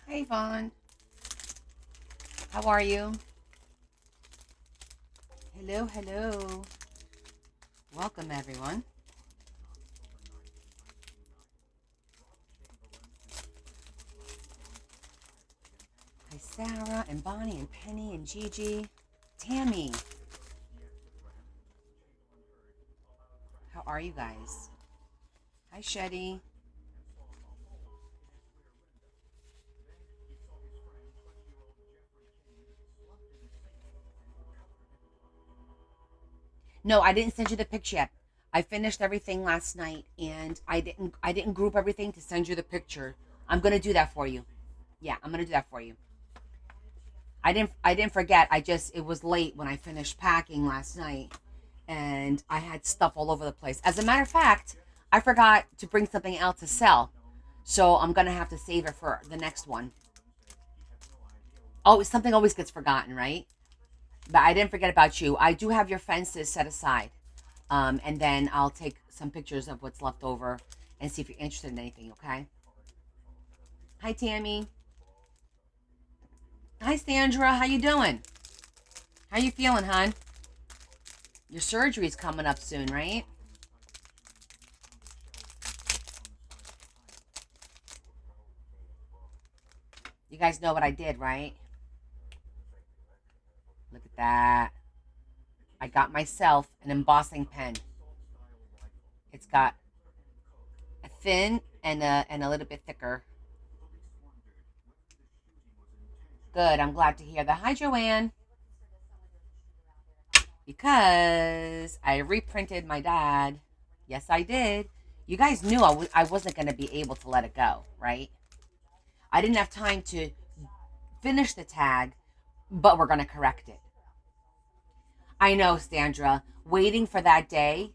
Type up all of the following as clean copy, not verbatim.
Hey, Vaughn. How are you? Hello, hello. Welcome, everyone. Hi, Sarah and Bonnie and Penny and Gigi. Tammy. How are you guys? Hi, Shetty. No, I didn't send you the picture yet. I finished everything last night and I didn't group everything to send you the picture. I'm gonna do that for you. Yeah, I'm gonna do that for you. I didn't forget. It was late when I finished packing last night and I had stuff all over the place. As a matter of fact, I forgot to bring something out to sell. So I'm gonna have to save it for the next one. Oh, something always gets forgotten, right? But I didn't forget about you. I do have your fences set aside. And then I'll take some pictures of what's left over and see if you're interested in anything, okay? Hi, Tammy. Hi, Sandra. How you doing? How you feeling, hon? Your surgery's coming up soon, right? You guys know what I did, right? Look at that. I got myself an embossing pen. It's got a thin and a little bit thicker. Good. I'm glad to hear that. Hi, Joanne. Because I reprinted my dad. Yes, I did. You guys knew I wasn't going to be able to let it go, right? I didn't have time to finish the tag, but we're going to correct it. I know, Sandra. Waiting for that day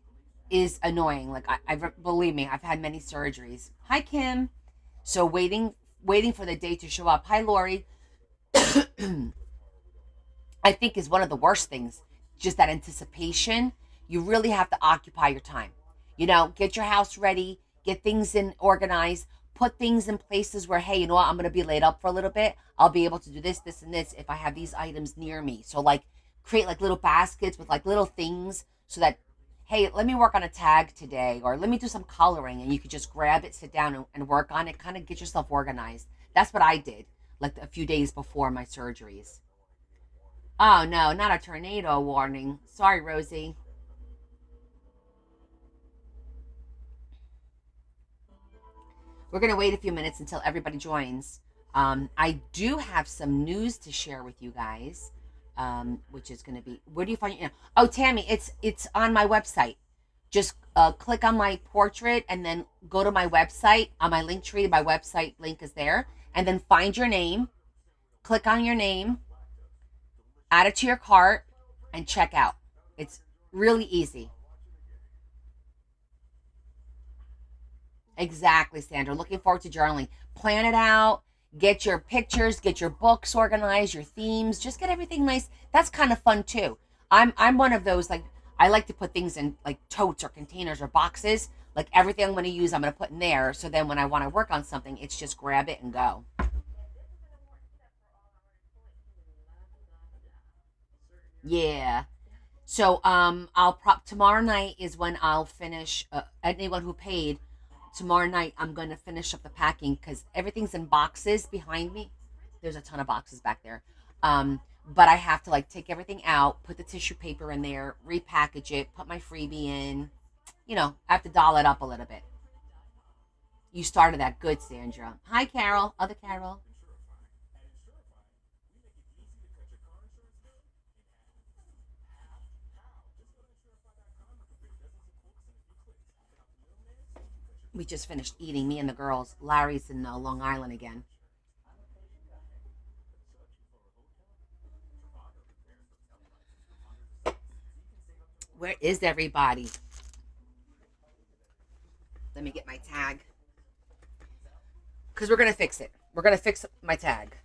is annoying. Like I believe me, I've had many surgeries. Hi, Kim. So waiting for the day to show up. Hi, Lori. I think is one of the worst things. Just that anticipation. You really have to occupy your time. Get your house ready, get things in organized, put things in places where, hey, you know what, I'm gonna be laid up for a little bit. I'll be able to do this, this, and this if I have these items near me. So like create like little baskets with like little things so that, hey, let me work on a tag today, or let me do some coloring, and you could just grab it, sit down and work on it, kind of get yourself organized. That's what I did like a few days before my surgeries. Oh no, not a tornado warning. Sorry, Rosie. We're going to wait a few minutes until everybody joins. I do have some news to share with you guys, which is going to be, where do you find it? Oh, Tammy, it's on my website. Just click on my portrait and then go to my website. On my link tree, my website link is there. And then find your name, click on your name, add it to your cart, and check out. It's really easy. Exactly, Sandra. Looking forward to journaling. Plan it out. Get your pictures, get your books organized, your themes. Just get everything nice. That's kind of fun too. I'm one of those, like, I like to put things in like totes or containers or boxes. Like everything I'm going to use, I'm going to put in there. So then when I want to work on something, it's just grab it and go. Yeah. So I'll prop tomorrow night is when I'll finish. Anyone who paid tomorrow night, I'm going to finish up the packing because everything's in boxes behind me. There's a ton of boxes back there. But I have to like take everything out, put the tissue paper in there, repackage it, put my freebie in. I have to doll it up a little bit. You started that good, Sandra. Hi, Carol. Other Carol. We just finished eating, me and the girls. Larry's in Long Island again. Where is everybody? Let me get my tag. Because we're going to fix it. We're going to fix my tag.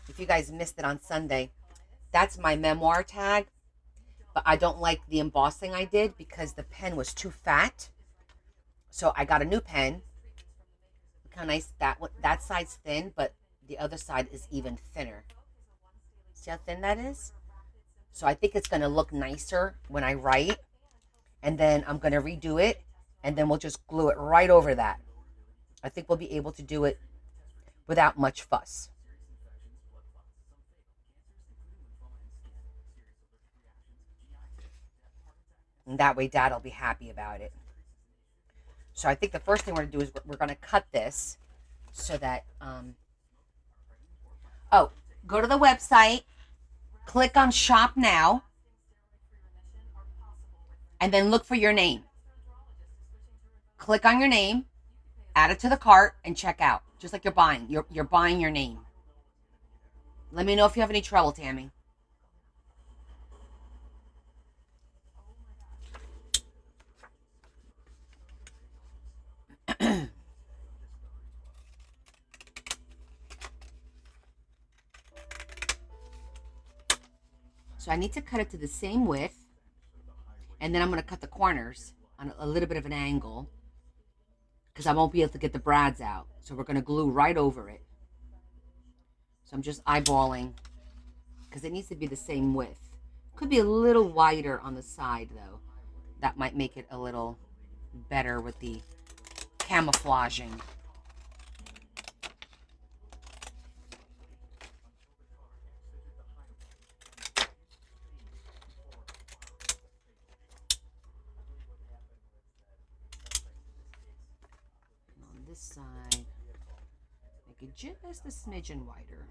If you guys missed it on Sunday, that's my memoir tag. But I don't like the embossing I did because the pen was too fat. So I got a new pen. How nice that one. That side's thin, but the other side is even thinner. See how thin that is? So I think it's going to look nicer when I write. And then I'm going to redo it. And then we'll just glue it right over that. I think we'll be able to do it without much fuss. And that way Dad will be happy about it. So I think the first thing we're going to do is we're going to cut this so that, oh, go to the website, click on shop now, and then look for your name. Click on your name, add it to the cart, and check out. Just like you're buying. You're buying your name. Let me know if you have any trouble, Tammy. So I need to cut it to the same width. And then I'm going to cut the corners on a little bit of an angle because I won't be able to get the brads out. So we're going to glue right over it. So I'm just eyeballing because it needs to be the same width. Could be a little wider on the side though. That might make it a little better with the camouflaging. On this side, make it just a smidgen wider.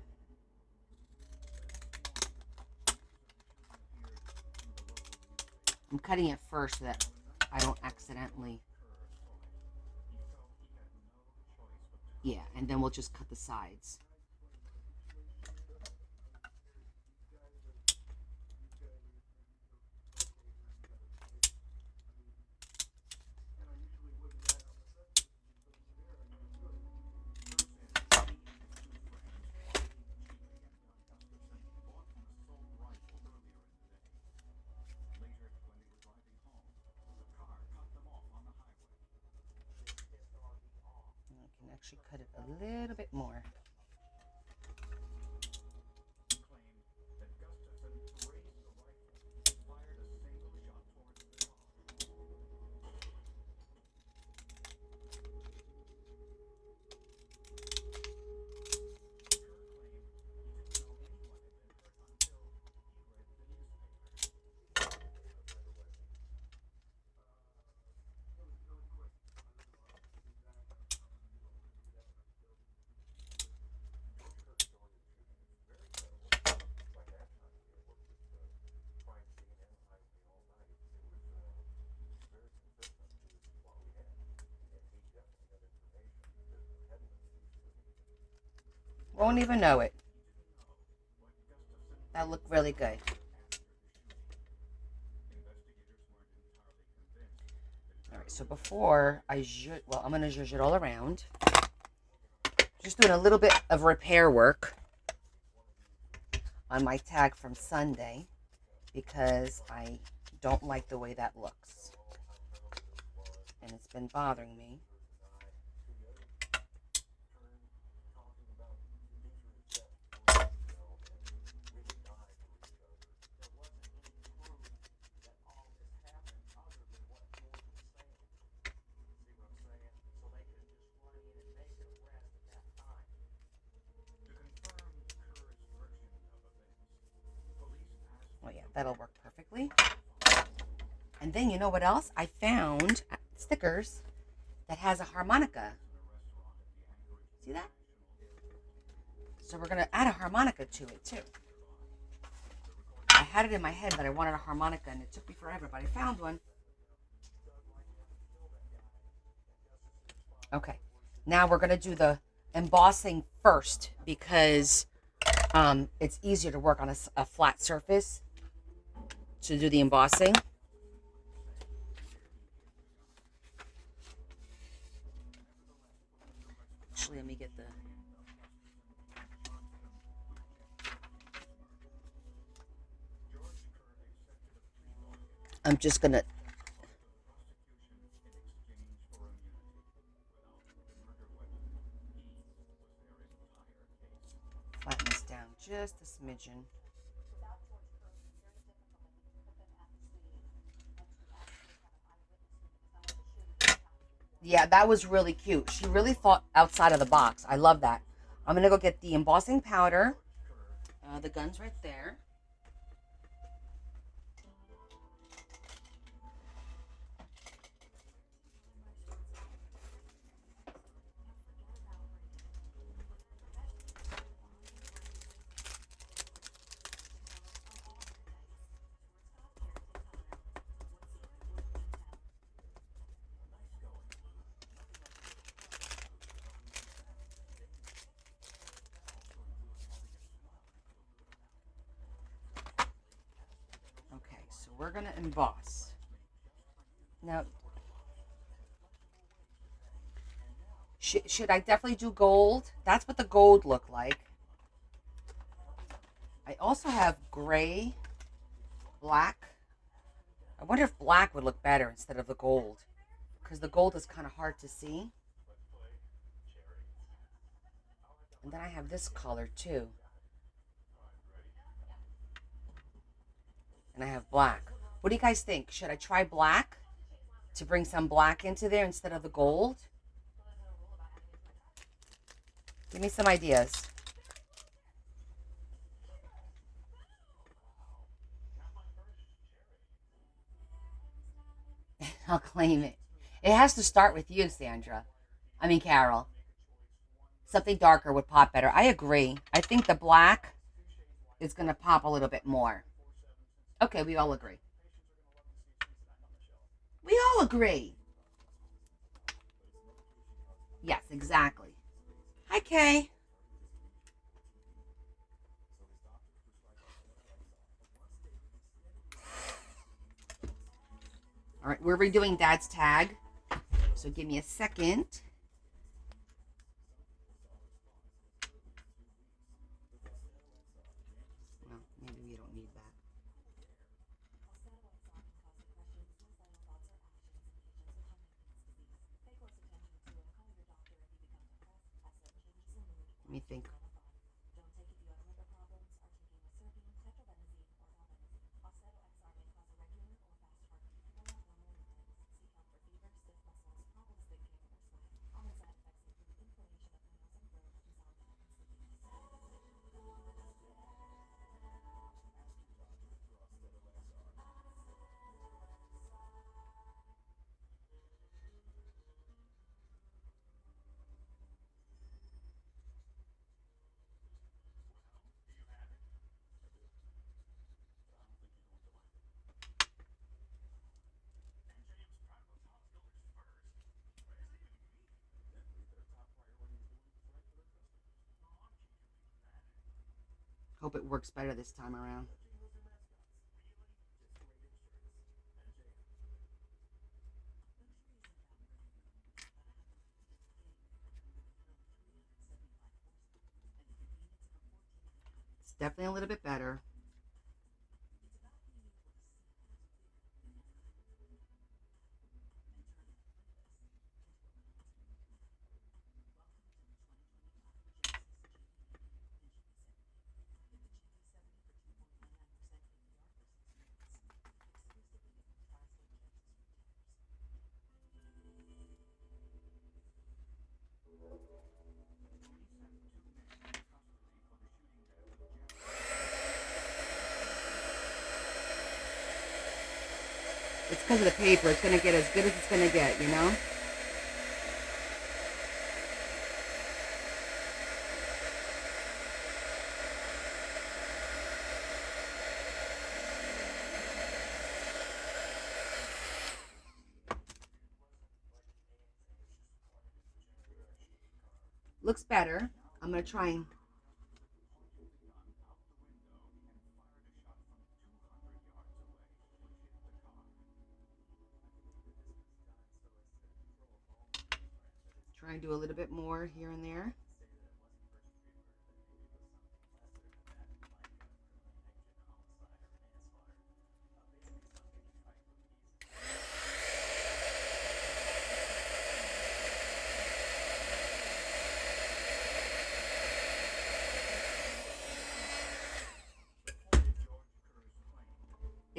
I'm cutting it first so that I don't accidentally. Yeah, and then we'll just cut the sides. Actually cut it a little bit more. Won't even know it. That looked really good. All right, so before I zhuzh, well, I'm going to zhuzh it all around. Just doing a little bit of repair work on my tag from Sunday because I don't like the way that looks. And it's been bothering me. Oh yeah, that'll work perfectly. And then you know what else? I found stickers that has a harmonica. See that? So we're going to add a harmonica to it too. I had it in my head that I wanted a harmonica and it took me forever, but I found one. Okay, now we're going to do the embossing first because it's easier to work on a flat surface to do the embossing. Actually, let me get the... I'm just going to... smidgen. Yeah, that was really cute. She really thought outside of the box. I love that. I'm going to go get the embossing powder. The gun's right there. Okay, so we're going to emboss. Now, should I definitely do gold? That's what the gold looked like. I also have gray, black. I wonder if black would look better instead of the gold, because the gold is kind of hard to see. And then I have this color too. And I have black. What do you guys think? Should I try black to bring some black into there instead of the gold? Give me some ideas. I'll claim it. It has to start with you, Sandra. I mean, Carol. Something darker would pop better. I agree. I think the black is going to pop a little bit more. Okay, we all agree. We all agree. Yes, exactly. Hi, Kay. All right, we're redoing Dad's tag. So give me a second. Well, maybe we don't need that. Let me think. Hope it works better this time around. It's definitely a little bit better. It's because of the paper. It's going to get as good as it's going to get, you know? Looks better. I'm going to try and... try and do a little bit more here and there.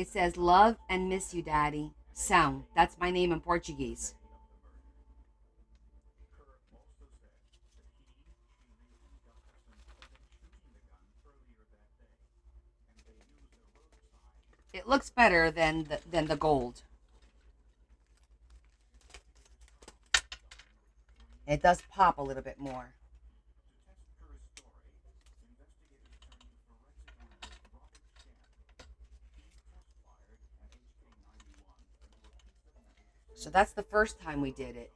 It says, love and miss you, Daddy. Sound. That's my name in Portuguese. It looks better than the gold. It does pop a little bit more. So that's the first time we did it.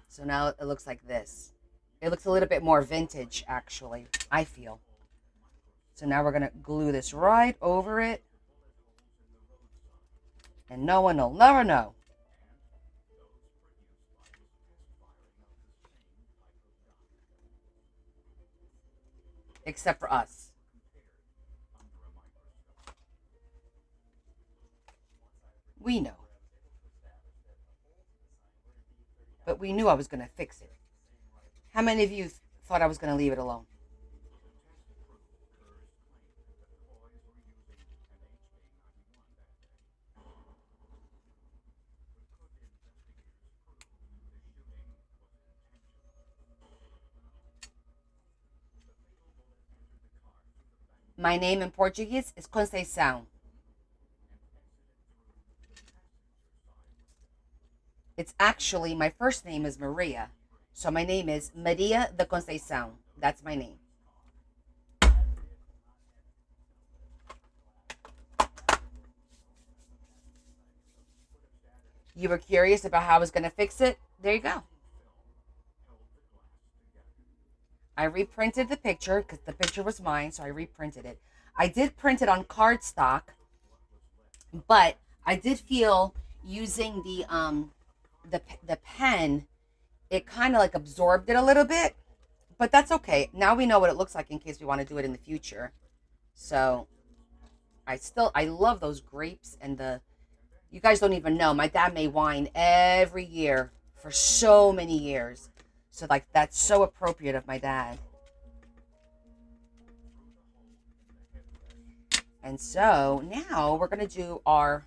So now it looks like this. It looks a little bit more vintage, actually, I feel. So now we're going to glue this right over it. And no one will never know. Except for us. We know. But we knew I was going to fix it. How many of you thought I was going to leave it alone? My name in Portuguese is Conceição. It's actually, my first name is Maria. So my name is Maria de Conceição. That's my name. You were curious about how I was going to fix it? There you go. I reprinted the picture because the picture was mine, so I reprinted it. I did print it on cardstock, but I did feel using the pen, it kind of like absorbed it a little bit, but that's okay. Now we know what it looks like in case we want to do it in the future. So I love those grapes and you guys don't even know. My dad made wine every year for so many years. So like that's so appropriate of my dad. And so now we're going to do our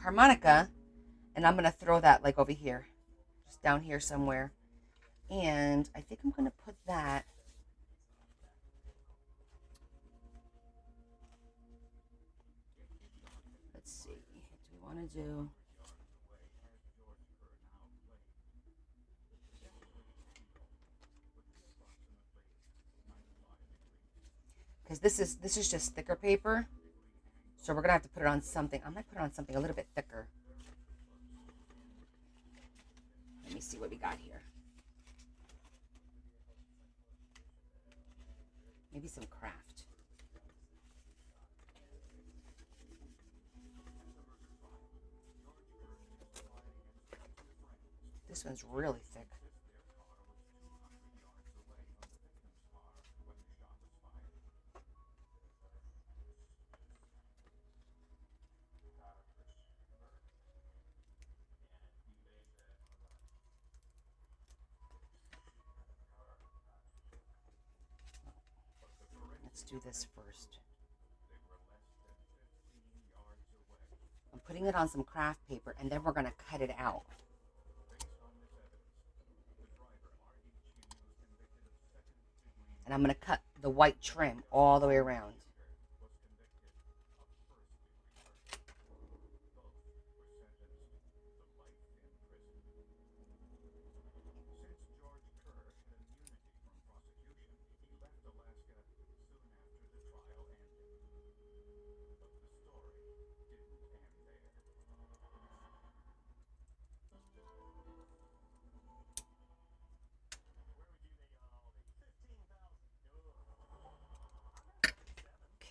harmonica, and I'm going to throw that like over here, just down here somewhere. And I think I'm going to put that let's see, what do we want to do? Because this is just sticker paper, so we're gonna have to put it on something. I might put it on something a little bit thicker. Let me see what we got here. Maybe some craft. This one's really thick. Let's do this first. I'm putting it on some craft paper, and then we're going to cut it out. And I'm going to cut the white trim all the way around.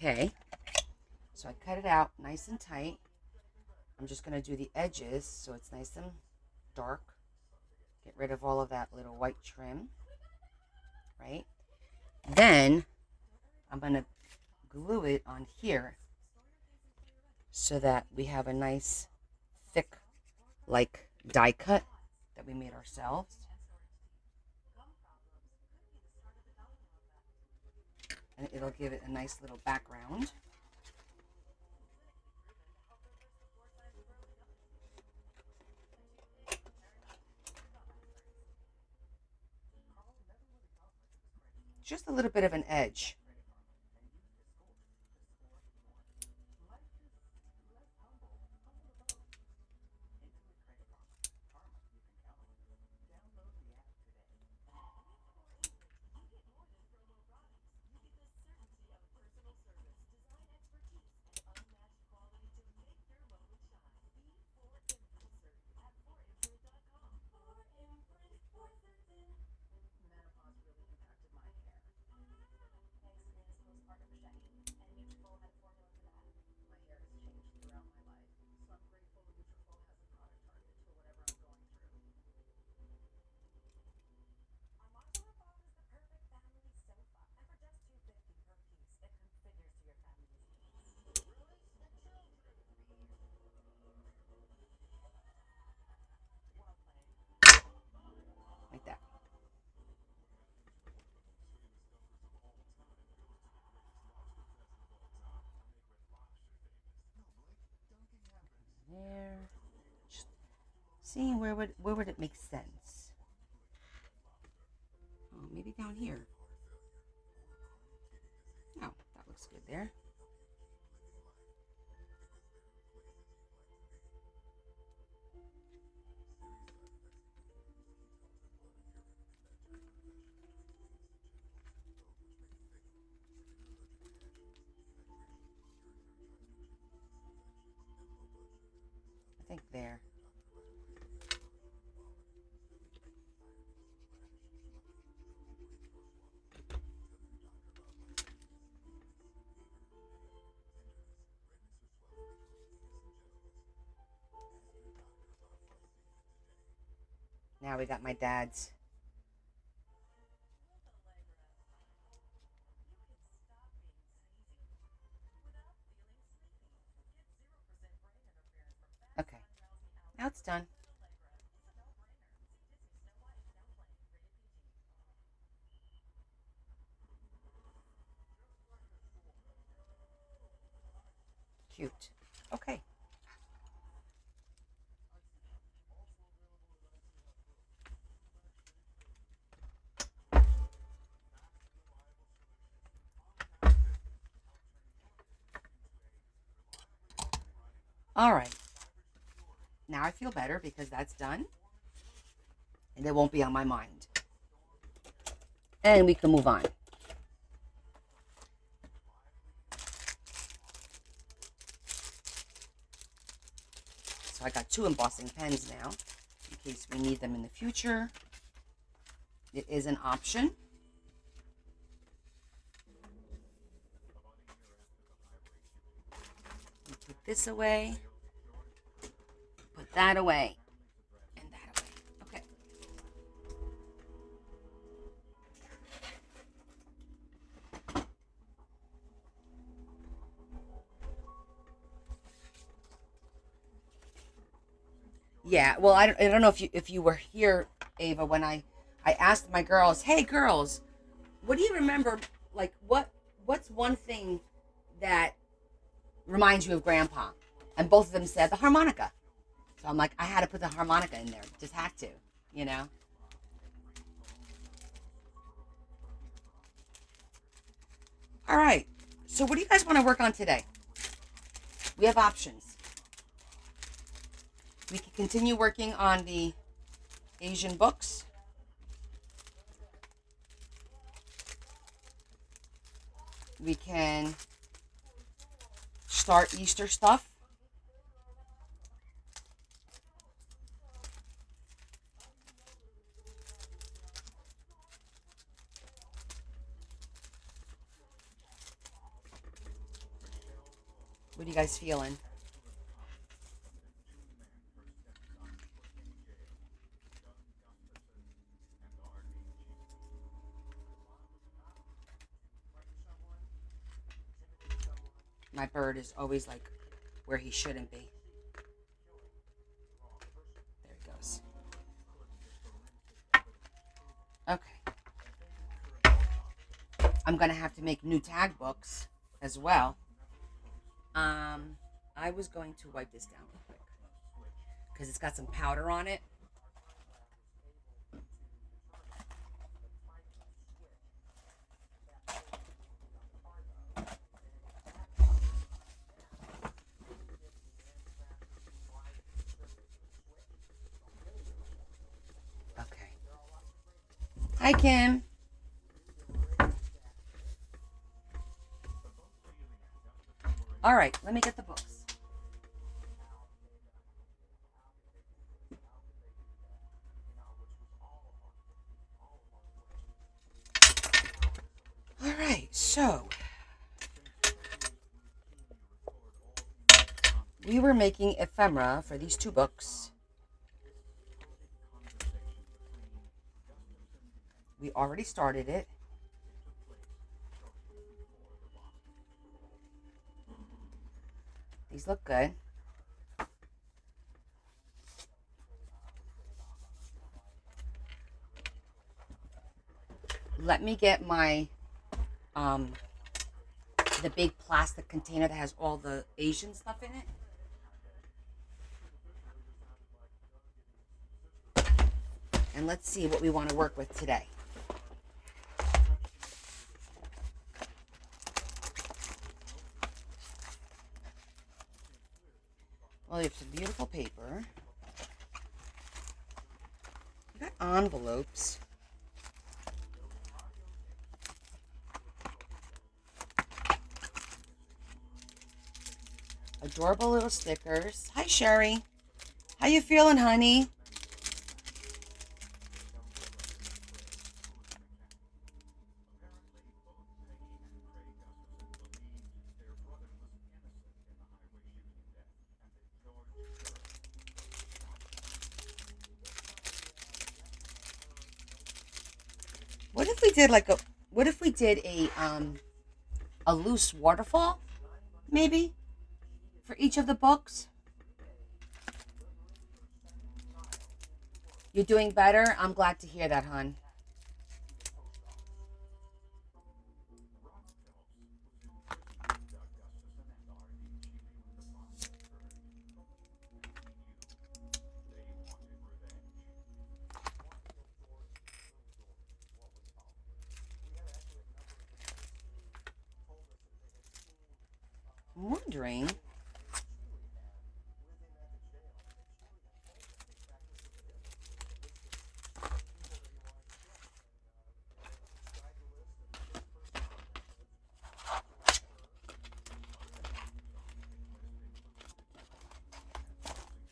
Okay, so I cut it out nice and tight. I'm just going to do the edges so it's nice and dark. Get rid of all of that little white trim, right? Then I'm going to glue it on here so that we have a nice thick like die cut that we made ourselves. And it'll give it a nice little background. just a little bit of an edge. Like that. There. Just seeing where would it make sense? Oh, maybe down here. Oh, that looks good there. I think there. Now we got my dad's. Okay, now it's done. Cute. Okay. All right. Now I feel better because that's done. And it won't be on my mind. And we can move on. So I got 2 embossing pens now, in case we need them in the future. It is an option. Put this away. Put that away. And that away. Okay. Yeah, well, I don't know if you were here, Ava, when I asked my girls, "Hey girls, what do you remember, like what's one thing that reminds you of grandpa?" And both of them said the harmonica. So I'm like, I had to put the harmonica in there. Just had to, you know. All right. So what do you guys want to work on today? We have options. We can continue working on the Asian books. We can start Easter stuff. What are you guys feeling? My bird is always like where he shouldn't be. There he goes. Okay. I'm gonna have to make new tag books as well. I was going to wipe this down real quick because it's got some powder on it. Hi, Kim. All right, let me get the books. All right, so we were making ephemera for these 2 books. We already started it. These look good. Let me get my the big plastic container that has all the Asian stuff in it. And let's see what we want to work with today. Well, you have some beautiful paper. You got envelopes. Adorable little stickers. Hi, Sherry. How you feeling, honey? What if we did a loose waterfall, maybe, for each of the books? You're doing better? I'm glad to hear that, hon. I'm wondering.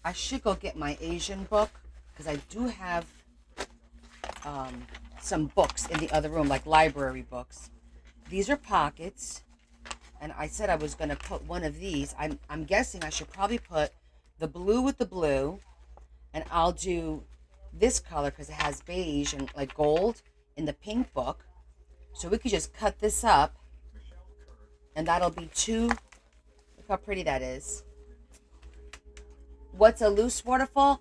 I should go get my Asian book because I do have some books in the other room, like library books. These are pockets, and I said I was going to put one of these. I'm guessing I should probably put the blue with the blue, and I'll do this color because it has beige and like gold in the pink book. So we could just cut this up, and that'll be 2. Look how pretty that is. What's a loose waterfall?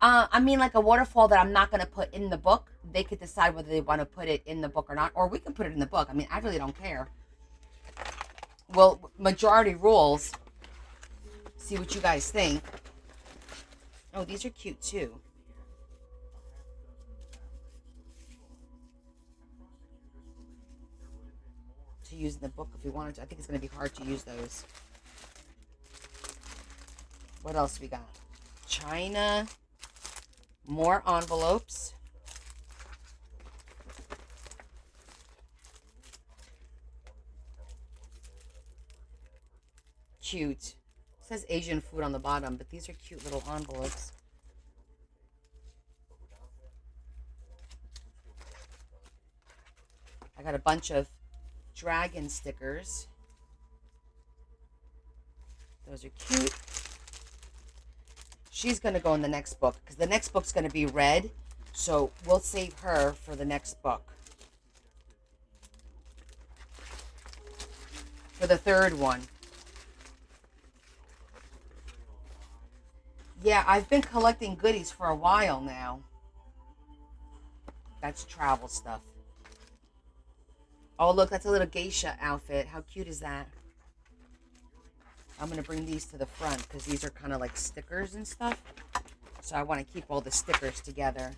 I mean, like a waterfall that I'm not going to put in the book. They could decide whether they want to put it in the book or not, or we can put it in the book. I mean, I really don't care. Well, majority rules. See what you guys think. Oh, these are cute too. To use in the book if we wanted to. I think it's going to be hard to use those. What else we got? China. More envelopes. Cute. It says Asian food on the bottom, but these are cute little envelopes. I got a bunch of dragon stickers. Those are cute. She's going to go in the next book because the next book's going to be red. So we'll save her for the next book. For the third one. Yeah, I've been collecting goodies for a while now. That's travel stuff. Oh, look, that's a little geisha outfit. How cute is that? I'm going to bring these to the front because these are kind of like stickers and stuff. So I want to keep all the stickers together.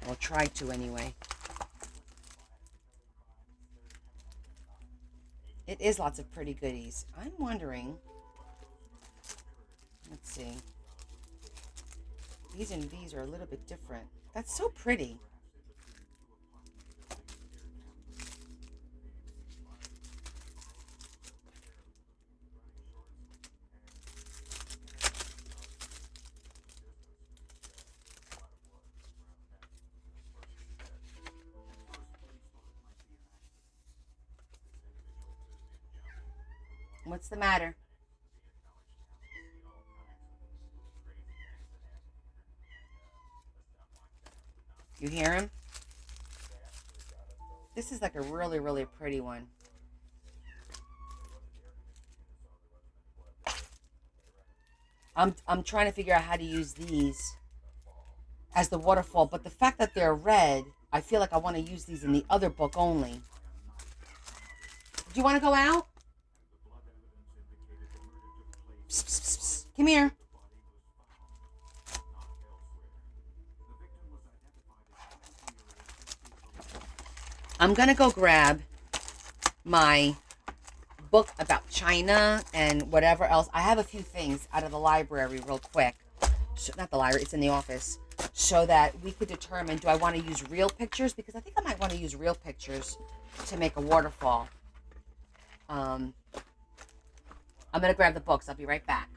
I'll try to anyway. It is lots of pretty goodies. I'm wondering. Let's see. These and these are a little bit different. That's so pretty. What's the matter? You hear him? This is like a really, really pretty one. I'm trying to figure out how to use these as the waterfall, but the fact that they're red, I feel like I want to use these in the other book only. Do you want to go out? Psst, psst, psst, psst. Come here. I'm going to go grab my book about China and whatever else. I have a few things out of the library real quick. Not the library, it's in the office. So that we could determine, do I want to use real pictures? Because I think I might want to use real pictures to make a waterfall. I'm going to grab the books. I'll be right back.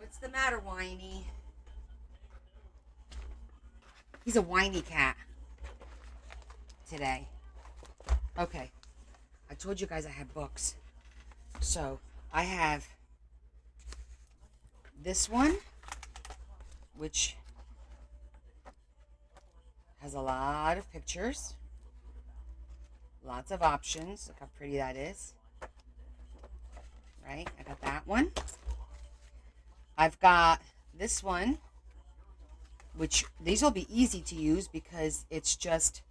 What's the matter, Whiny? He's a whiny cat today. Okay. I told you guys I had books. So, I have this one, which has a lot of pictures. Lots of options. Look how pretty that is. Right? I got that one. I've got this one, which these will be easy to use because it's just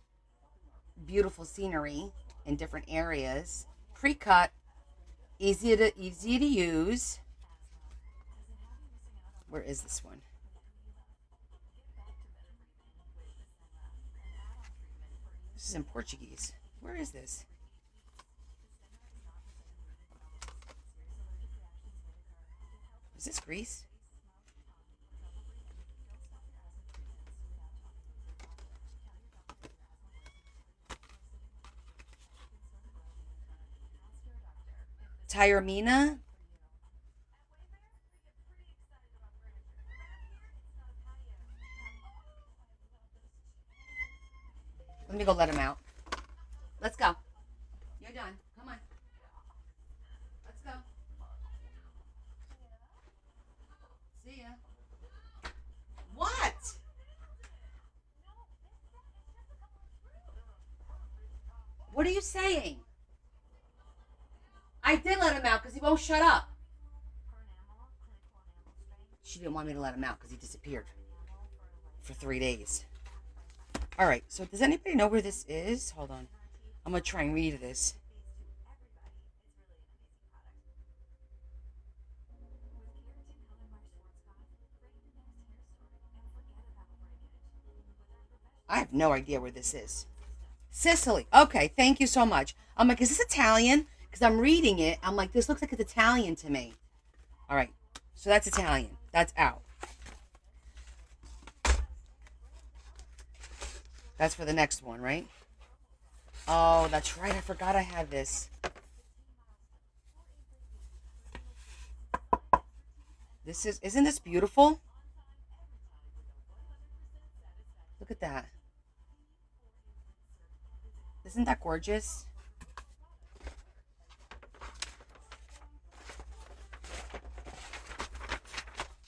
beautiful scenery in different areas. Pre-cut, easy to use. Where is this one? This is in Portuguese. Where is this? Is this Greece? Tyramina? Let me go let him out. Let's go. You're done. Come on. Let's go. See ya. What? What are you saying? I did let him out because he won't shut up. She didn't want me to let him out because he disappeared for 3 days. All right, so does anybody know where this is? Hold on. I'm going to try and read this. I have no idea where this is. Sicily. Okay, thank you so much. I'm like, is this Italian? Because I'm reading it. I'm like, this looks like it's Italian to me. All right, so that's Italian. That's out. That's for the next one, right? Oh, that's right. I forgot I had this. Isn't this beautiful? Look at that. Isn't that gorgeous?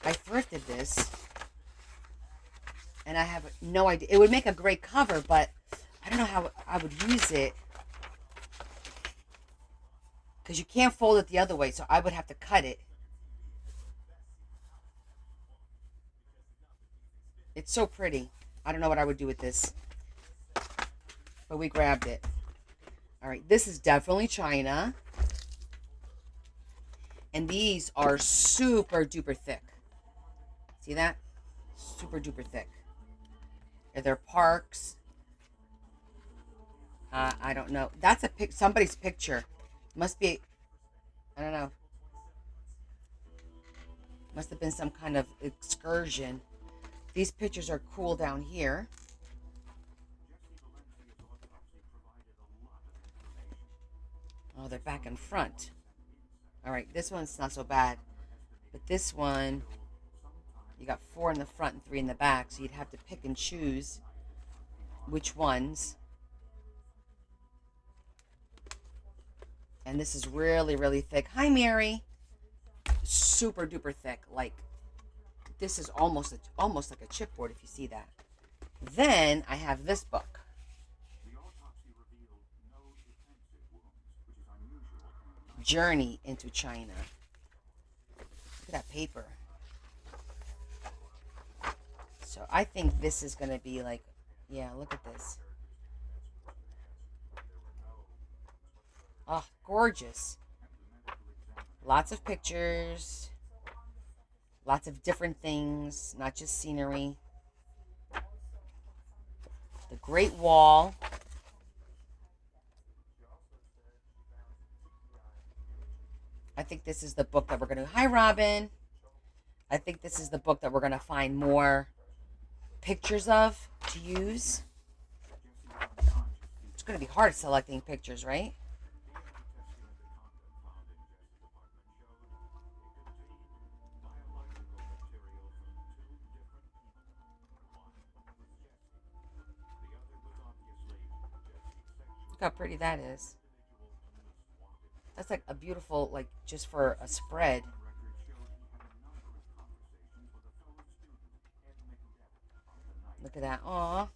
I thrifted this, and I have no idea. It would make a great cover, but I don't know how I would use it because you can't fold it the other way, so I would have to cut it. It's so pretty. I don't know what I would do with this, but we grabbed it. All right, this is definitely China, and these are super duper thick. See that? Super duper thick. They're parks. I don't know. That's somebody's picture. Must be, I don't know. Must have been some kind of excursion. These pictures are cool down here. Oh, they're back and front. All right, this one's not so bad. But this one, you got 4 in the front and 3 in the back. So you'd have to pick and choose which ones. And this is really, really thick. Hi, Mary. Super duper thick. Like, this is almost like a chipboard if you see that. Then I have this book. Journey into China. Look at that paper. So I think this is going to be like, yeah, look at this. Oh, gorgeous. Lots of pictures. Lots of different things, not just scenery. The Great Wall. I think this is the book that we're going to... Hi, Robin. I think this is the book that we're going to find more pictures of to use. It's going to be hard selecting pictures, right? Look how pretty that is. That's like a beautiful, like, just for a spread. Look at that. Aw.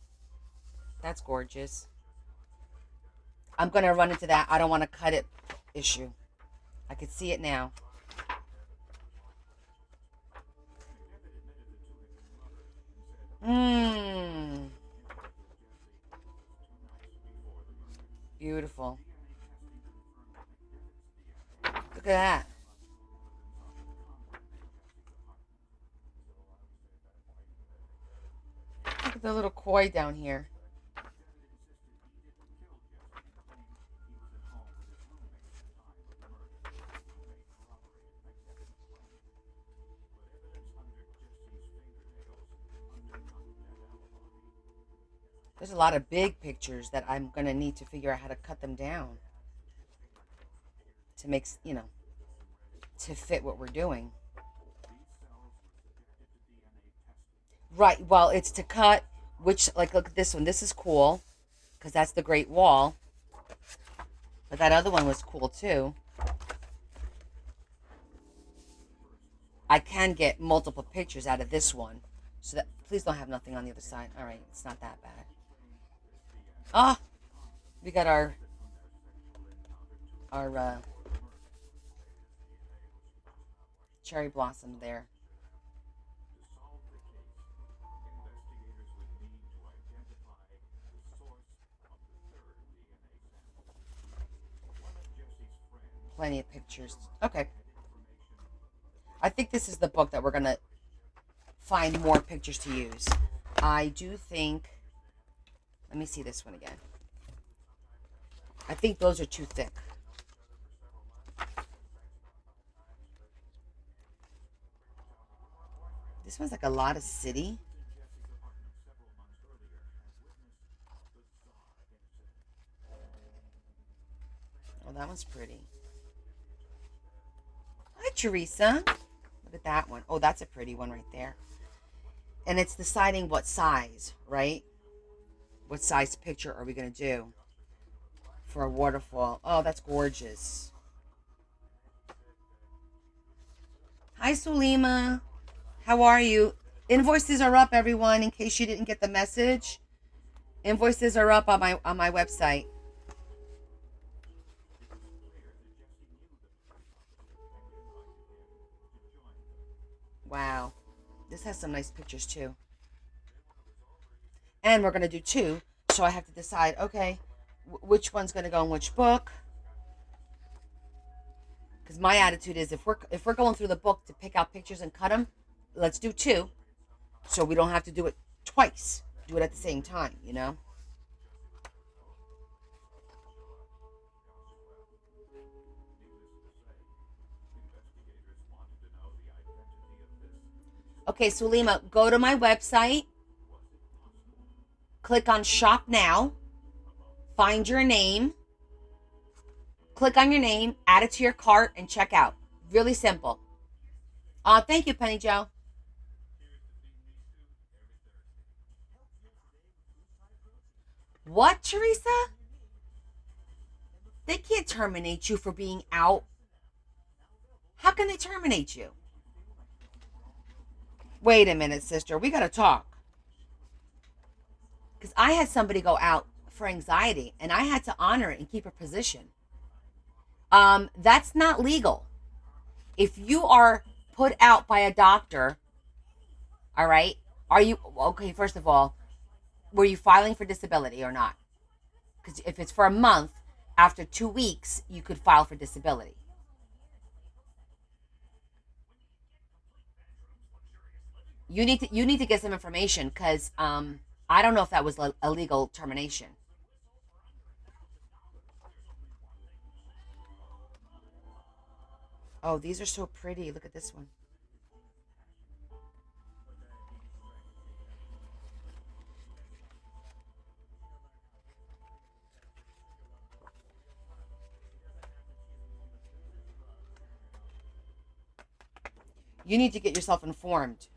That's gorgeous. I'm going to run into that I don't want to cut it issue. I can see it now. Mmm. Beautiful. Look at that. Look at the little koi down here. There's a lot of big pictures that I'm going to need to figure out how to cut them down to make, to fit what we're doing. Right. Well, it's to cut which, like, look at this one. This is cool because that's the Great Wall. But that other one was cool too. I can get multiple pictures out of this one. So that, please don't have nothing on the other side. All right. It's not that bad. Ah, we got our cherry blossom there. Plenty of pictures. Okay. I think this is the book that we're going to find more pictures to use. I do think... Let me see this one again. I think those are too thick. This one's like a lot of city. Oh, that one's pretty. Hi, Teresa. Look at that one. Oh, that's a pretty one right there. And it's deciding what size, right? What size picture are we going to do for a waterfall? Oh, that's gorgeous. Hi, Sulima. How are you? Invoices are up, everyone, in case you didn't get the message. Invoices are up on my website. Wow. This has some nice pictures too. And we're going to do two, so I have to decide, okay, which one's going to go in which book. Because my attitude is if we're going through the book to pick out pictures and cut them, let's do two, so we don't have to do it twice. Do it at the same time, you know. Okay, Sulima, go to my website, click on Shop Now, find your name, click on your name, add it to your cart, and check out. Really simple. Thank you, Penny Joe. What, Teresa? They can't terminate you for being out. How can they terminate you? Wait a minute, sister. We got to talk. Because I had somebody go out for anxiety, and I had to honor it and keep her position. That's not legal. If you are put out by a doctor, all right, are you, okay, first of all, were you filing for disability or not? Because if it's for a month, after 2 weeks, you could file for disability. You need to get some information because I don't know if that was a legal termination. Oh, these are so pretty. Look at this one. You need to get yourself informed.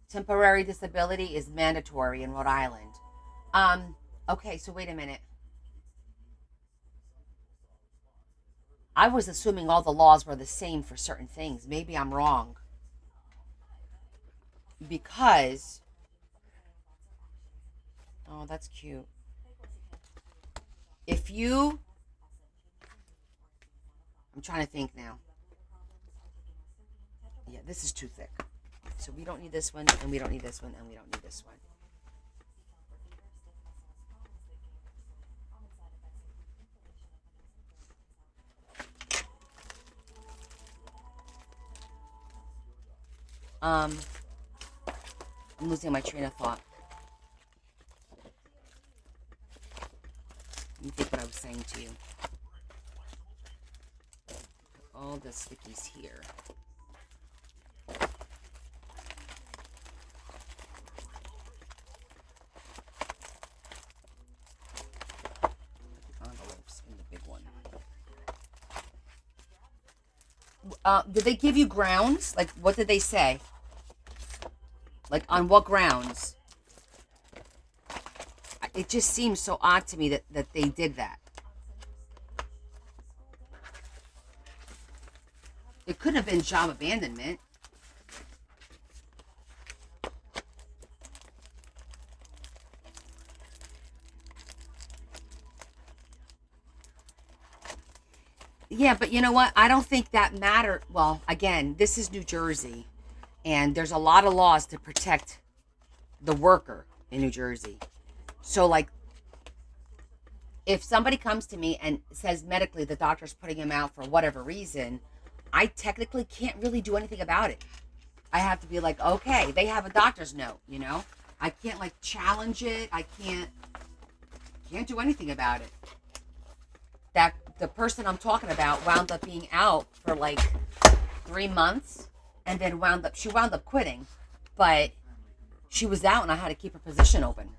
Temporary disability is mandatory in Rhode Island. Um, okay, so wait a minute. I was assuming all the laws were the same for certain things. Maybe I'm wrong. Because, oh, that's cute. If you, I'm trying to think now. Yeah, this is too thick. So we don't need this one, and we don't need this one, and we don't need this one. Um, I'm losing my train of thought. Let me think what I was saying to you. All the stickies here. Envelopes in the big one. Did they give you grounds? Like, what did they say? Like, on what grounds? It just seems so odd to me that they did that. It could have been job abandonment. Yeah, but you know what? I don't think that matter. Well, again, this is New Jersey, and there's a lot of laws to protect the worker in New Jersey. So, like, if somebody comes to me and says medically the doctor's putting him out for whatever reason, I technically can't really do anything about it. I have to be like, okay, they have a doctor's note, you know? I can't like challenge it. I can't do anything about it. That the person I'm talking about wound up being out for like 3 months and then she wound up quitting, but she was out and I had to keep her position open.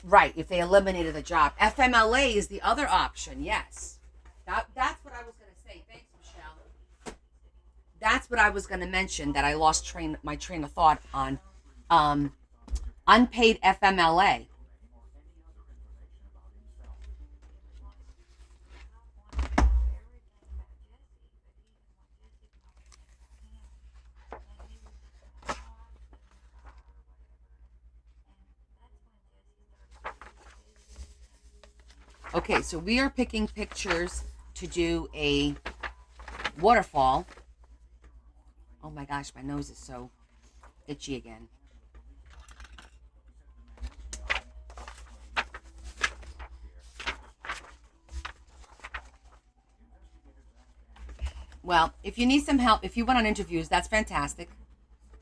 Right, if they eliminated the job. FMLA is the other option, yes. That's what I was going to say. Thanks, Michelle. That's what I was going to mention that I lost my train of thought on. Um, Unpaid FMLA. Okay, so we are picking pictures to do a waterfall. Oh my gosh, my nose is so itchy again. Well, if you need some help, if you went on interviews, that's fantastic.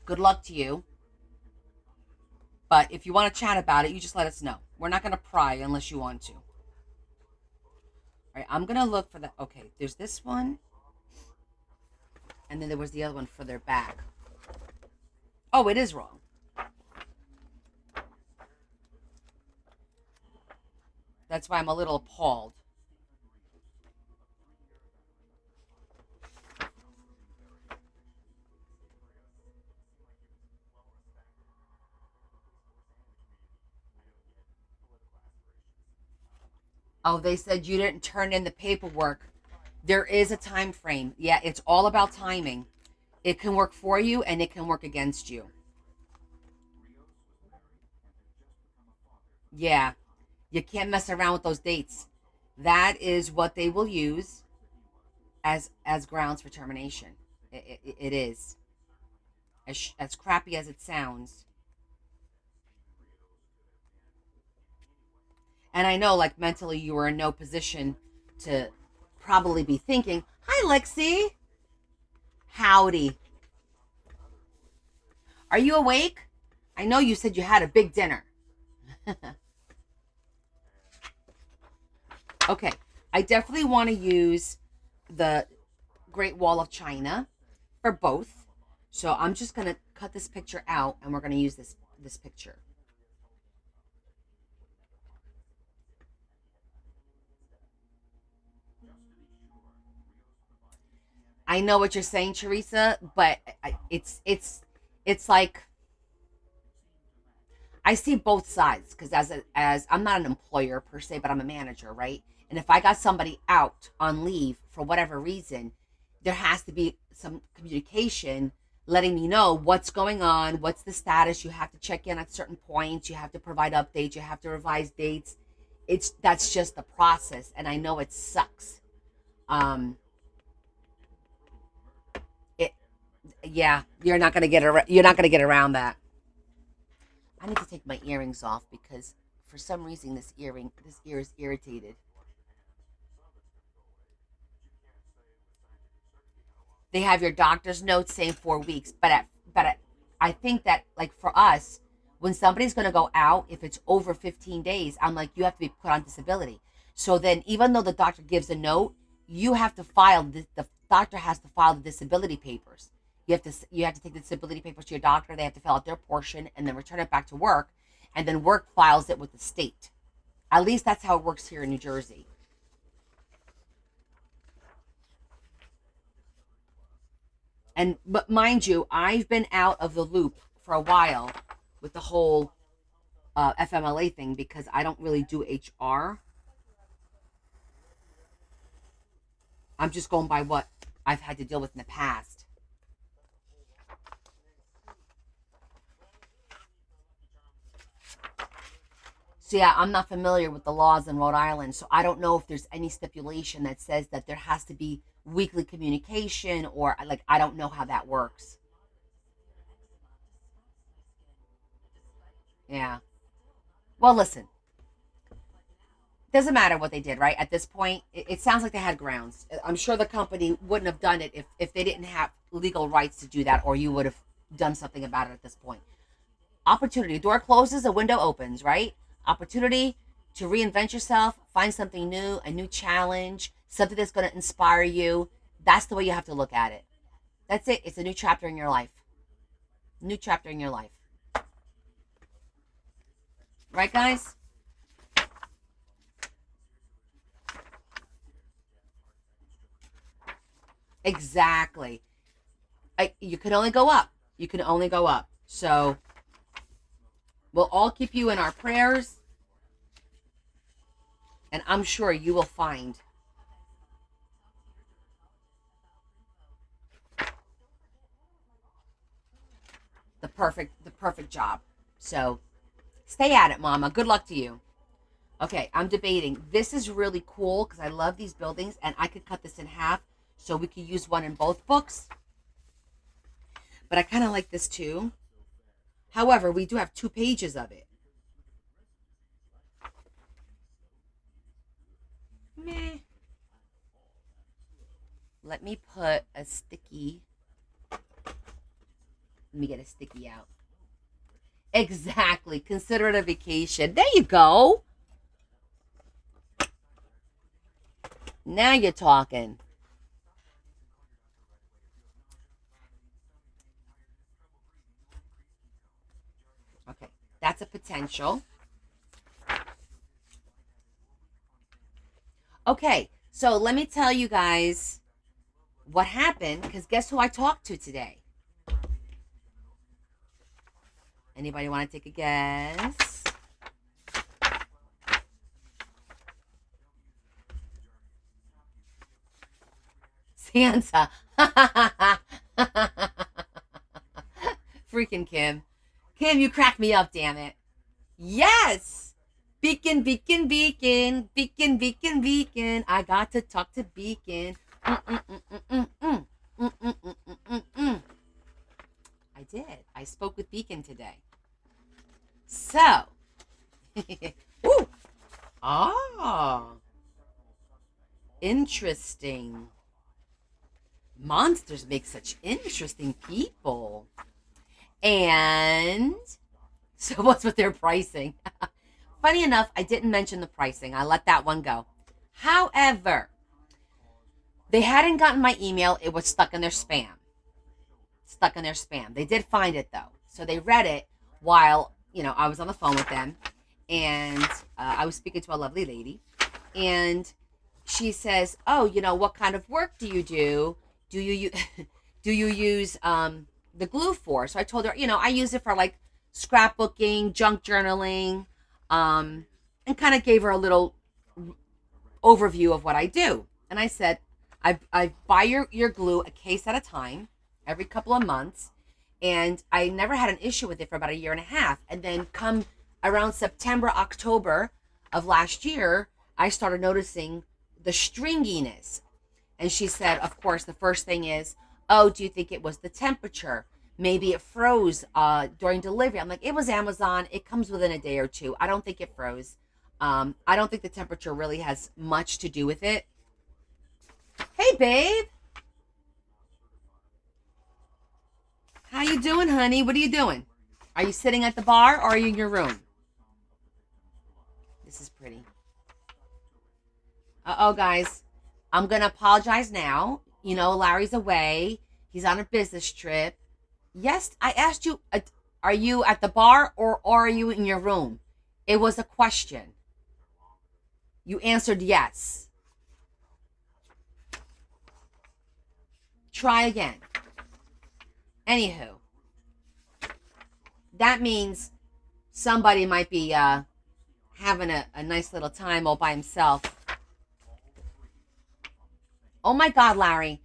Good luck to you. But if you want to chat about it, you just let us know. We're not going to pry unless you want to. All right, I'm going to look for the. Okay, there's this one. And then there was the other one for their bag. Oh, it is wrong. That's why I'm a little appalled. Oh, they said you didn't turn in the paperwork. There is a time frame. Yeah, it's all about timing. It can work for you and it can work against you. Yeah, you can't mess around with those dates. That is what they will use as grounds for termination. It is as crappy as it sounds. And I know, like mentally, you were in no position to probably be thinking, "Hi, Lexi. Howdy. Are you awake? I know you said you had a big dinner." Okay, I definitely want to use the Great Wall of China for both. So I'm just gonna cut this picture out, and we're gonna use this picture. I know what you're saying, Teresa, but it's like I see both sides because as I'm not an employer per se, but I'm a manager, right? And if I got somebody out on leave for whatever reason, there has to be some communication letting me know what's going on, what's the status. You have to check in at certain points, you have to provide updates, you have to revise dates. It's That's just the process, and I know it sucks. Um, it Yeah, you're not gonna get around that. I need to take my earrings off because for some reason this ear is irritated. They have your doctor's notes saying 4 weeks, I think that like for us, when somebody's going to go out, if it's over 15 days, I'm like, you have to be put on disability. So then, even though the doctor gives a note, you have to file the doctor has to file the disability papers. You have to take the disability papers to your doctor. They have to fill out their portion and then return it back to work, and then work files it with the state. At least that's how it works here in New Jersey. And but mind you, I've been out of the loop for a while with the whole FMLA thing because I don't really do HR. I'm just going by what I've had to deal with in the past. So yeah, I'm not familiar with the laws in Rhode Island, so I don't know if there's any stipulation that says that there has to be weekly communication, or like I don't know how that works. Yeah. Well, listen, Doesn't matter what they did, right? At this point, it sounds like they had grounds. I'm sure the company wouldn't have done it if they didn't have legal rights to do that, or you would have done something about it at this point. Opportunity. Door closes, a window opens, right? Opportunity to reinvent yourself, find something new, a new challenge, something that's going to inspire you. That's the way you have to look at it. That's it. It's a new chapter in your life. New chapter in your life. Right, guys? Exactly. You can only go up. You can only go up. So we'll all keep you in our prayers. And I'm sure you will find the perfect job. So stay at it, mama. Good luck to you. Okay, I'm debating. This is really cool because I love these buildings, and I could cut this in half so we could use one in both books. But I kind of like this too. However, we do have 2 pages of it. Meh. Let me put a sticky. Let me get a sticky out. Exactly. Consider it a vacation. There you go. Now you're talking. Okay, that's a potential. Okay, so let me tell you guys what happened, because guess who I talked to today? Anybody want to take a guess? Santa. Freaking Kim. Kim, you cracked me up, damn it. Yes. Beacon, beacon, beacon. Beacon, beacon, beacon. I got to talk to Beacon. I did. I spoke with Beacon today. So. Ooh. Ah. Interesting. Monsters make such interesting people. And so what's with their pricing? Funny enough, I didn't mention the pricing. I let that one go. However, they hadn't gotten my email. It was stuck in their spam. Stuck in their spam. They did find it though. So they read it while, I was on the phone with them. And I was speaking to a lovely lady. And she says, oh, what kind of work do you do? Do you use the glue for? So I told her, I use it for like scrapbooking, junk journaling, and kind of gave her a little overview of what I do. And I said, I buy your glue a case at a time, every couple of months, and I never had an issue with it for about a year and a half. And then come around September, October of last year, I started noticing the stringiness. And she said, of course, the first thing is, oh, do you think it was the temperature? Maybe it froze during delivery. I'm like, it was Amazon. It comes within a day or two. I don't think it froze. I don't think the temperature really has much to do with it. Hey, babe. How you doing, honey? What are you doing? Are you sitting at the bar or are you in your room? This is pretty. Uh-oh, guys. I'm going to apologize now. Larry's away. He's on a business trip. Yes, I asked you, are you at the bar or are you in your room? It was a question. You answered yes. Try again. Anywho, that means somebody might be having a nice little time all by himself. Oh my God, Larry.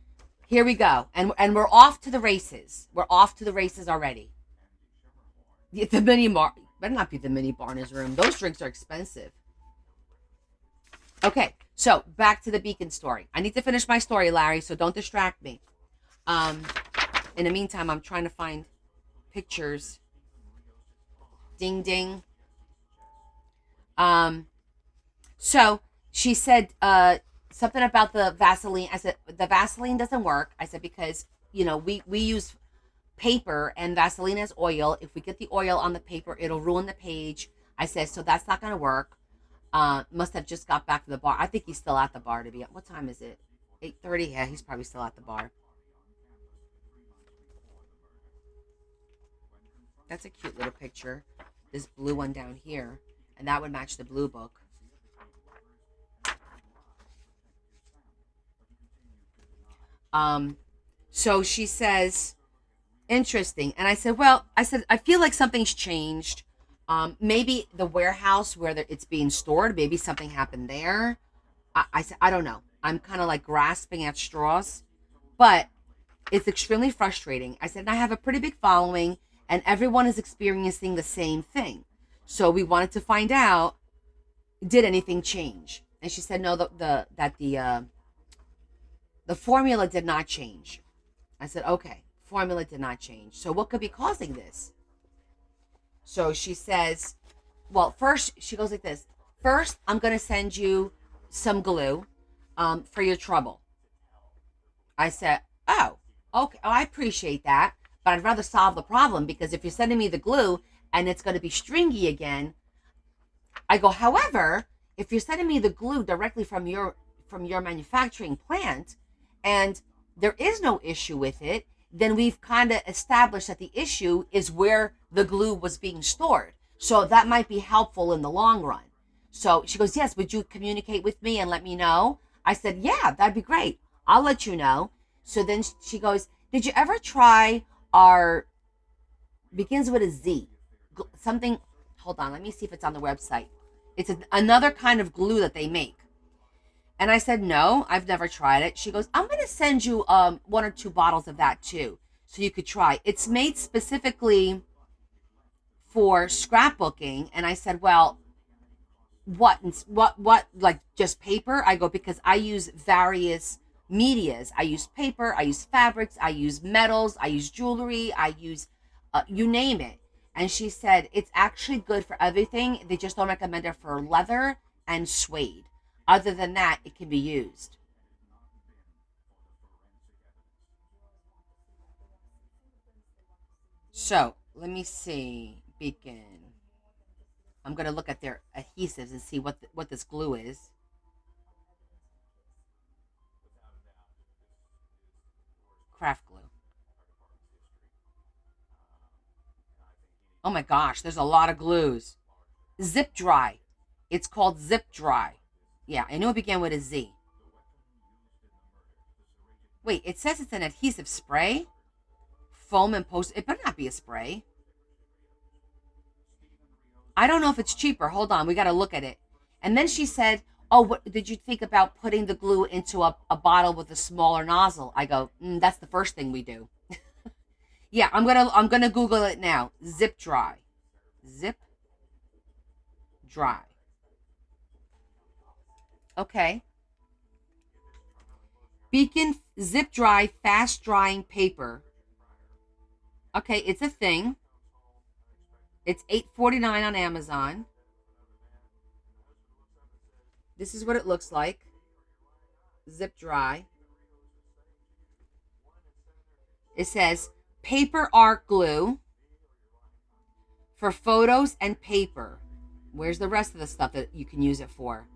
Here we go. And we're off to the races. We're off to the races already. The mini bar. Better not be the mini bar in his room. Those drinks are expensive. Okay, so back to the Beacon story. I need to finish my story, Larry, so don't distract me. In the meantime, I'm trying to find pictures. Ding, ding. So she said something about the Vaseline. I said the Vaseline doesn't work. I said because we use paper and Vaseline as oil. If we get the oil on the paper, it'll ruin the page. I said so that's not going to work. Must have just got back to the bar. I think he's still at the bar. To be what time is it? 8:30. Yeah, he's probably still at the bar. That's a cute little picture. This blue one down here, and that would match the blue book. Um, so she says, interesting. And I said, well, I feel like something's changed. Maybe the warehouse where it's being stored, maybe something happened there. I said, I don't know. I'm kind of like grasping at straws, but it's extremely frustrating. I said, and I have a pretty big following, and everyone is experiencing the same thing. So we wanted to find out, did anything change? And she said, no, the formula did not change. I said, okay, formula did not change. So what could be causing this? So she says, well, first, she goes like this. First, I'm going to send you some glue for your trouble. I said, oh, okay, oh, I appreciate that. But I'd rather solve the problem because if you're sending me the glue and it's going to be stringy again, I go, however, if you're sending me the glue directly from your manufacturing plant and there is no issue with it, then we've kind of established that the issue is where the glue was being stored. So that might be helpful in the long run. So she goes, yes, would you communicate with me and let me know? I said, yeah, that'd be great. I'll let you know. So then she goes, did you ever try our, begins with a Z, something, hold on, let me see if it's on the website. It's another kind of glue that they make. And I said, no, I've never tried it. She goes, I'm going to send you one or two bottles of that too, so you could try. It's made specifically for scrapbooking. And I said, well, what, like just paper? I go, because I use various medias. I use paper, I use fabrics, I use metals, I use jewelry, I use, you name it. And she said, it's actually good for everything. They just don't recommend it for leather and suede. Other than that, it can be used. So let me see. Beacon. I'm gonna look at their adhesives and see what this glue is. Craft glue. Oh my gosh, there's a lot of glues. Zip dry. It's called zip dry. Yeah, I knew it began with a Z. Wait, it says it's an adhesive spray, foam and post. It better not be a spray. I don't know if it's cheaper. Hold on, we got to look at it. And then she said, "Oh, what did you think about putting the glue into a bottle with a smaller nozzle?" I go, "That's the first thing we do." Yeah, I'm gonna Google it now. Zip dry, zip dry. Okay, Beacon zip dry fast drying paper. Okay, it's a thing. It's 8.49 on Amazon. This is what it looks like. Zip dry. It says paper art glue for photos and paper. Where's the rest of the stuff that you can use it for?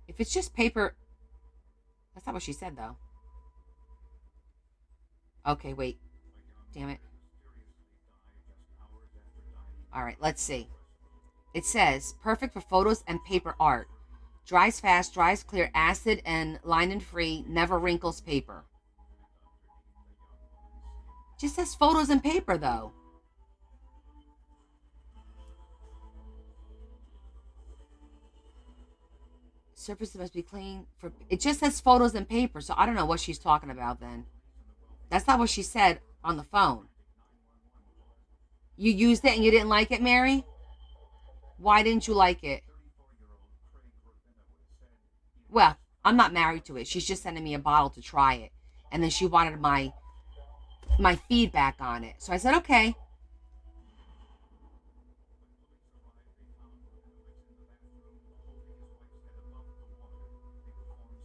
If it's just paper, that's not what she said though. Okay, wait. Damn it. All right, let's see. It says perfect for photos and paper art. Dries fast, dries clear, acid and lining free, never wrinkles paper. Just says photos and paper though. Surfaces must be clean for it just says photos and paper, so I don't know what she's talking about then. That's not what she said on the phone. You used it and you didn't like it, Mary? Why didn't you like it? Well, I'm not married to it. She's just sending me a bottle to try it. And then she wanted my feedback on it. So I said, okay.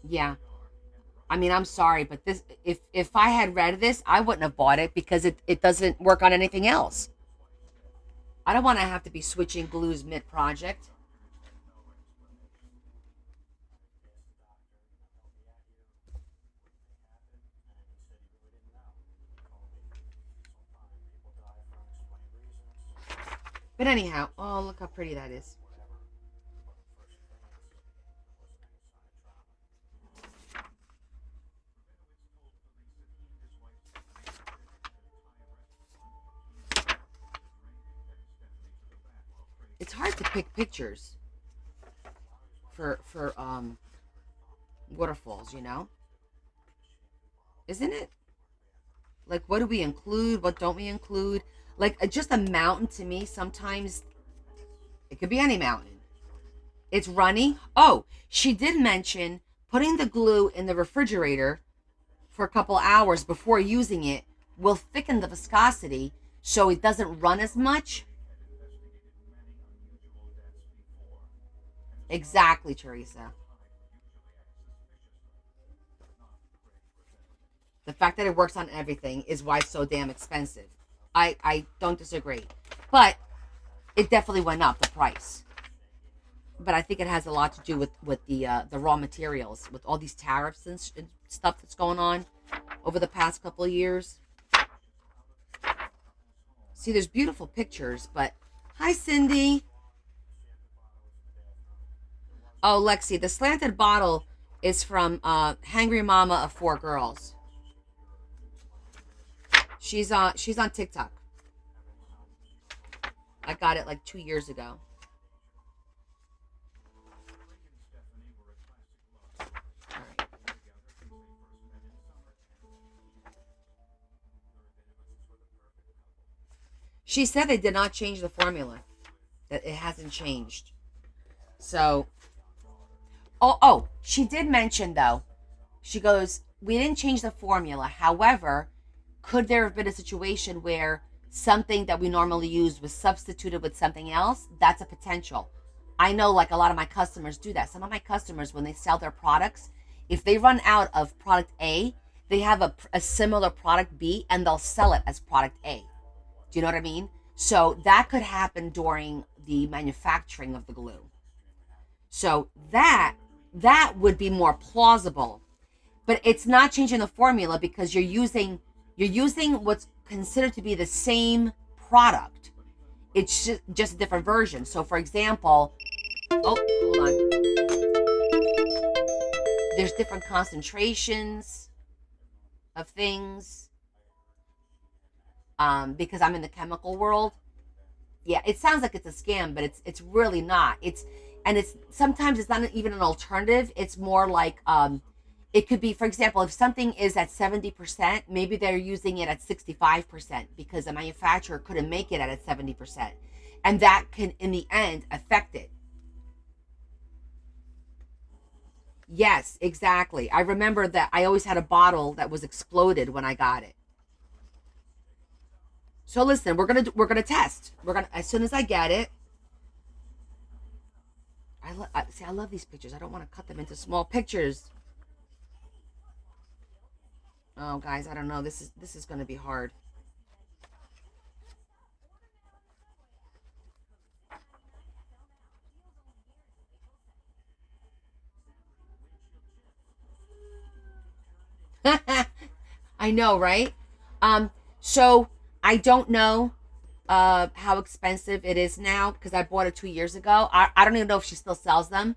Yeah. I mean, I'm sorry, but this if I had read this, I wouldn't have bought it because it doesn't work on anything else. I don't want to have to be switching glues mid project. But anyhow, oh, look how pretty that is. It's hard to pick pictures for waterfalls, you know? Isn't it? Like, what do we include? What don't we include? Like, just a mountain to me, sometimes it could be any mountain. It's runny. Oh, she did mention putting the glue in the refrigerator for a couple hours before using it will thicken the viscosity so it doesn't run as much. Exactly, Teresa. The fact that it works on everything is why it's so damn expensive. I don't disagree. But it definitely went up, the price. But I think it has a lot to do with the raw materials, with all these tariffs and stuff that's going on over the past couple of years. See, there's beautiful pictures, but hi, Cindy. Oh, Lexi, the slanted bottle is from Hangry Mama of Four Girls. She's on TikTok. I got it like 2 years ago. All right. She said they did not change the formula. That it hasn't changed. So, she did mention though. She goes, "We didn't change the formula. However, could there have been a situation where something that we normally use was substituted with something else? That's a potential." I know, like, a lot of my customers do that. Some of my customers, when they sell their products, if they run out of product A, they have a similar product B and they'll sell it as product A. Do you know what I mean? So that could happen during the manufacturing of the glue. So that would be more plausible. But it's not changing the formula because you're using what's considered to be the same product. It's just a different version. So for example, oh, hold on. There's different concentrations of things. Because I'm in the chemical world. Yeah, it sounds like it's a scam, but it's really not. It's sometimes it's not even an alternative. It's more like it could be, for example, if something is at 70%, maybe they're using it at 65% because the manufacturer couldn't make it at 70. And that can, in the end, affect it. Yes, exactly. I remember that I always had a bottle that was exploded when I got it. So listen, we're gonna test. We're gonna, as soon as I get it. See. I love these pictures. I don't want to cut them into small pictures. Oh, guys, I don't know. This is gonna be hard. I know, right? So I don't know how expensive it is now because I bought it 2 years ago. I don't even know if she still sells them,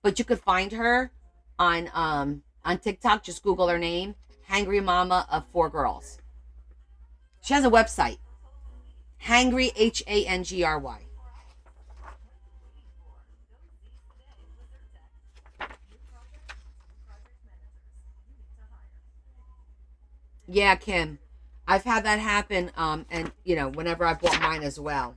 but you could find her on TikTok. Just Google her name, Hangry Mama of Four Girls. She has a website, Hangry Hangry. Yeah, Kim. I've had that happen, and whenever I bought mine as well.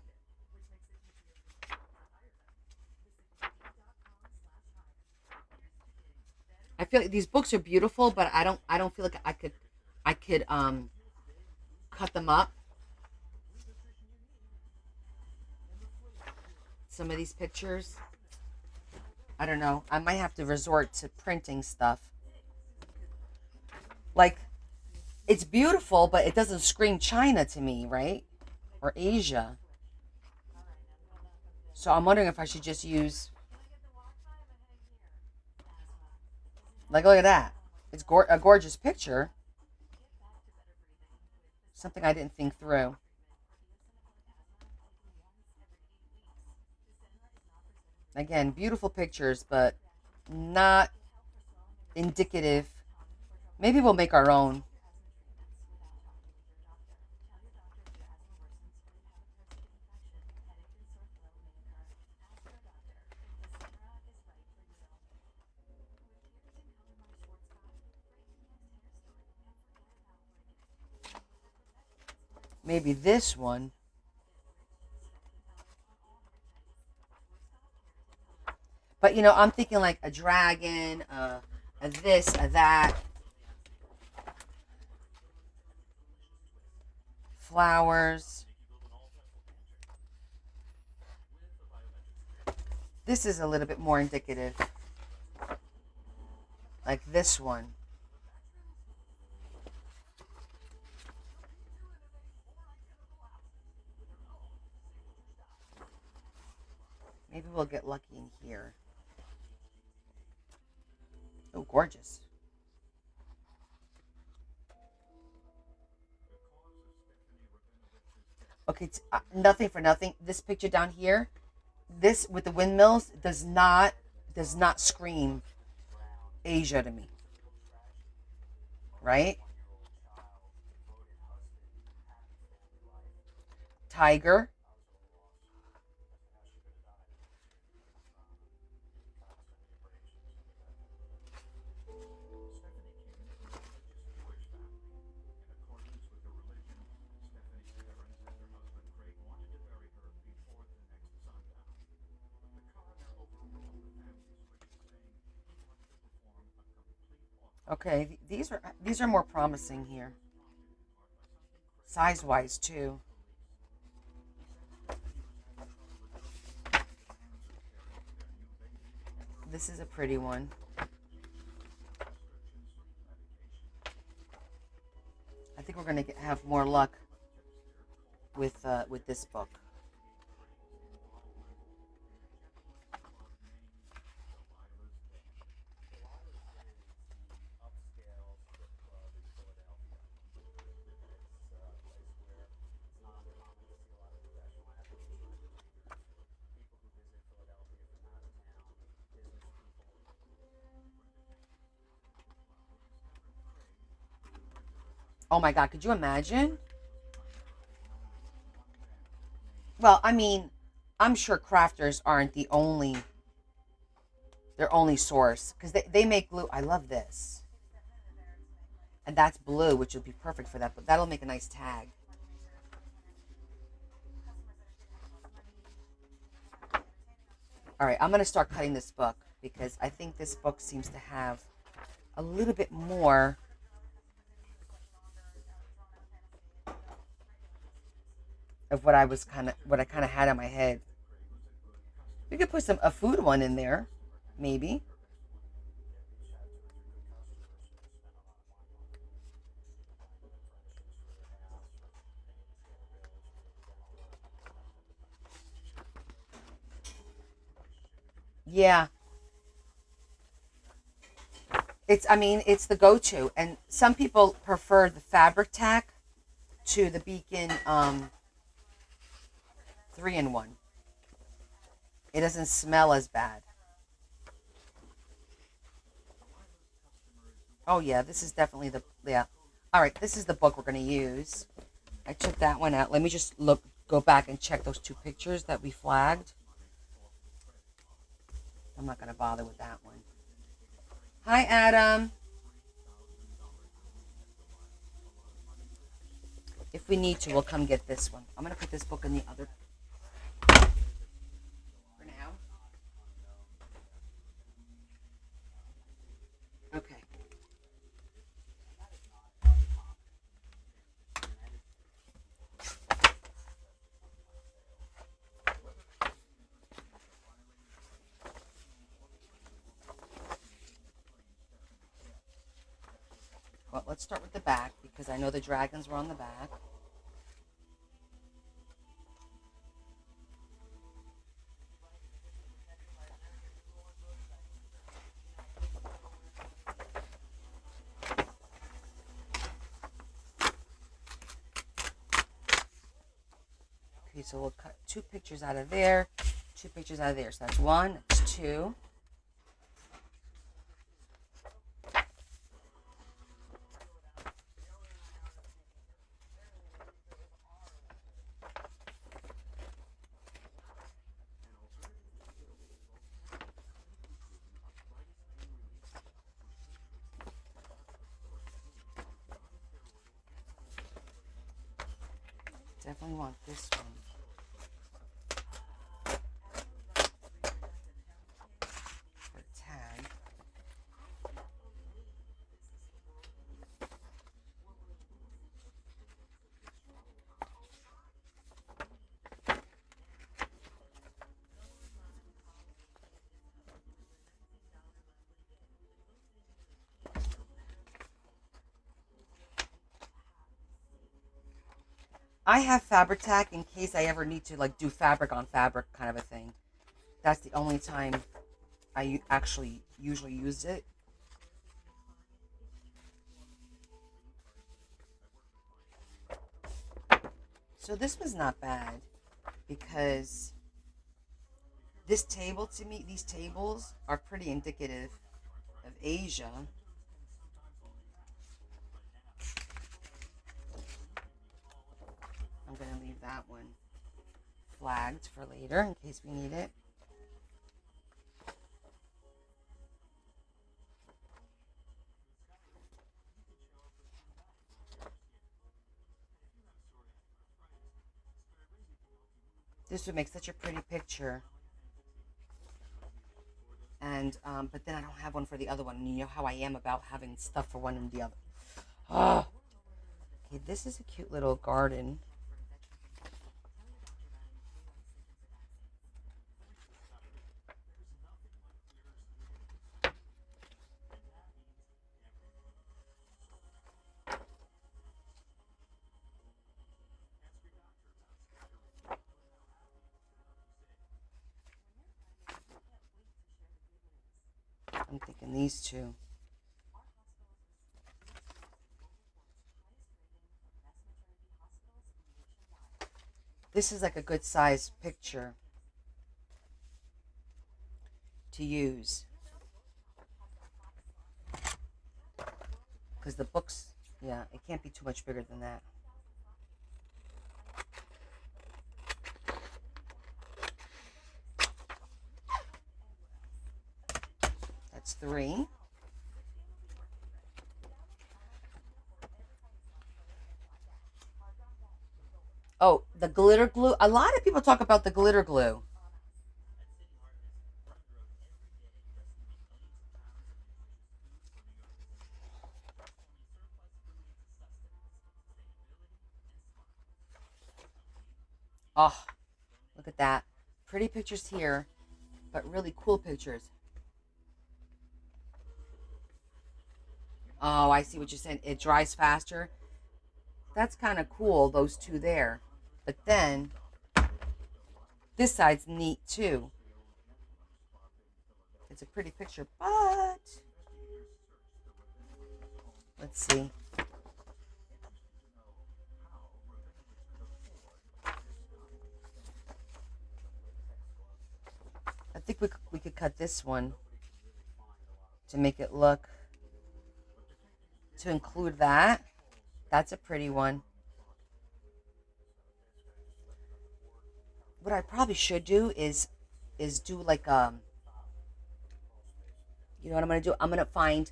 feel like these books are beautiful, but I don't feel like I could cut them up. Some of these pictures, I don't know. I might have to resort to printing stuff. Like, it's beautiful, but it doesn't scream China to me, right? Or Asia. So I'm wondering if I should just use, like, look at that. It's a gorgeous picture. Something I didn't think through. Again, beautiful pictures, but not indicative. Maybe we'll make our own. Maybe this one. But I'm thinking like a dragon, a this, a that, flowers. This is a little bit more indicative. Like this one. Maybe we'll get lucky in here. Oh, gorgeous. Okay, nothing for nothing. This picture down here, this with the windmills does not scream Asia to me, right? Tiger. Okay, these are more promising here, size wise too. This is a pretty one. I think we're gonna have more luck with this book. Oh my God, could you imagine? Well, I mean, I'm sure crafters aren't their only source because they make glue. I love this. And that's blue, which would be perfect for that, but that'll make a nice tag. All right, I'm going to start cutting this book because I think this book seems to have a little bit more of what I kind of had in my head. We could put a food one in there, maybe. Yeah, it's the go-to, and some people prefer the fabric tack to the Beacon 3-in-1. It doesn't smell as bad. Oh yeah, this is definitely the yeah. All right, this is the book we're gonna use. I took that one out. Let me just go back and check those two pictures that we flagged. I'm not gonna bother with that one. Hi, Adam. If we need to, we'll come get this one. I'm gonna put this book in the other for now. Well, let's start with the back because I know the dragons were on the back. Okay, so we'll cut 2 pictures out of there, 2 pictures out of there. So that's 1, that's 2. Definitely want this one. For a tag. I have fabric tack in case I ever need to like do fabric on fabric kind of a thing. That's the only time I actually usually use it. So this was not bad because this table, to me, these tables are pretty indicative of Asia. I'm going to leave that one flagged for later in case we need it. This would make such a pretty picture. And but then I don't have one for the other one. And you know how I am about having stuff for one and the other. Oh. Okay, this is a cute little garden. I'm thinking these two. This is like a good size picture to use. Because the books, yeah, it can't be too much bigger than that. That's 3. Oh, the glitter glue. A lot of people talk about the glitter glue. Oh, look at that. Pretty pictures here, but really cool pictures. Oh, I see what you're saying. It dries faster. That's kind of cool, those two there. But then, this side's neat too. It's a pretty picture, but let's see. I think we could cut this one to make it look, to include that. That's a pretty one. What I probably should do is do like you know what I'm gonna do? I'm gonna find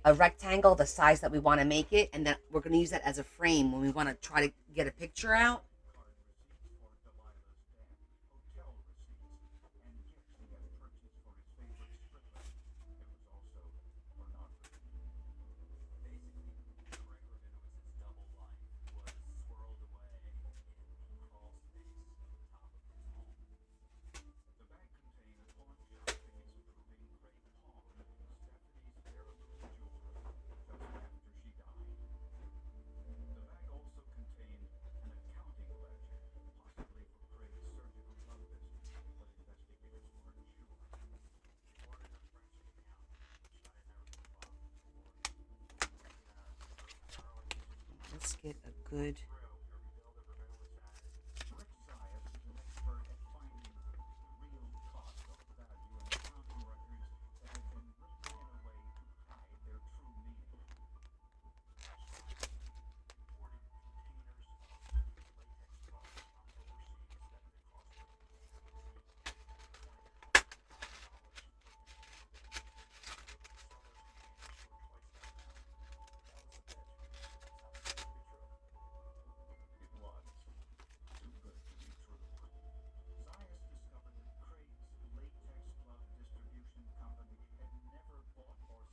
a rectangle the size that we want to make it, and then we're gonna use that as a frame when we want to try to get a picture out. Let's get a good.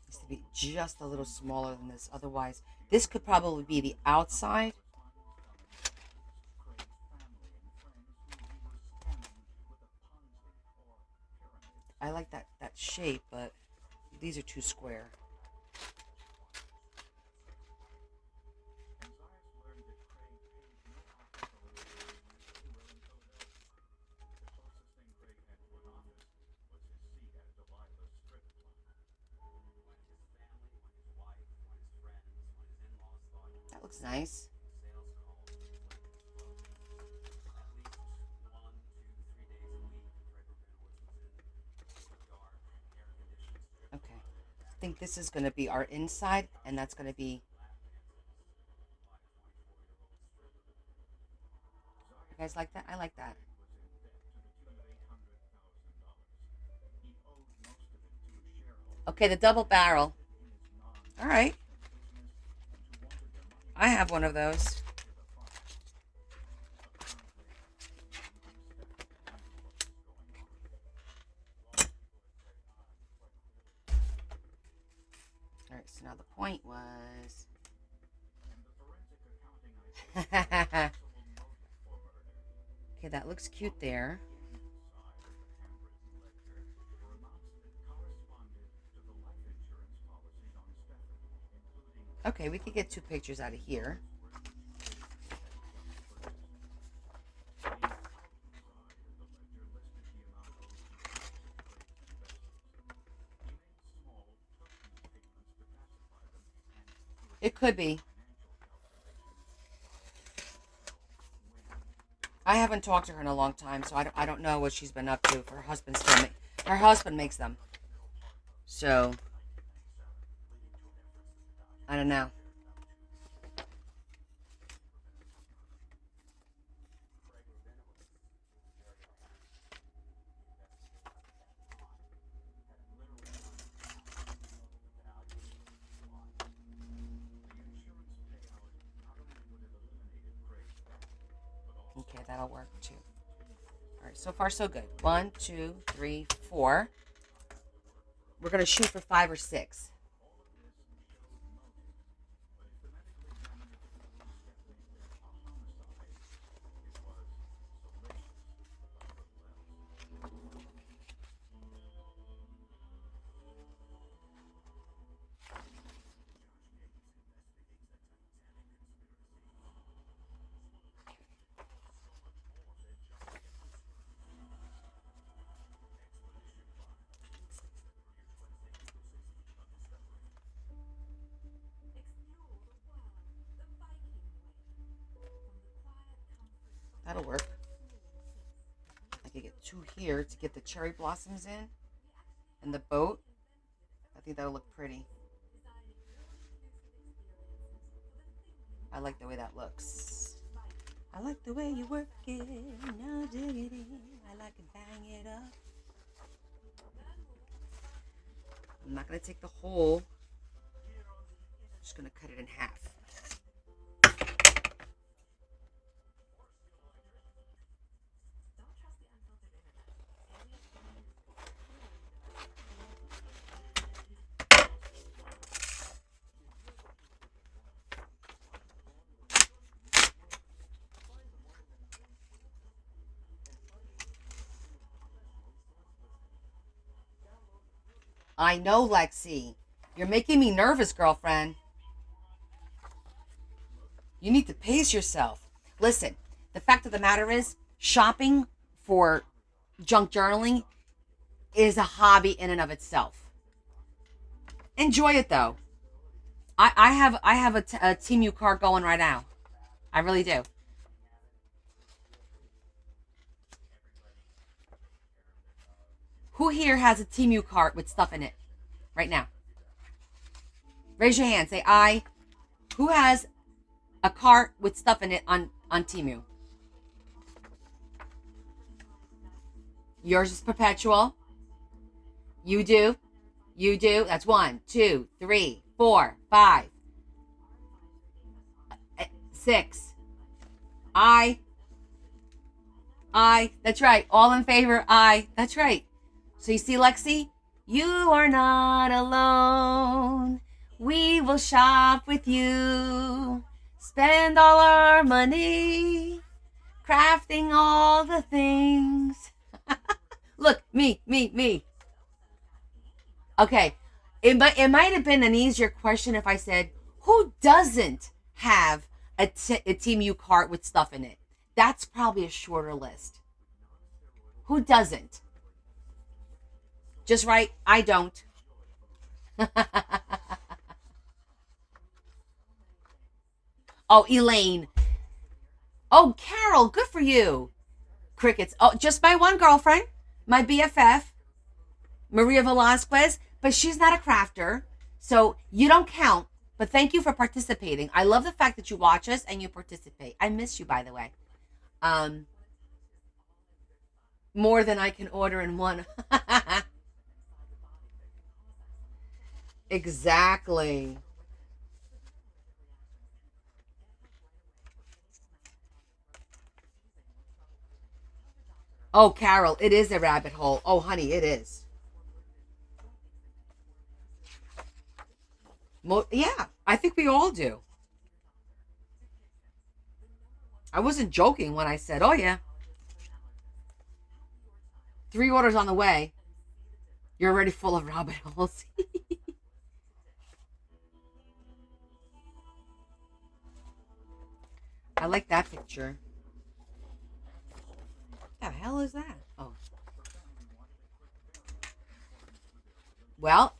Needs to be just a little smaller than this. Otherwise, this could probably be the outside. I like that shape, but these are too square. That looks nice. Okay. I think this is going to be our inside, and that's going to be. You guys like that? I like that. Okay, the double barrel. All right. I have one of those. All right, so now the point was. Okay, that looks cute there. Okay, we could get two pictures out of here. It could be. I haven't talked to her in a long time, so I don't know what she's been up to. Her husband's still her husband makes them. So I don't know. Okay, that'll work too. All right, so far so good. 1, 2, 3, 4. We're gonna shoot for 5 or 6. That'll work. I could get 2 here to get the cherry blossoms in and the boat. I think that'll look pretty. I like the way that looks. I like the way you work it. No diggity. I like to bang it up. I'm not going to take the whole. I'm just going to cut it in half. I know, Lexi. You're making me nervous, girlfriend. You need to pace yourself. Listen, the fact of the matter is, shopping for junk journaling is a hobby in and of itself. Enjoy it, though. I have a Temu cart going right now. I really do. Who here has a Temu cart with stuff in it right now? Raise your hand. Say I. Who has a cart with stuff in it on Temu? Yours is perpetual. You do. You do. That's 1, 2, 3, 4, 5, 6. I. That's right. All in favor. I. That's right. So you see, Lexi, you are not alone. We will shop with you. Spend all our money. Crafting all the things. Look, me. Okay. It might have been an easier question if I said, who doesn't have a Temu cart with stuff in it? That's probably a shorter list. Who doesn't? Just right, I don't. Oh, Elaine. Oh, Carol, good for you. Crickets. Oh, just my one girlfriend, my BFF, Maria Velasquez, but she's not a crafter, so you don't count. But thank you for participating. I love the fact that you watch us and you participate. I miss you, by the way. Um, More than I can order in one. Exactly. Oh, Carol, it is a rabbit hole. Oh, honey, it is. Yeah, I think we all do. I wasn't joking when I said, oh, yeah, 3 orders on the way. You're already full of rabbit holes. I like that picture. What the hell is that? Oh. Well,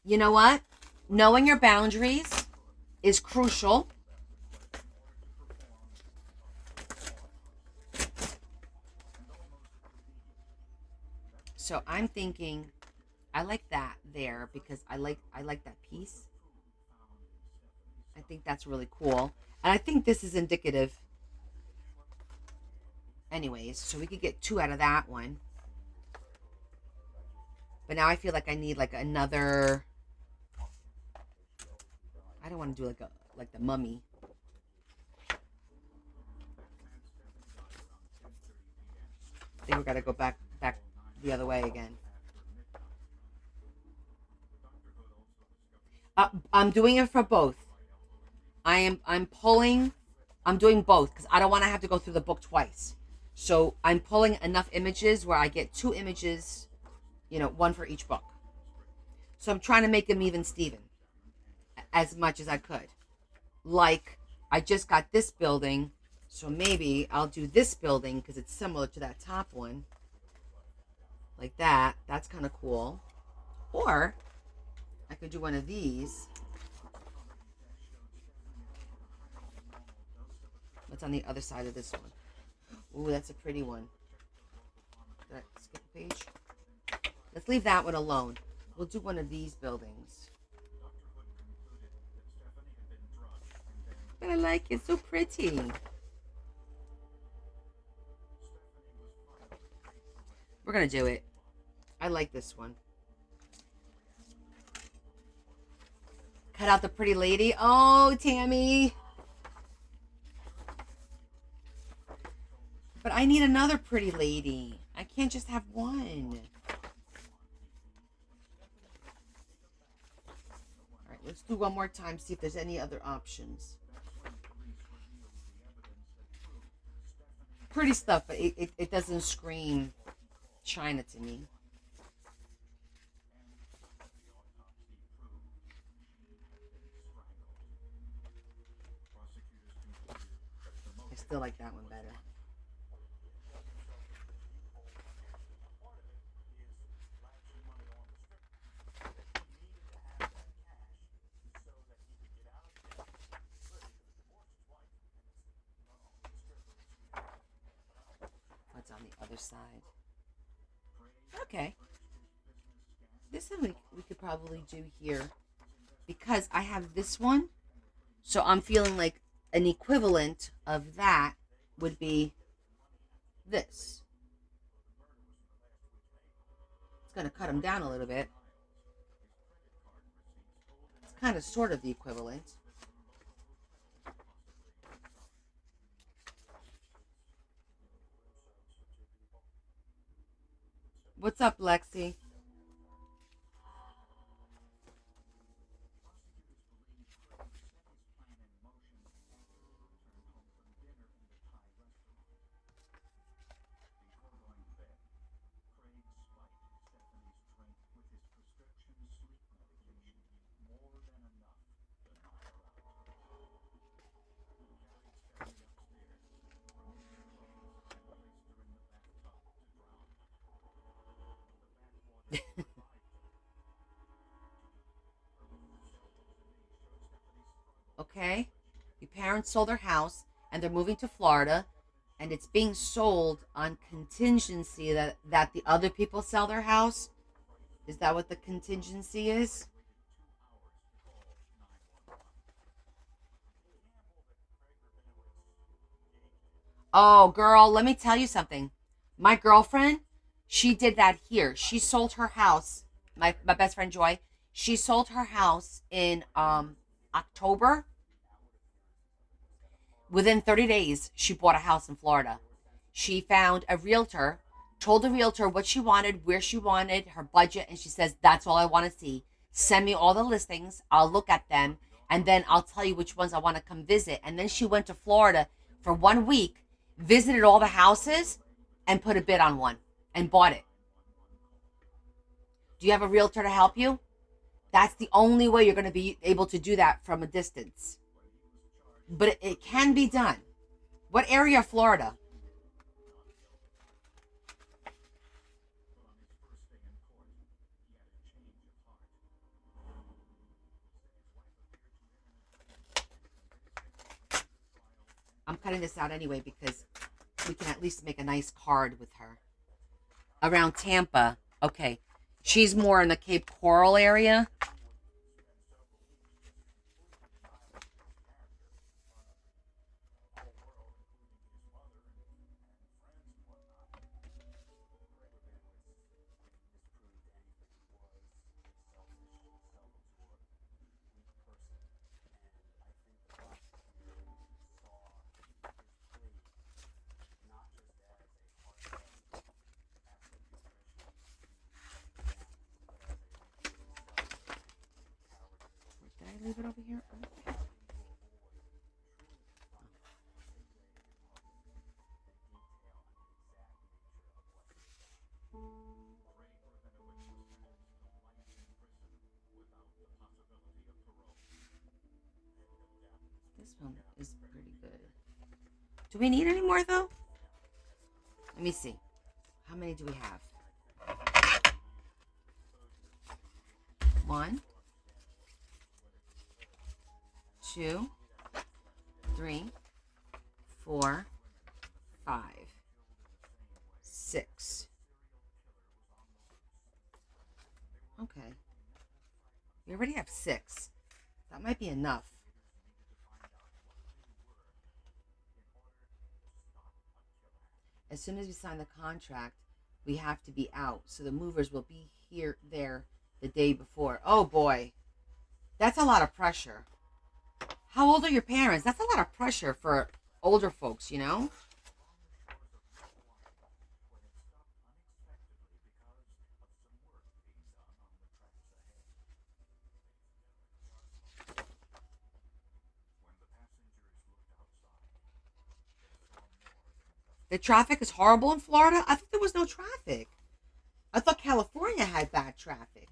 you know what? Knowing your boundaries is crucial. So I'm thinking I like that there because I like that piece. I think that's really cool. And I think this is indicative. Anyways, so we could get 2 out of that one. But now I feel like I need like another. I don't want to do like the mummy. I think we got to go back the other way again. I'm doing it for both. I'm pulling. I'm doing both because I don't want to have to go through the book twice. So I'm pulling enough images where I get 2 images, one for each book. So I'm trying to make them even Steven as much as I could. Like I just got this building, so maybe I'll do this building because it's similar to that top one. Like that. That's kind of cool. Or I could do one of these. What's on the other side of this one? Ooh, that's a pretty one. Did I skip a page? Let's leave that one alone. We'll do one of these buildings. But I like it. So pretty. We're going to do it. I like this one. Cut out the pretty lady. Oh, Tammy. But I need another pretty lady. I can't just have one. All right, let's do one more time, see if there's any other options. Pretty stuff, but it doesn't scream China to me. I still like that one better. side. Okay. This one we could probably do here because I have this one. So I'm feeling like an equivalent of that would be this. It's going to cut them down a little bit. It's kind of sort of the equivalent. What's up, Lexi? Okay. Your parents sold their house and they're moving to Florida and it's being sold on contingency that the other people sell their house. Is that what the contingency is? Oh, girl, let me tell you something. My girlfriend, she did that here. She sold her house. My best friend Joy, she sold her house in October. Within 30 days, she bought a house in Florida. She found a realtor, told the realtor what she wanted, where she wanted, her budget, and she says, "That's all I want to see. Send me all the listings. I'll look at them, and then I'll tell you which ones I want to come visit." And then she went to Florida for 1 week, visited all the houses, and put a bid on one and bought it. Do you have a realtor to help you? That's the only way you're going to be able to do that from a distance. But it can be done. What area of Florida? I'm cutting this out anyway because we can at least make a nice card with her. Around Tampa. Okay. She's more in the Cape Coral area. Did I leave it over here? This one is pretty good. Do we need any more though? Let me see. How many do we have? One, two, three, four, five, six. Okay. We already have six. That might be enough. As soon as we sign the contract, we have to be out. So the movers will be here, there the day before. Oh boy. That's a lot of pressure. How old are your parents? That's a lot of pressure for older folks, you know? The traffic is horrible in Florida. I thought there was no traffic. I thought California had bad traffic.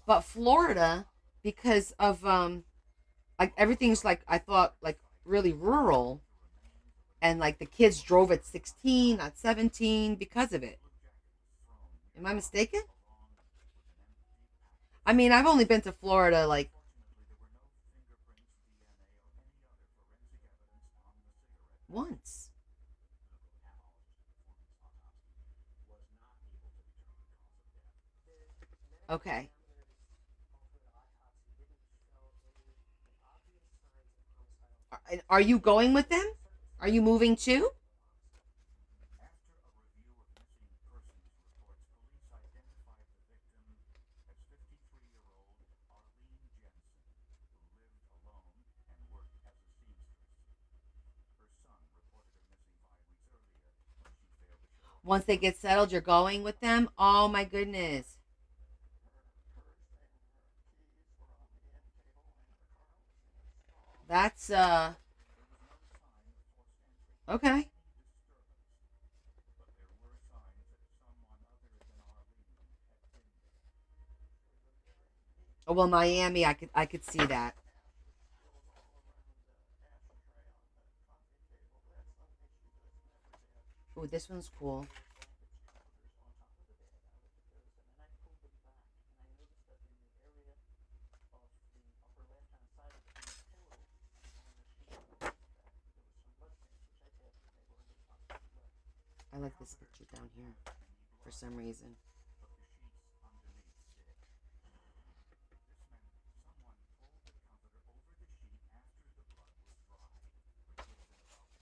But Florida, because of like everything's like I thought like really rural and like the kids drove at 16, not 17 because of it. Am I mistaken? I mean, I've only been to Florida like once. Okay. Are you going with them? Are you moving too? Once they get settled, you're going with them? Oh my goodness. That's okay. Oh, well, Miami, I could see that. Oh, this one's cool. I like this picture down here for some reason.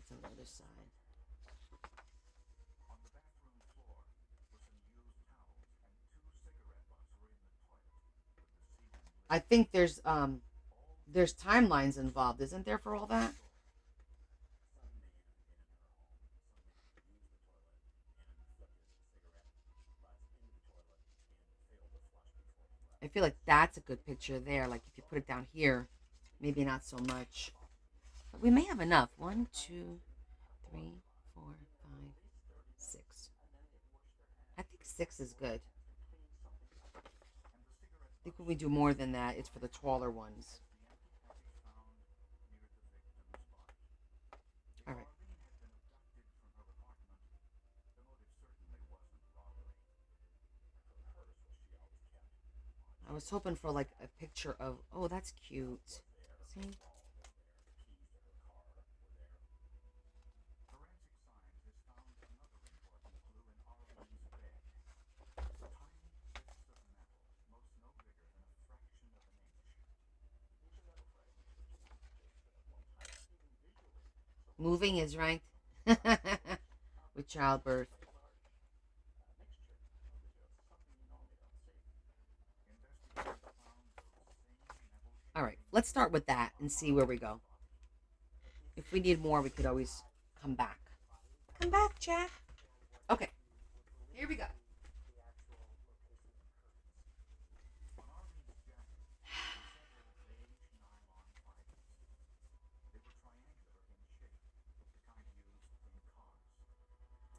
It's on the other side. I think there's timelines involved, isn't there, for all that? I feel like that's a good picture there. Like if you put it down here, maybe not so much. But we may have enough. One, two, three, four, five, six. I think six is good. I think when we do more than that, it's for the taller ones. All right. I was hoping for like a picture of. Oh, that's cute. See? Moving is right. With childbirth. All right. Let's start with that and see where we go. If we need more, we could always come back. Come back, Jack. Okay. Here we go.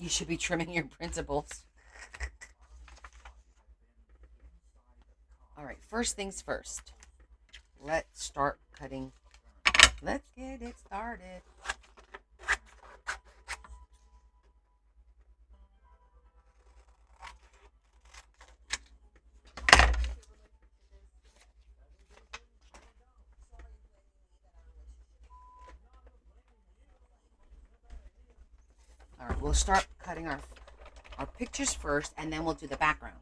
You should be trimming your principles. All right. First things first. Let's start cutting. Let's get it started. All right. We'll start cutting our pictures first, and then we'll do the background.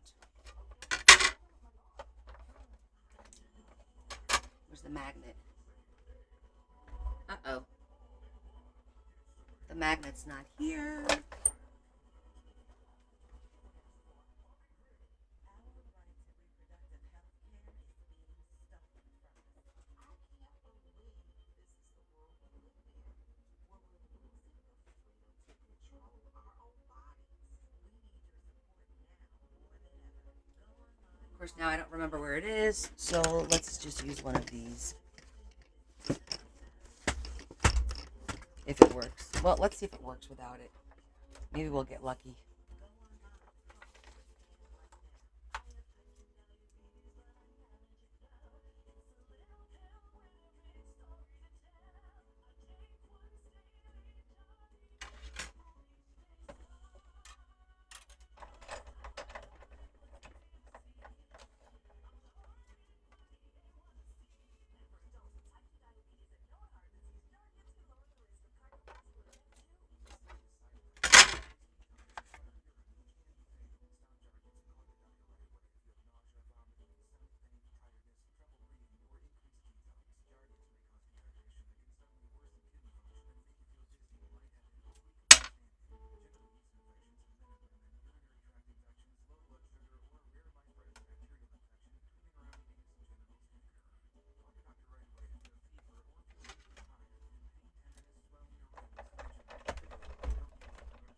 Where's the magnet? Uh-oh. The magnet's not here. Of course, now I don't remember where it is, so let's just use one of these. If it works. Well, let's see if it works without it. Maybe we'll get lucky.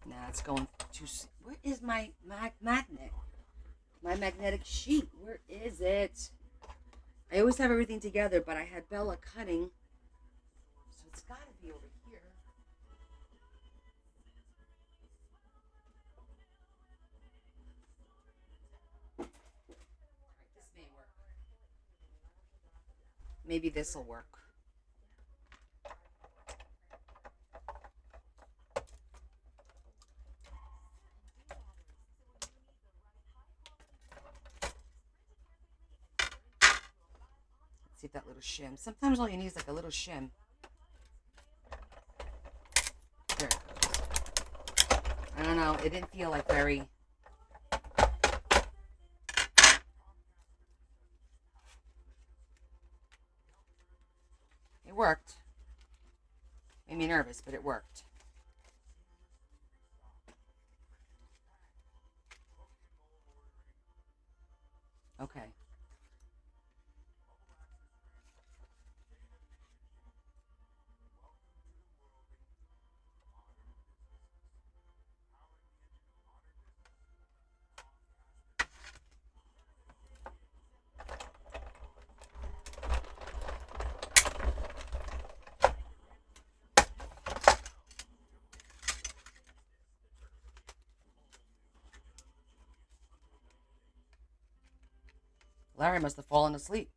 Nah, it's going too. Where is my magnet? My magnetic sheet. Where is it? I always have everything together, but I had Bella cutting, so it's got to be over here. All right, this may work. Maybe this will work. See if that little shim. Sometimes all you need is like a little shim. There it goes. I don't know. It didn't feel like very. It worked. Made me nervous, but it worked. Okay. Larry must have fallen asleep.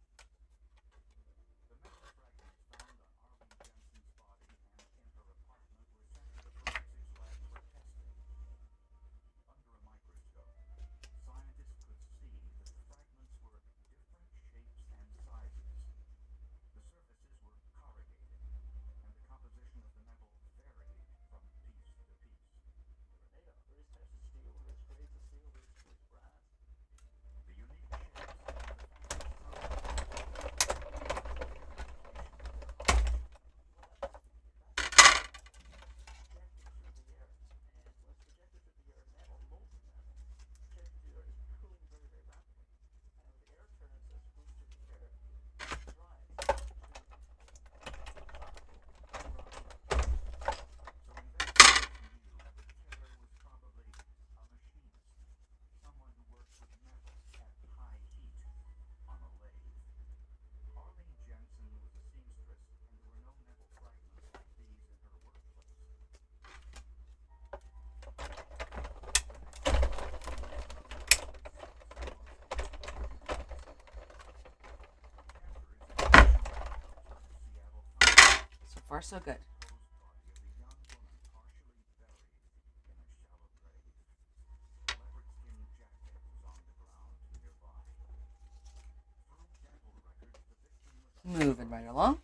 So far, so good. Moving right along.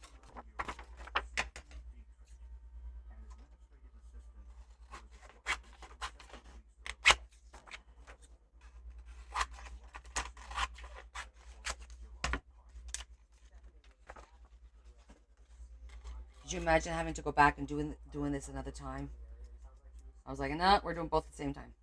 Could you imagine having to go back and doing this another time? I was like, no, we're doing both at the same time.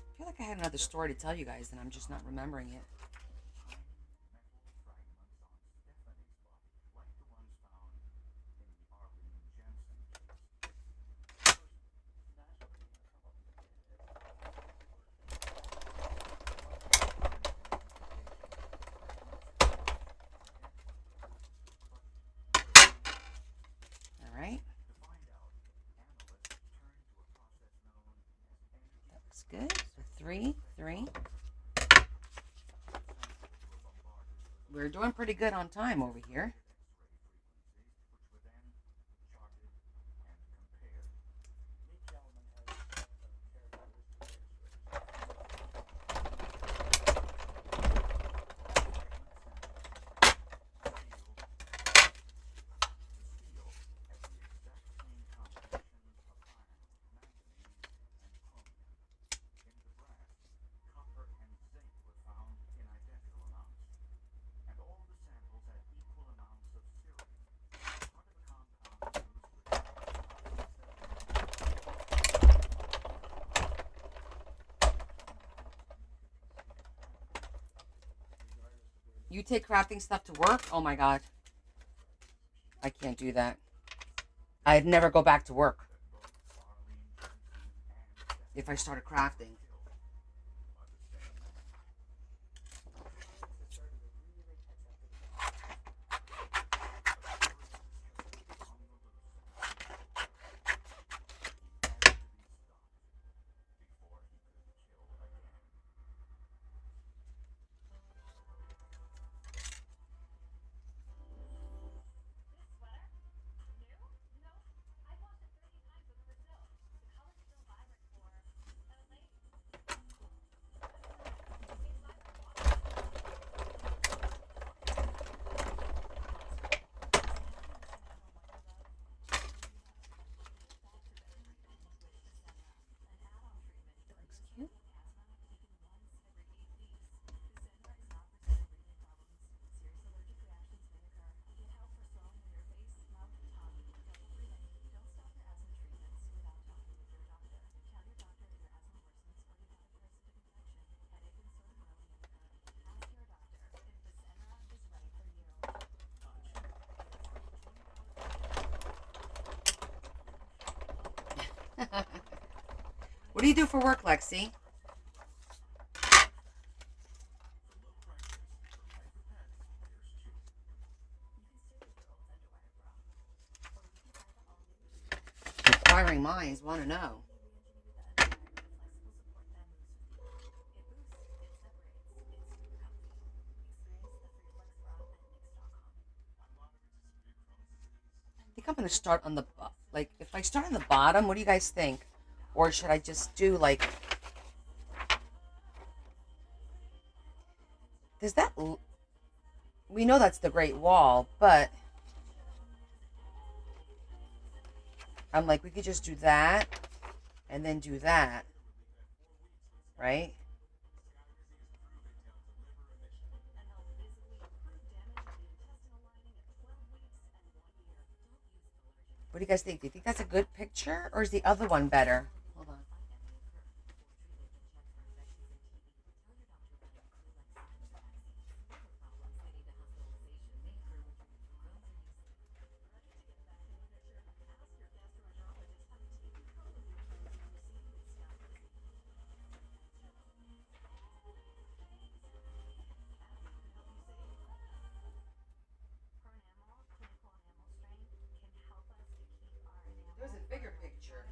I feel like I had another story to tell you guys, and I'm just not remembering it. All right. That looks good. So three. We're doing pretty good on time over here. You take crafting stuff to work? Oh my God. I can't do that. I'd never go back to work if I started crafting. What do you do for work, Lexi? Inquiring minds want to know. I think I'm going to start on the, like, if I start on the bottom, what do you guys think? Or should I just do, like, does that, we know that's the Great Wall, but I'm like, we could just do that and then do that, right? What do you guys think? Do you think that's a good picture, or is the other one better? Hold on. There's a bigger picture.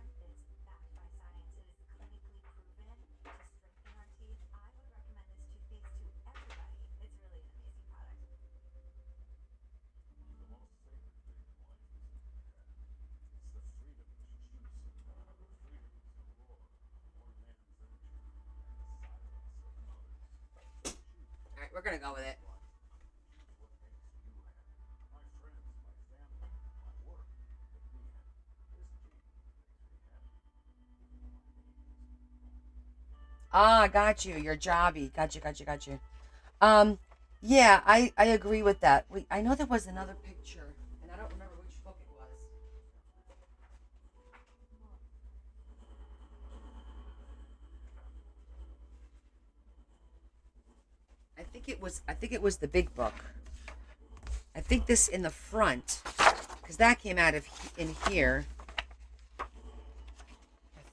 All right, we're gonna go with it. Ah, got you. Your jobby. Got you. Um, yeah, I agree with that. I know there was another picture, and I don't remember which book it was. I think it was the big book. I think this in the front, because that came out of in here. I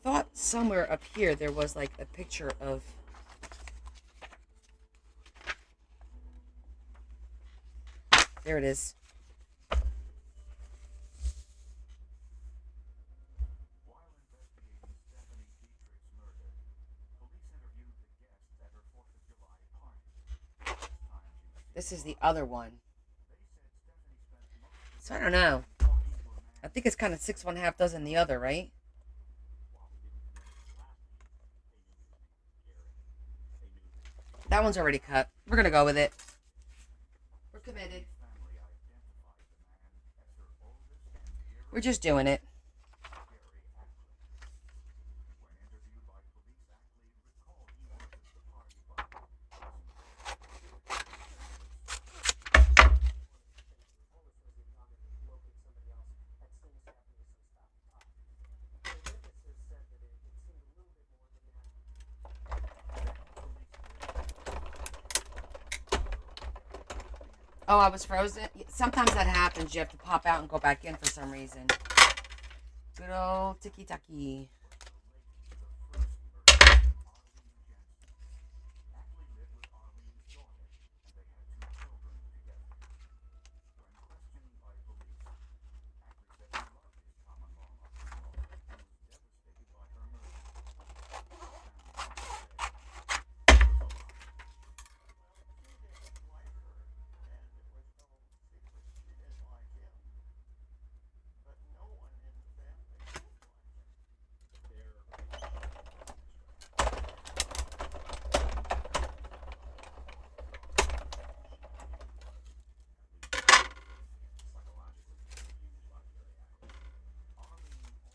thought somewhere up here there was like a picture of. There it is. This is the other one. So I don't know. I think it's kind of six one half dozen the other, right? That one's already cut. We're gonna go with it. We're committed. We're just doing it. Oh, I was frozen. Sometimes that happens. You have to pop out and go back in for some reason. Good old tiki-taki.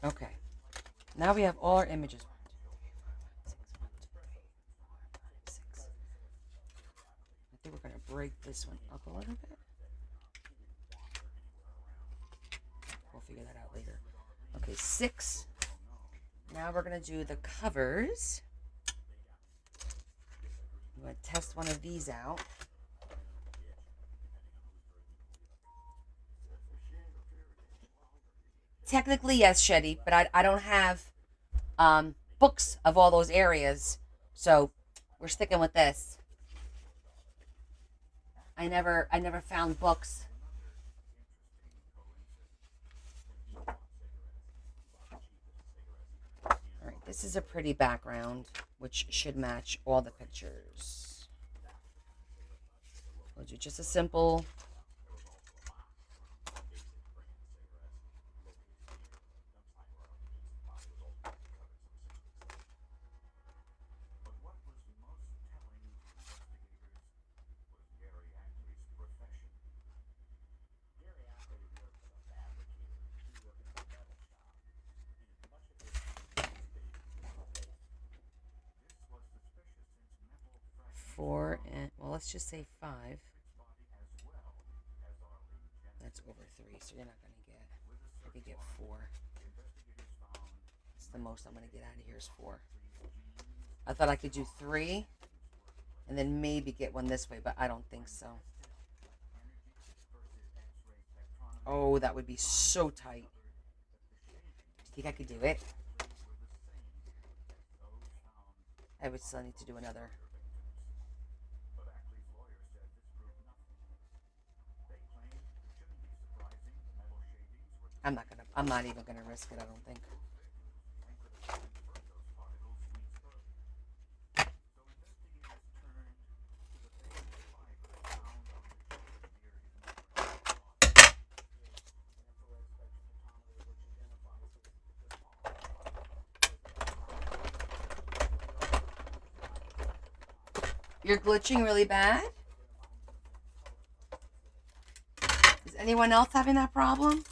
Okay. Now we have all our images. 6. I think we're going to break this one up a little bit. We'll figure that out later. Okay, 6. Now we're going to do the covers. I'm going to test one of these out. Technically, yes, Shetty, but I don't have books of all those areas, so we're sticking with this. I never found books. All right, this is a pretty background, which should match all the pictures. We'll do just a simple. Four and, well, let's just say 5. That's over 3, so you're not going to get, I could get 4. That's the most I'm going to get out of here is 4. I thought I could do 3 and then maybe get one this way, but I don't think so. Oh, that would be so tight. Do you think I could do it? I would still need to do another. I'm not even gonna risk it, I don't think. You're glitching really bad? Is anyone else having that problem?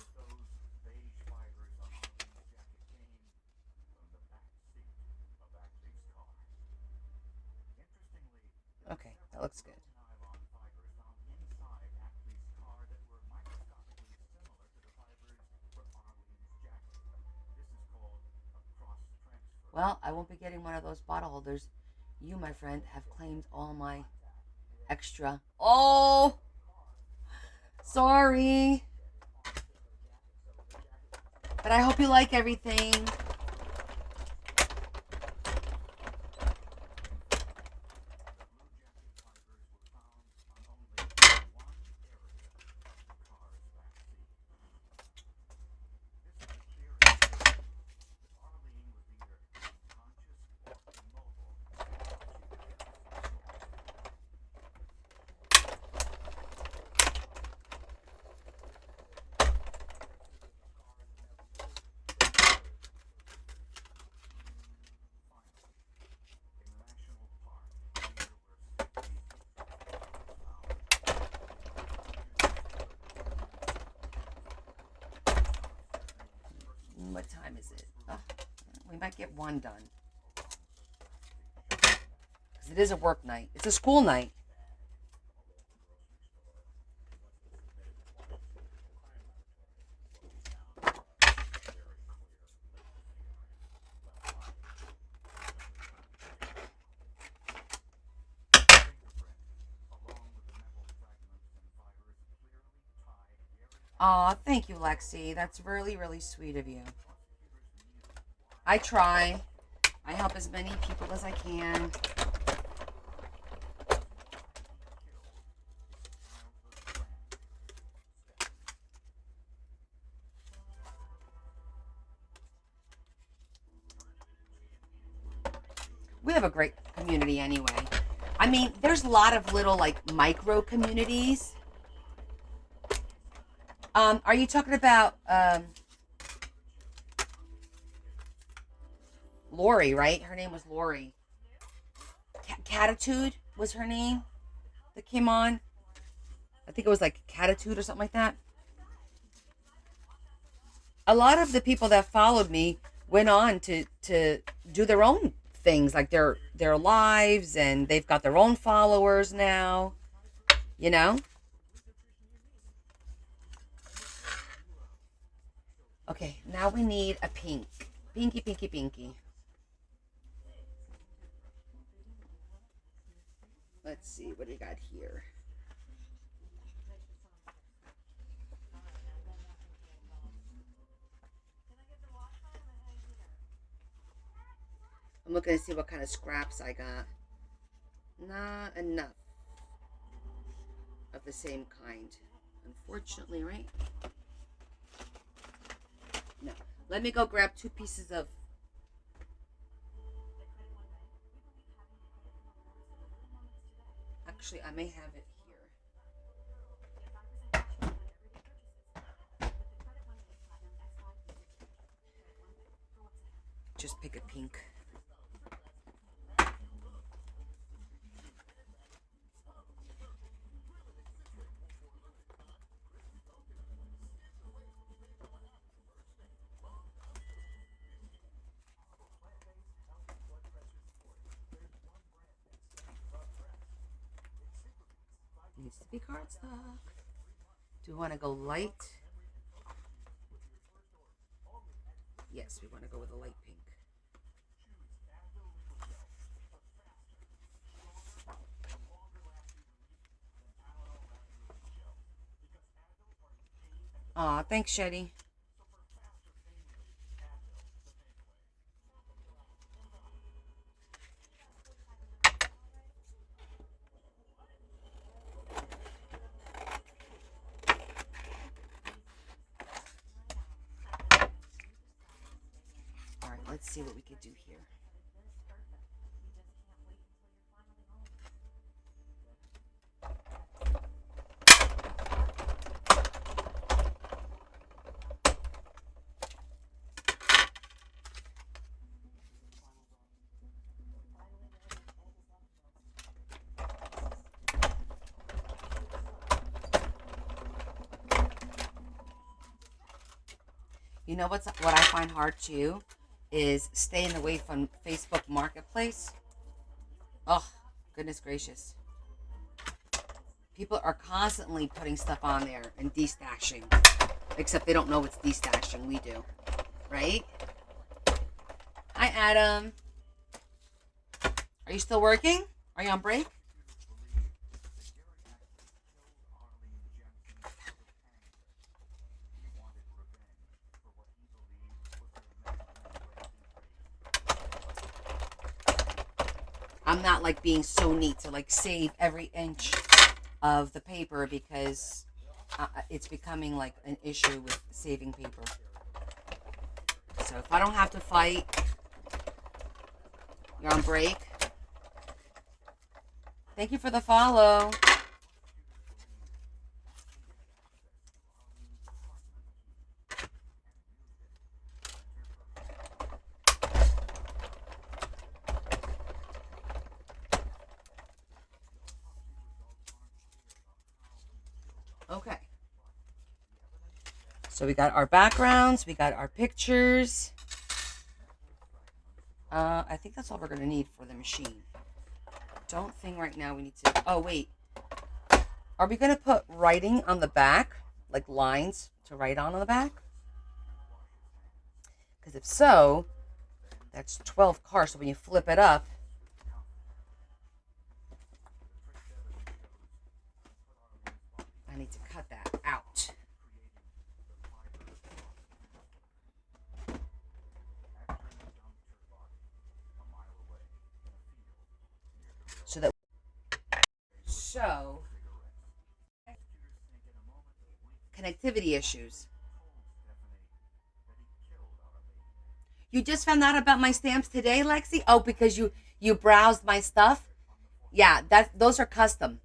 Okay, that looks good. Well, I won't be getting one of those bottle holders. You, my friend, have claimed all my extra. Oh! Sorry. But I hope you like everything. What time is it? Oh, we might get one done. Because it is a work night. It's a school night. Aw, thank you, Lexi. That's really, really sweet of you. I try. I help as many people as I can. We have a great community anyway. I mean, there's a lot of little like micro communities. Are you talking about Lori, right? Her name was Lori. Catitude was her name that came on. I think it was like Catitude or something like that. A lot of the people that followed me went on to do their own things, like their lives, and they've got their own followers now. You know. Okay, now we need a pink. Pinky, pinky, pinky. Let's see, what do we got here? I'm looking to see what kind of scraps I got. Not enough of the same kind, unfortunately, right? No. Let me go grab 2 pieces of... Actually, I may have it here. Just pick a pink. Needs to be cardstock. Do we want to go light? Yes, we want to go with a light pink. Aw, thanks, Shetty. Let's see what we could do here. You know what I find hard too is staying away from Facebook Marketplace. Oh, goodness gracious. People are constantly putting stuff on there and destashing. Except they don't know it's destashing. We do. Right? Hi, Adam. Are you still working? Are you on break? I'm not like being so neat to like save every inch of the paper because it's becoming like an issue with saving paper. So if I don't have to fight, you're on break. Thank you for the follow. Okay. So we got our backgrounds, we got our pictures. I think that's all we're going to need for the machine. Don't think right now we need to... Oh, wait. Are we going to put writing on the back? Like lines to write on the back? Because if so, that's 12 cards. So when you flip it up, I need to cut that out. connectivity issues. You just found out about my stamps today, Lexi? Oh, because you browsed my stuff? Yeah, those are custom.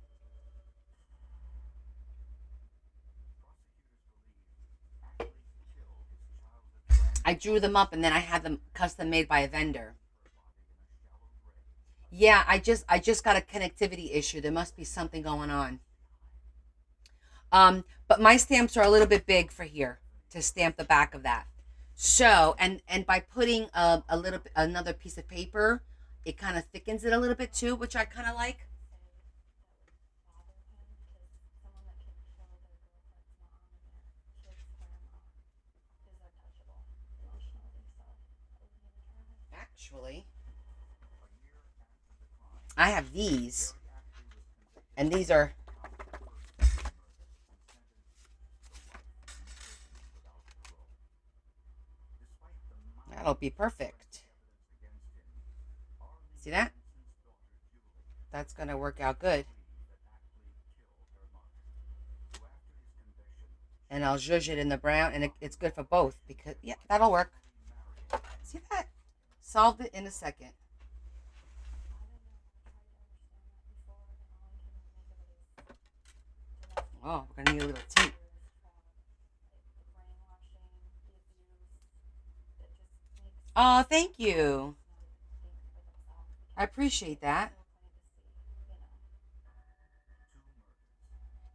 I drew them up and then I had them custom made by a vendor. Yeah, I just got a connectivity issue. There must be something going on. But my stamps are a little bit big for here to stamp the back of that. So, and by putting a little another piece of paper, it kind of thickens it a little bit too, which I kind of like. Actually, I have these, and these are that'll be perfect. See that? That's gonna work out good. And I'll zhuzh it in the brown, and it's good for both because yeah, that'll work. See that? Solved it in a second. Oh, we're gonna need a little tape. Oh, thank you. I appreciate that.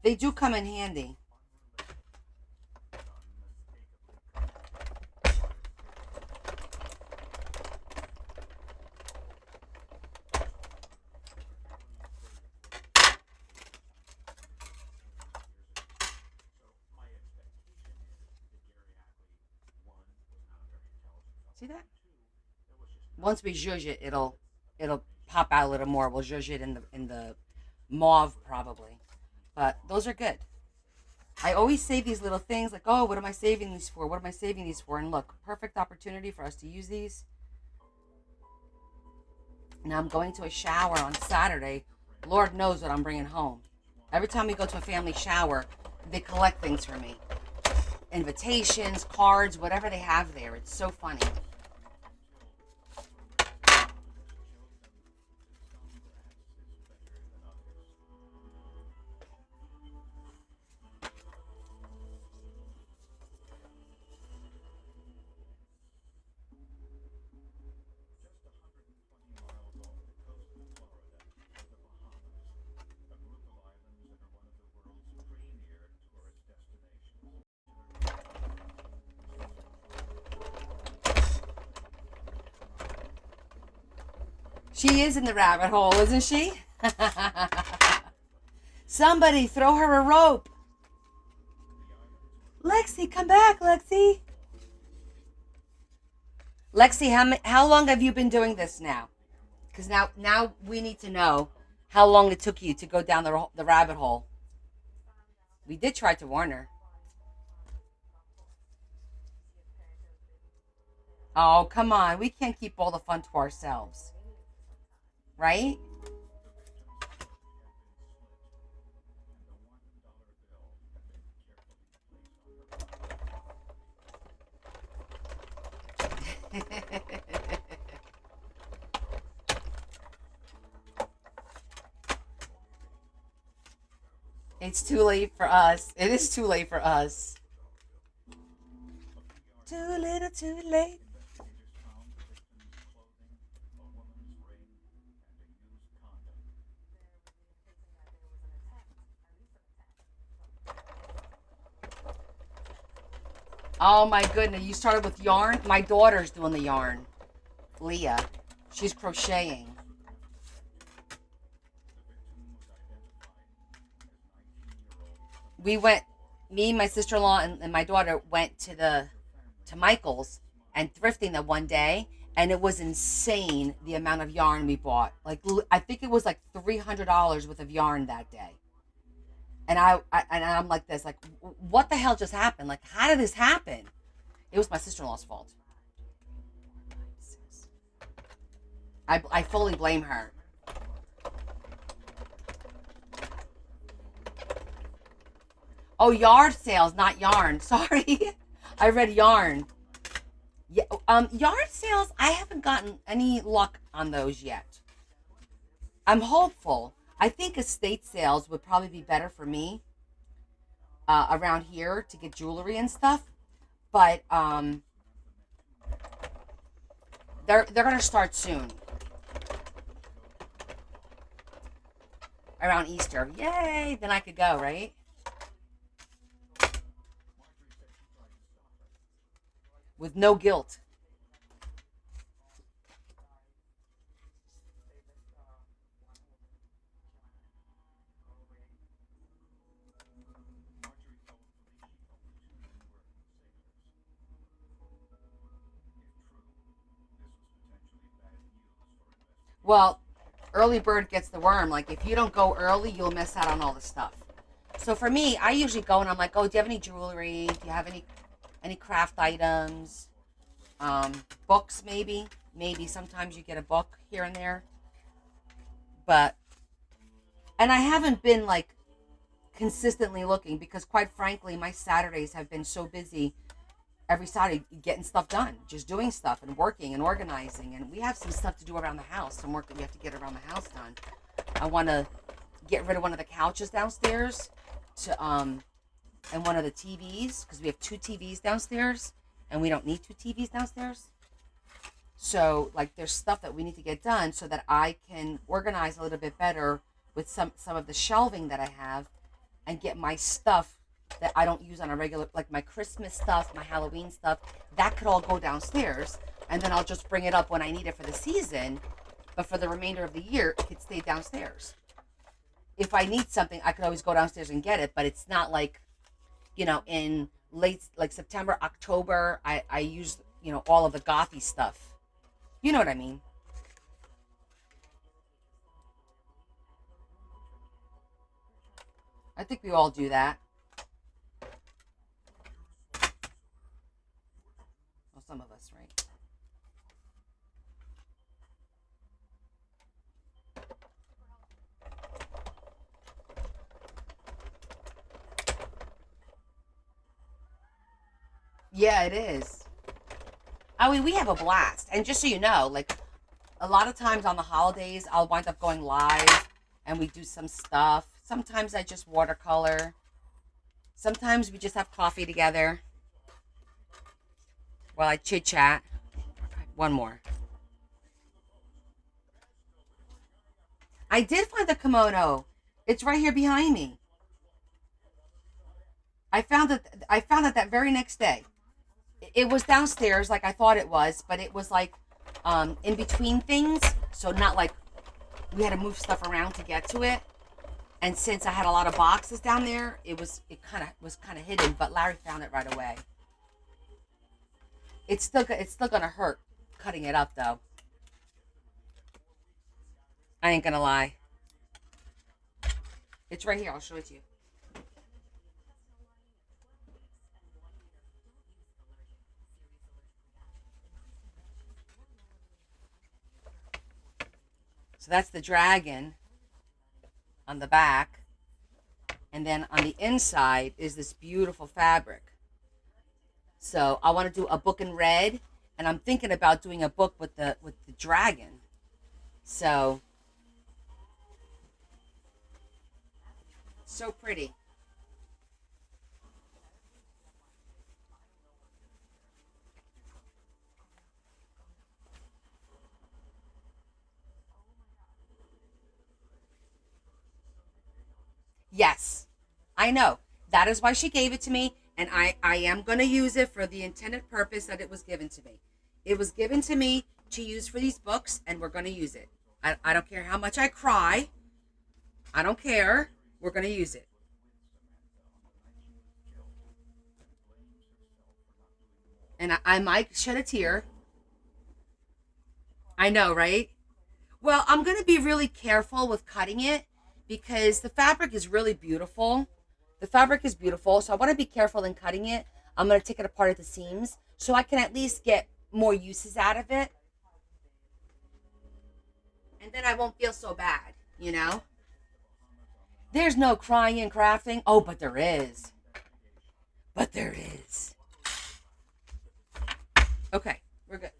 They do come in handy. See that? Once we zhuzh it, it'll pop out a little more. We'll zhuzh it in the mauve probably, but those are good. I always say these little things like, oh, what am I saving these for? What am I saving these for? And look, perfect opportunity for us to use these. Now I'm going to a shower on Saturday. Lord knows what I'm bringing home. Every time we go to a family shower, they collect things for me. Invitations, cards, whatever they have there. It's so funny. She is in the rabbit hole, isn't she? Somebody throw her a rope. Lexi, come back, Lexi. Lexi, how long have you been doing this now? Because now we need to know how long it took you to go down the rabbit hole. We did try to warn her. Oh, come on. We can't keep all the fun to ourselves. Right? It's too late for us. It is too late for us. Too little, too late. Oh my goodness, you started with yarn? My daughter's doing the yarn. Leah. She's crocheting. We went, me, my sister-in-law, and my daughter went to Michael's and thrifting that one day, and it was insane the amount of yarn we bought. Like I think it was like $300 worth of yarn that day. And I'm like this, like what the hell just happened? Like how did this happen? It was my sister-in-law's fault. I fully blame her. Oh, yard sales, not yarn. Sorry. I read yarn. Yeah, yard sales, I haven't gotten any luck on those yet. I'm hopeful. I think estate sales would probably be better for me around here to get jewelry and stuff. But they're gonna start soon, around Easter. Yay! Then I could go, right? With no guilt. Well, early bird gets the worm. Like if you don't go early, you'll miss out on all the stuff. So for me, I usually go and I'm like, oh, do you have any jewelry? Do you have any craft items? Books maybe. Maybe sometimes you get a book here and there. But and I haven't been like consistently looking because quite frankly, my Saturdays have been so busy every Saturday getting stuff done, just doing stuff and working and organizing. And we have some stuff to do around the house, some work that we have to get around the house done. I want to get rid of one of the couches downstairs to and one of the TVs because we have two TVs downstairs and we don't need two TVs downstairs. So like there's stuff that we need to get done so that I can organize a little bit better with some of the shelving that I have and get my stuff that I don't use on a regular, like my Christmas stuff, my Halloween stuff, that could all go downstairs. And then I'll just bring it up when I need it for the season. But for the remainder of the year, it could stay downstairs. If I need something, I could always go downstairs and get it. But it's not like, in late, like September, October, I use, all of the gothy stuff. You know what I mean? I think we all do that. Well, some of us, right? Yeah, it is. I mean, we have a blast. And just so you know, like a lot of times on the holidays, I'll wind up going live and we do some stuff. Sometimes I just watercolor. Sometimes we just have coffee together while I chit chat. One more. I did find the kimono. It's right here behind me. I found it that very next day. It was downstairs like I thought it was, but it was like in between things. So not like we had to move stuff around to get to it. And since I had a lot of boxes down there, it kind of hidden. But Larry found it right away. It's still gonna hurt cutting it up though. I ain't gonna lie. It's right here. I'll show it to you. So that's the dragon on the back. And then on the inside is this beautiful fabric. So I want to do a book in red, and I'm thinking about doing a book with the dragon. So so pretty. Yes, I know. That is why she gave it to me, and I am going to use it for the intended purpose that it was given to me. It was given to me to use for these books, and we're going to use it. I don't care how much I cry. I don't care. We're going to use it. And I might shed a tear. I know, right? Well, I'm going to be really careful with cutting it because the fabric is really beautiful. The fabric is beautiful, so I want to be careful in cutting it. I'm going to take it apart at the seams so I can at least get more uses out of it. And then I won't feel so bad, you know? There's no crying and crafting. Oh, but there is. But there it is. Okay, we're good.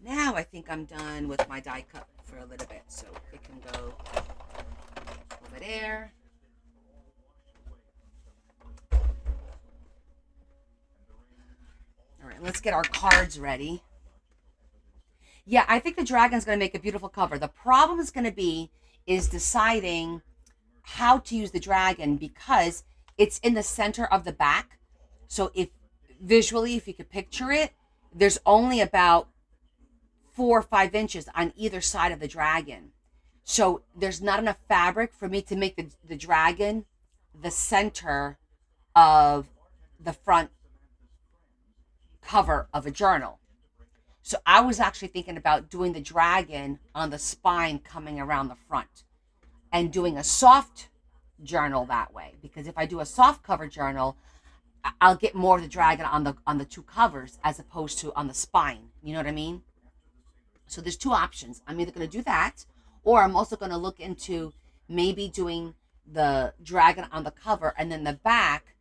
Now I think I'm done with my die cut for a little bit, so it can go over there. All right, let's get our cards ready. Yeah, I think the dragon's going to make a beautiful cover. The problem is going to be is deciding how to use the dragon because it's in the center of the back. So if visually, if you could picture it, there's only about 4 or 5 inches on either side of the dragon. So there's not enough fabric for me to make the dragon the center of the front cover of a journal. So I was actually thinking about doing the dragon on the spine coming around the front and doing a soft journal that way. Because if I do a soft cover journal, I'll get more of the dragon on the two covers as opposed to on the spine. You know what I mean? So there's two options. I'm either going to do that, or I'm also going to look into maybe doing the dragon on the cover, and then the back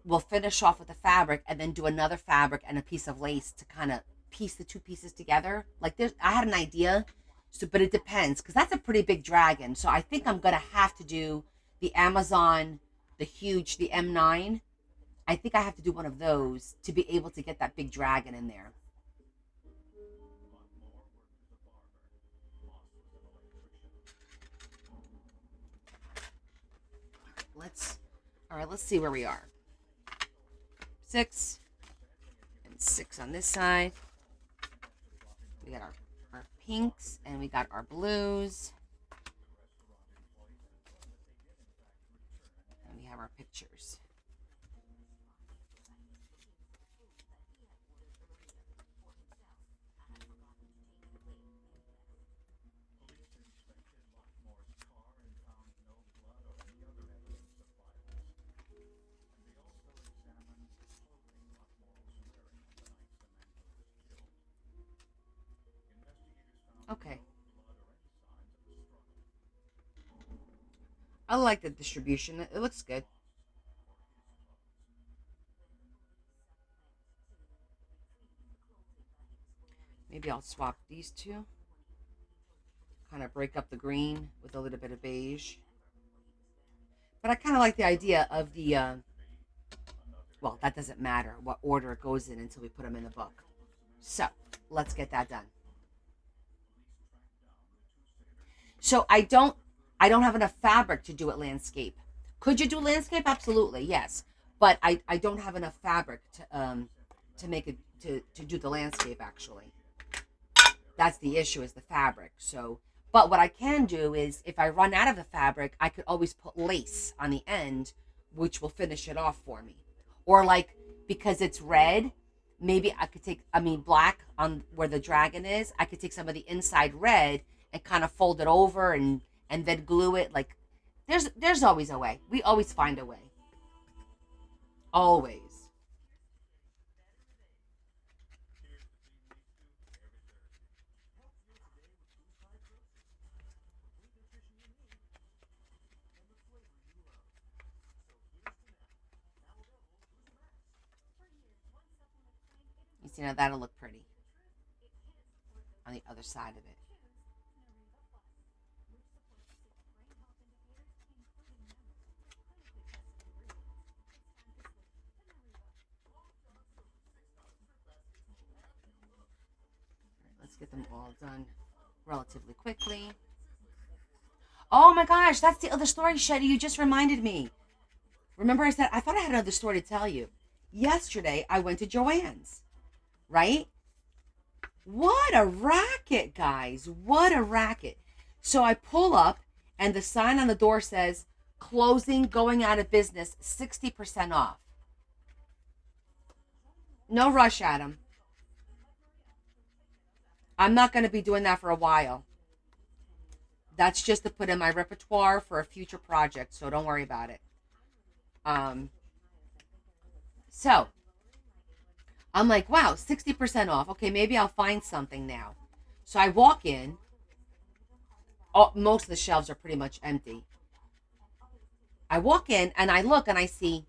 we'll finish off with the fabric, and then do another fabric and a piece of lace to kind of piece the two pieces together. Like I had an idea, so but it depends because that's a pretty big dragon. So I think I'm going to have to do the Amazon, the M9. I think I have to do one of those to be able to get that big dragon in there. Let's see where we are. 6 and 6 on this side. We got our pinks and we got our blues. And we have our pictures. Okay. I like the distribution. It looks good. Maybe I'll swap these two. Kind of break up the green with a little bit of beige. But I kind of like the idea of the, well, that doesn't matter what order it goes in until we put them in the book. So let's get that done. So I don't have enough fabric to do it landscape. Could you do landscape? Absolutely, yes. But I don't have enough fabric to make it to do the landscape actually. That's the issue, is the fabric. So, but what I can do is if I run out of the fabric, I could always put lace on the end, which will finish it off for me. Or like, because it's red, maybe I could take, black on where the dragon is, I could take some of the inside red and kind of fold it over and then glue it. Like there's always a way. We always find a way. Always. You see, now that'll look pretty on the other side of it. Get them all done relatively quickly. Oh my gosh, that's the other story, Shetty. You just reminded me. Remember I said I thought I had another story to tell you. Yesterday I went to Joann's, right? What a racket, guys. What a racket. So I pull up and the sign on the door says closing, going out of business, 60% off. No rush, Adam. I'm not going to be doing that for a while. That's just to put in my repertoire for a future project, so don't worry about it. So, I'm like, wow, 60% off. Okay, maybe I'll find something now. So I walk in. Most of the shelves are pretty much empty. I walk in and I look and I see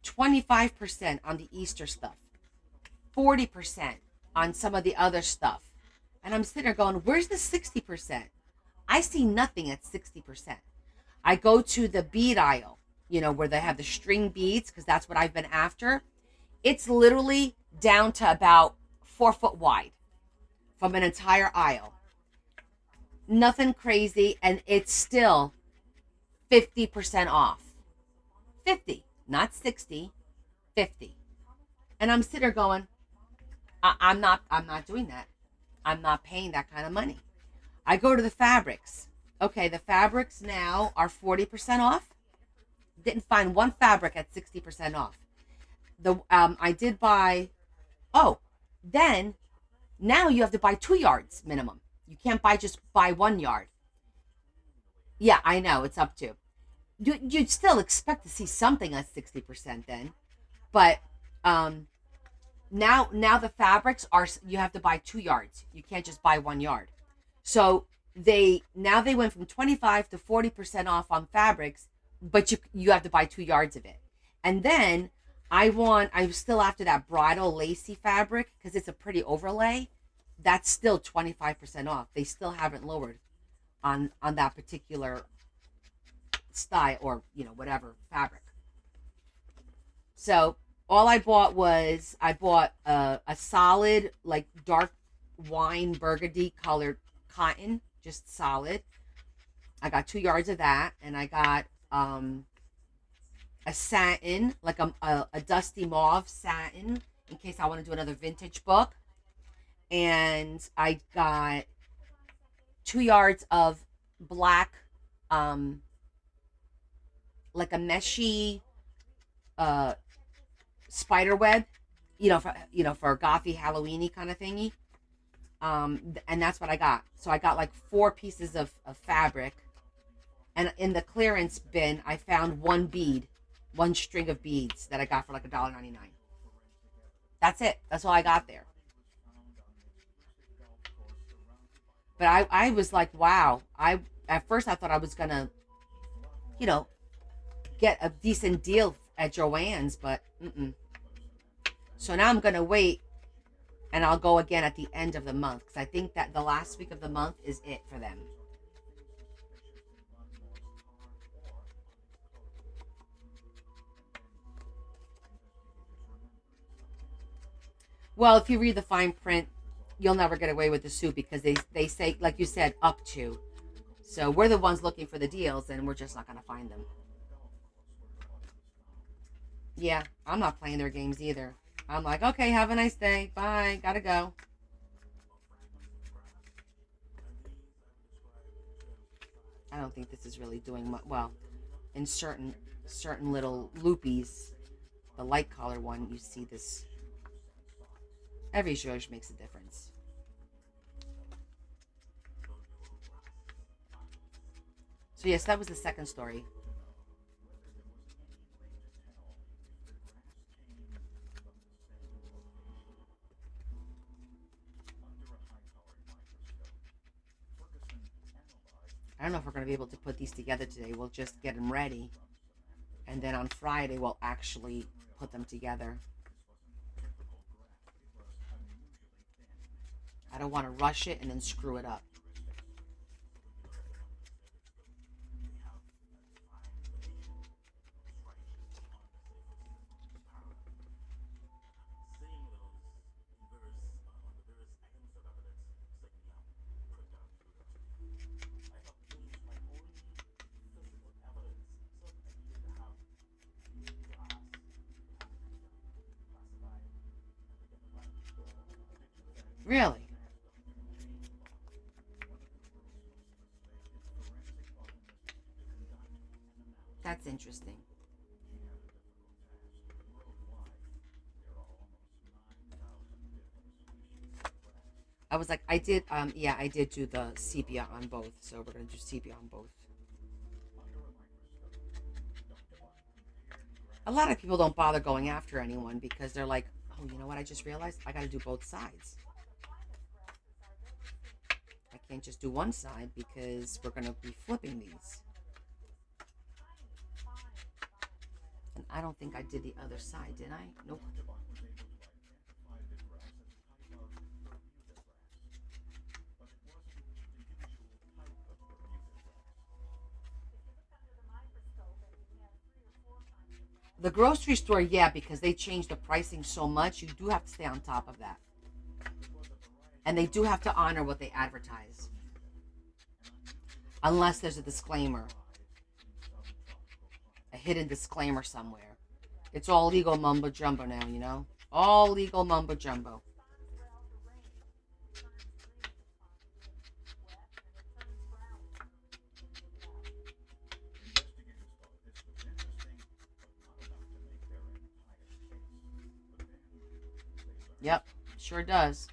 25% on the Easter stuff, 40% on some of the other stuff. And I'm sitting there going, where's the 60%? I see nothing at 60%. I go to the bead aisle, where they have the string beads, because that's what I've been after. It's literally down to about 4 foot wide from an entire aisle. Nothing crazy, and it's still 50% off. 50, not 60, 50. And I'm sitting there going, I'm not doing that. I'm not paying that kind of money. I go to the fabrics. Okay, the fabrics now are 40% off. Didn't find one fabric at 60% off. I did buy. Oh, then now you have to buy 2 yards minimum. You can't just buy 1 yard. Yeah, I know it's up to. You'd still expect to see something at 60% then, but now the fabrics are, you have to buy 2 yards. You can't just buy 1 yard. So they went from 25 to 40% off on fabrics, but you have to buy 2 yards of it. And then I'm still after that bridal lacy fabric because it's a pretty overlay. That's still 25% off. They still haven't lowered on that particular style or whatever fabric. So all I bought was a solid like dark wine burgundy colored cotton, just solid. I got 2 yards of that, and I got a satin, like a dusty mauve satin, in case I want to do another vintage book. And I got 2 yards of black, like a meshy spider web, for a gothy Halloweeny kind of thingy. And that's what I got. So I got like 4 pieces of fabric, and in the clearance bin I found one string of beads that I got for like $1.99. That's it. That's all I got there. But I was like, wow. At first I thought I was gonna, get a decent deal at Joann's, but so now I'm gonna wait, and I'll go again at the end of the month, because I think that the last week of the month is it for them. Well, if you read the fine print, you'll never get away with the suit, because they say, like you said, up to. So we're the ones looking for the deals, and we're just not going to find them. Yeah, I'm not playing their games either. I'm like, okay, have a nice day. Bye. Gotta go. I don't think this is really doing much. Well, in certain little loopies, the light color one, you see this. Every zhuzh makes a difference. So yes, that was the second story. I don't know if we're going to be able to put these together today. We'll just get them ready, and then on Friday we'll actually put them together. I don't want to rush it and then screw it up. Really? That's interesting. I was like, I did do the sepia on both, so we're gonna do sepia on both. A lot of people don't bother going after anyone because they're like, oh, you know what? I just realized I got to do both sides. I can't just do one side because we're gonna be flipping these. I don't think I did the other side, did I? Nope. The grocery store, yeah, because they changed the pricing so much, you do have to stay on top of that. And they do have to honor what they advertise. Unless there's a disclaimer, a hidden disclaimer somewhere. It's all legal mumbo jumbo now, you know? All legal mumbo jumbo. Yep, sure does.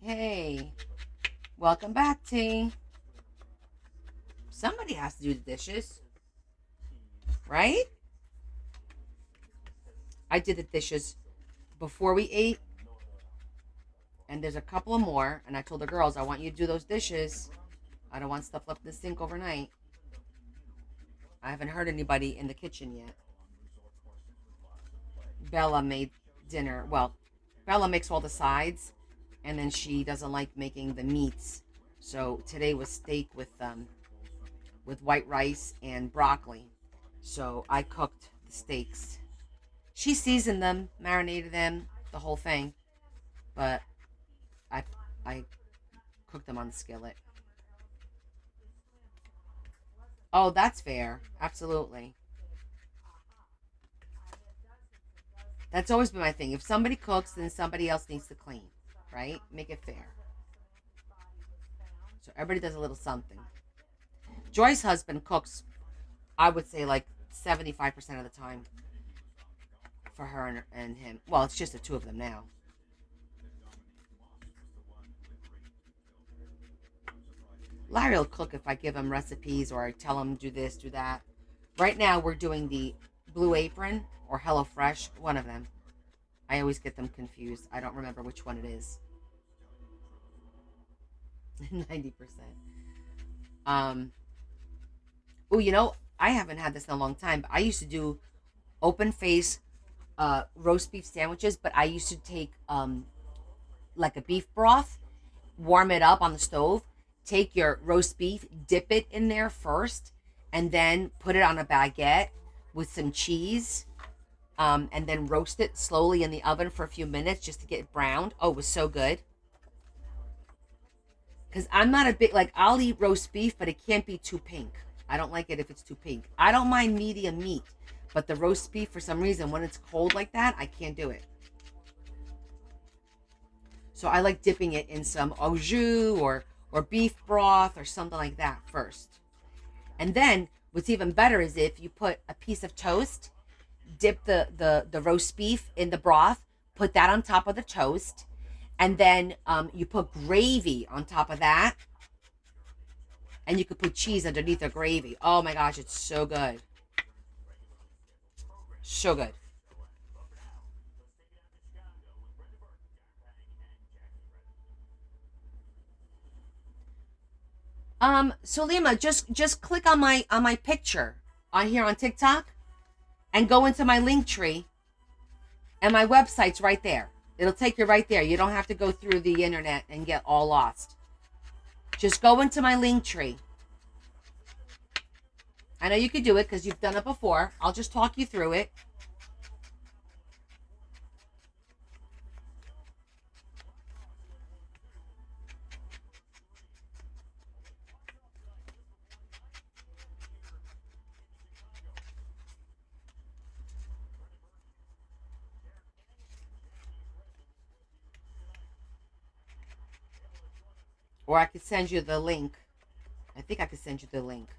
Hey, welcome back, T. Somebody has to do the dishes, right? I did the dishes before we ate, and there's a couple of more, and I told the girls, I want you to do those dishes. I don't want stuff left in the sink overnight. I haven't heard anybody in the kitchen yet. Bella made dinner. Well, Bella makes all the sides, and then she doesn't like making the meats. So today was steak with white rice and broccoli. So I cooked the steaks. She seasoned them, marinated them, the whole thing. But I cooked them on the skillet. Oh, that's fair. Absolutely. That's always been my thing. If somebody cooks, then somebody else needs to clean, right? Make it fair. So everybody does a little something. Joy's husband cooks, I would say, like 75% of the time for her and him. Well, it's just the two of them now. Larry will cook if I give him recipes or I tell him do this, do that. Right now, we're doing the Blue Apron or HelloFresh, one of them. I always get them confused. I don't remember which one it is. 90%. Oh, you know, I haven't had this in a long time, but I used to do open face roast beef sandwiches, but I used to take like a beef broth, warm it up on the stove, take your roast beef, dip it in there first, and then put it on a baguette with some cheese, and then roast it slowly in the oven for a few minutes just to get it browned. Oh, it was so good. Because I'm not a big, like, I'll eat roast beef, but it can't be too pink. I don't like it if it's too pink. I don't mind medium meat, but the roast beef, for some reason, when it's cold like that, I can't do it. So I like dipping it in some au jus or beef broth or something like that first. And then what's even better is if you put a piece of toast, dip the roast beef in the broth, put that on top of the toast, and then you put gravy on top of that, and you could put cheese underneath the gravy. Oh my gosh, it's so good. So good. So Lima, just click on my picture on here on TikTok and go into my link tree, and my website's right there. It'll take you right there. You don't have to go through the internet and get all lost. Just go into my link tree. I know you could do it because you've done it before. I'll just talk you through it. Or I could send you the link. I think I could send you the link.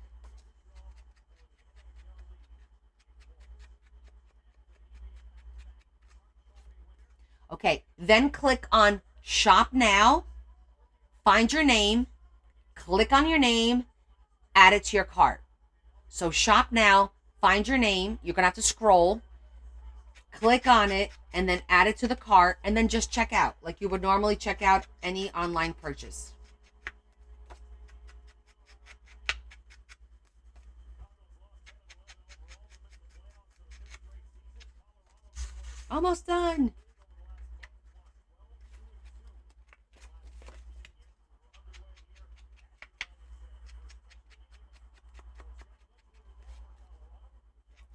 Okay, then click on Shop Now, find your name, Click on your name, add it to your cart. So shop now, find your name. You're going to have to scroll, click on it, and then add it to the cart, and then just check out like you would normally check out any online purchase. Almost done.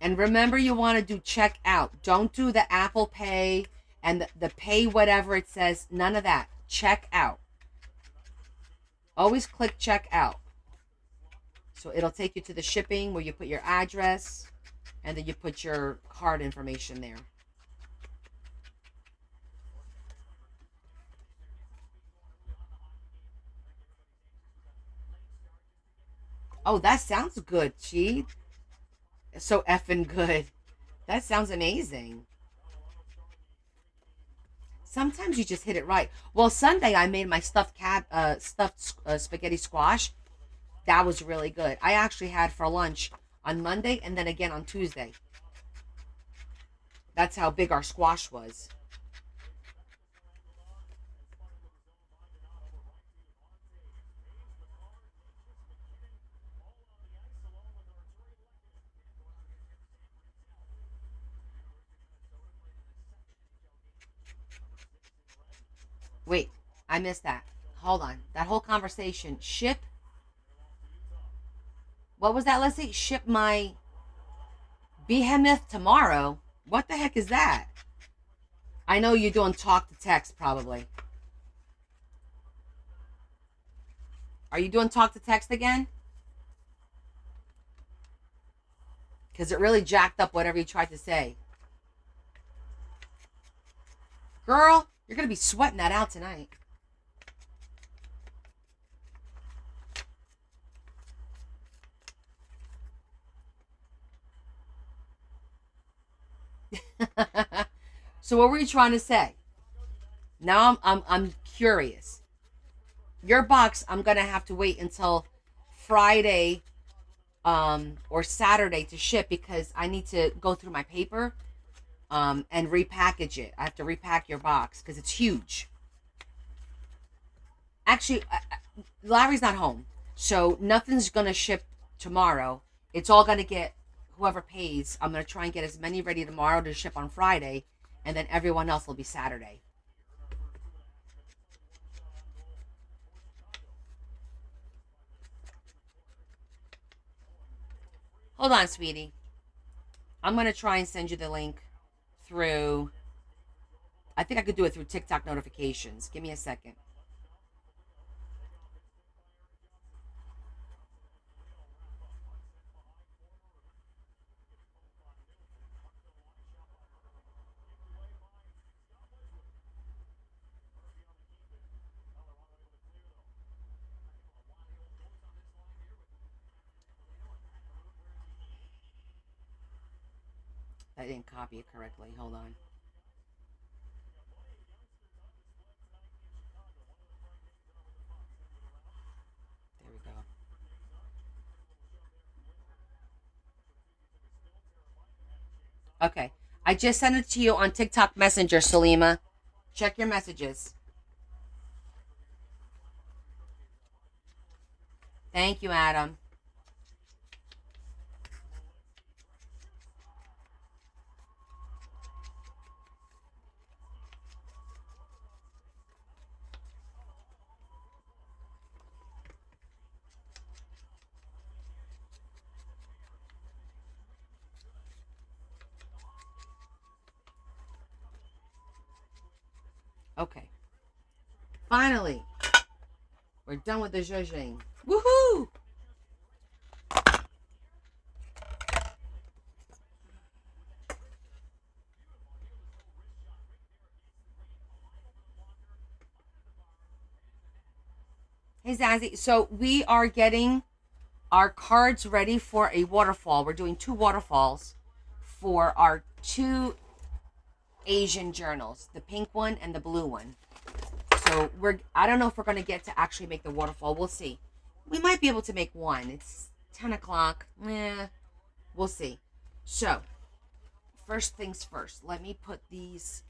And remember, you want to do check out. Don't do the Apple Pay and the pay whatever it says. None of that. Check out. Always click check out. So it'll take you to the shipping where you put your address and then you put your card information there. Oh, that sounds good, Chi. So effing good. That sounds amazing. Sometimes you just hit it right. Well, Sunday I made my stuffed spaghetti squash. That was really good. I actually had for lunch on Monday and then again on Tuesday. That's how big our squash was. Wait, I missed that. Hold on. That whole conversation. Ship. What was that, Leslie? Ship my behemoth tomorrow. What the heck is that? I know you're doing talk to text probably. Are you doing talk to text again? Because it really jacked up whatever you tried to say. Girl, you're going to be sweating that out tonight. So what were you trying to say? Now I'm curious. Your box, I'm gonna have to wait until Friday or Saturday to ship because I need to go through my paper and repackage it. I have to repack your box because it's huge. Actually, Larry's not home, so nothing's gonna ship tomorrow. It's all gonna get whoever pays. I'm gonna try and get as many ready tomorrow to ship on Friday, and then everyone else will be Saturday. Hold on, sweetie. I'm gonna try and send you the link through. I think I could do it through TikTok notifications. Give me a second. I didn't copy it correctly. Hold on. There we go. Okay. I just sent it to you on TikTok Messenger, Salima. Check your messages. Thank you, Adam. Okay. Finally, we're done with the zhuzhing. Woohoo! Hey, Zazzy. So we are getting our cards ready for a waterfall. We're doing 2 waterfalls for our 2 Asian journals, the pink one and the blue one. So I don't know if we're going to get to actually make the waterfall. We'll see. We might be able to make one. It's 10 o'clock. We'll see. So, first things first. Let me put these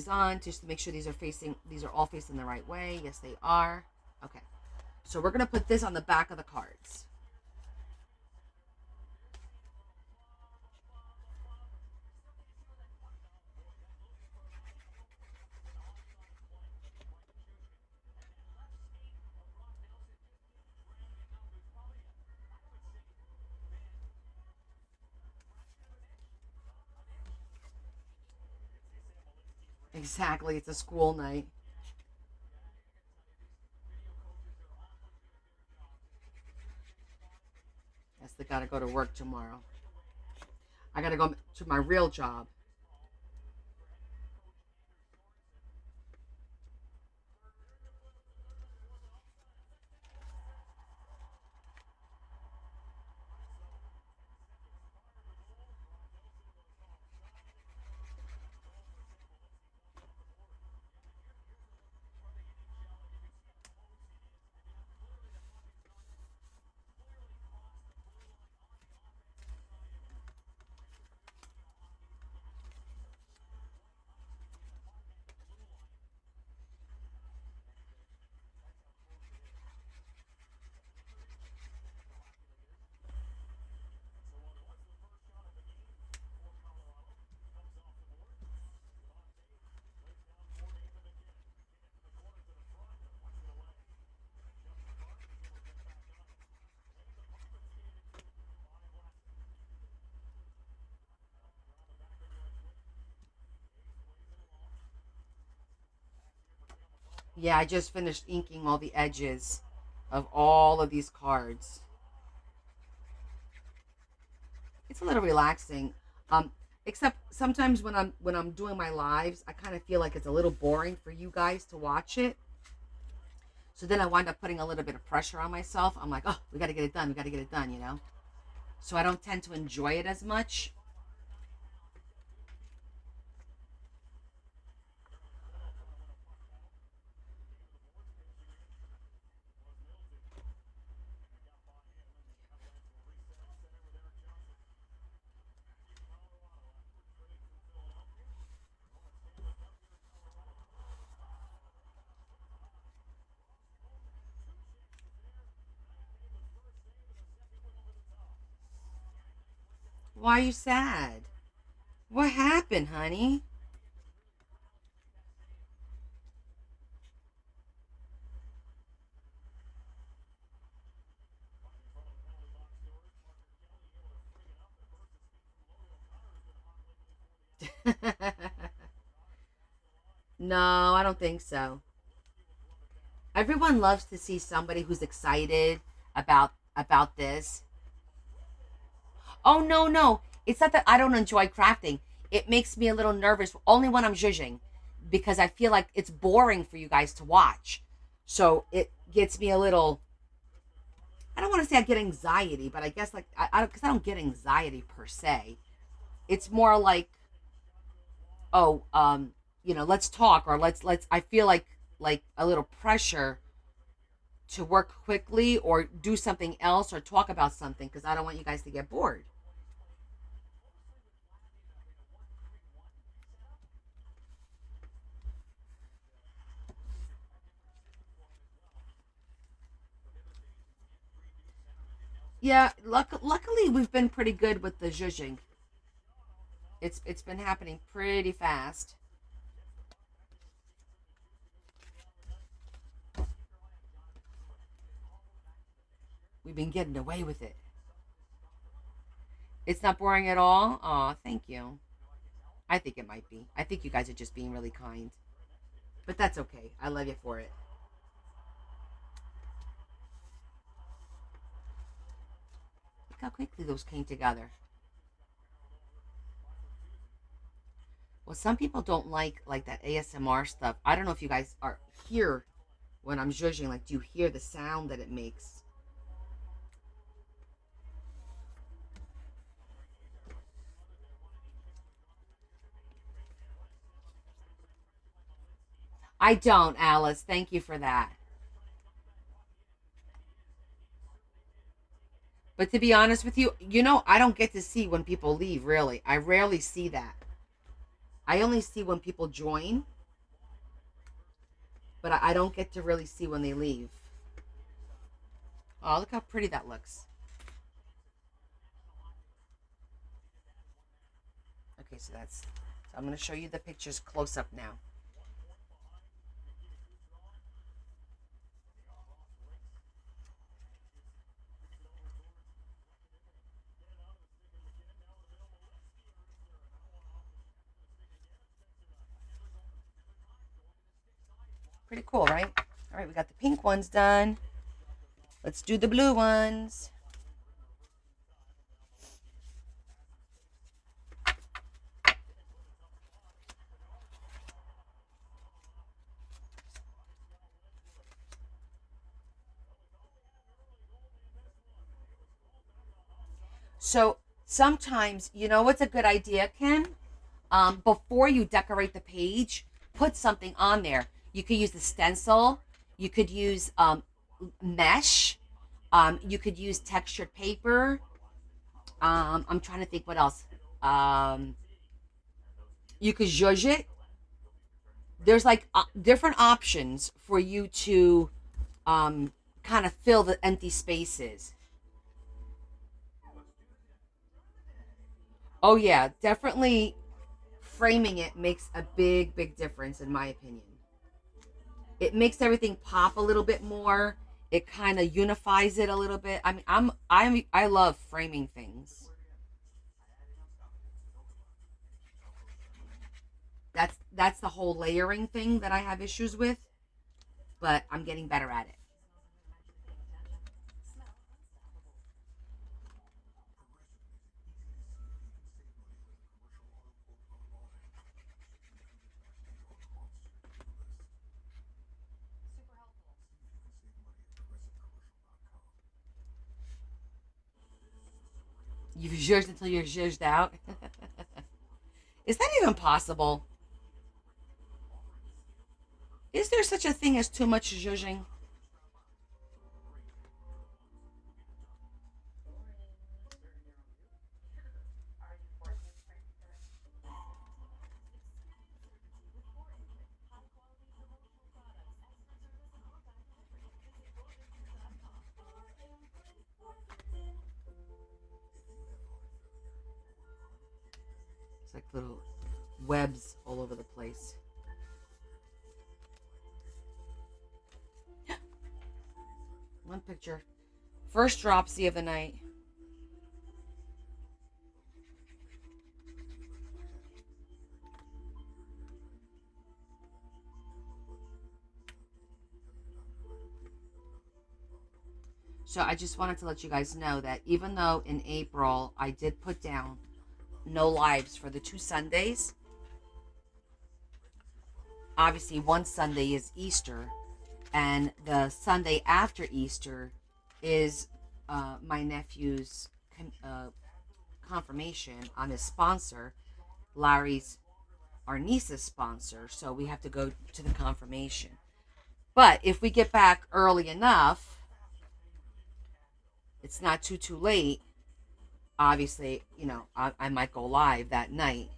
on just to make sure these are all facing the right way. Yes, they are. Okay. So we're going to put this on the back of the cards. Exactly. It's a school night. Yes, they got to go to work tomorrow. I got to go to my real job. Yeah, I just finished inking all the edges of all of these cards. It's a little relaxing. Um, Except sometimes when I'm doing my lives, I kind of feel like it's a little boring for you guys to watch it. So then I wind up putting a little bit of pressure on myself. I'm like, oh, we got to get it done. We got to get it done, you know? So I don't tend to enjoy it as much. Why are you sad? What happened, honey? No, I don't think so. Everyone loves to see somebody who's excited about this. Oh no, no. It's not that I don't enjoy crafting. It makes me a little nervous only when I'm zhuzhing because I feel like it's boring for you guys to watch. So it gets me a little I don't want to say I get anxiety, but I guess like I don't because I don't get anxiety per se. It's more like, oh, let's talk or let's I feel like a little pressure to work quickly or do something else or talk about something because I don't want you guys to get bored. Yeah, luckily we've been pretty good with the zhuzhing. It's been happening pretty fast. We've been getting away with it. It's not boring at all. Aw, thank you. I think it might be. I think you guys are just being really kind. But that's okay. I love you for it. Look how quickly those came together. Well, some people don't like that ASMR stuff. I don't know if you guys are here when I'm judging. Like, do you hear the sound that it makes? I don't, Alice. Thank you for that. But to be honest with you, I don't get to see when people leave, really. I rarely see that. I only see when people join, but I don't get to really see when they leave. Oh, look how pretty that looks. Okay, so I'm going to show you the pictures close up now. Pretty cool, right? All right, we got the pink ones done. Let's do the blue ones. So sometimes, what's a good idea, Kim? Before you decorate the page, put something on there. You could use the stencil. You could use mesh. You could use textured paper. I'm trying to think what else. Um, you could zhuzh it. There's like different options for you to kind of fill the empty spaces. Oh yeah, definitely framing it makes a big, big difference in my opinion. It makes everything pop a little bit more. It kind of unifies it a little bit. I mean, I love framing things. That's the whole layering thing that I have issues with, but I'm getting better at it. You've zhuzhed until you're zhuzhed out. Is that even possible? Is there such a thing as too much zhuzhing? It's like little webs all over the place. One picture. First dropsy of the night. So I just wanted to let you guys know that even though in April I did put down no lives for the 2 Sundays, obviously one Sunday is Easter, and the Sunday after Easter is my nephew's confirmation on his sponsor, Larry's, our niece's sponsor. So we have to go to the confirmation. But if we get back early enough, it's not too late. Obviously, I might go live that night.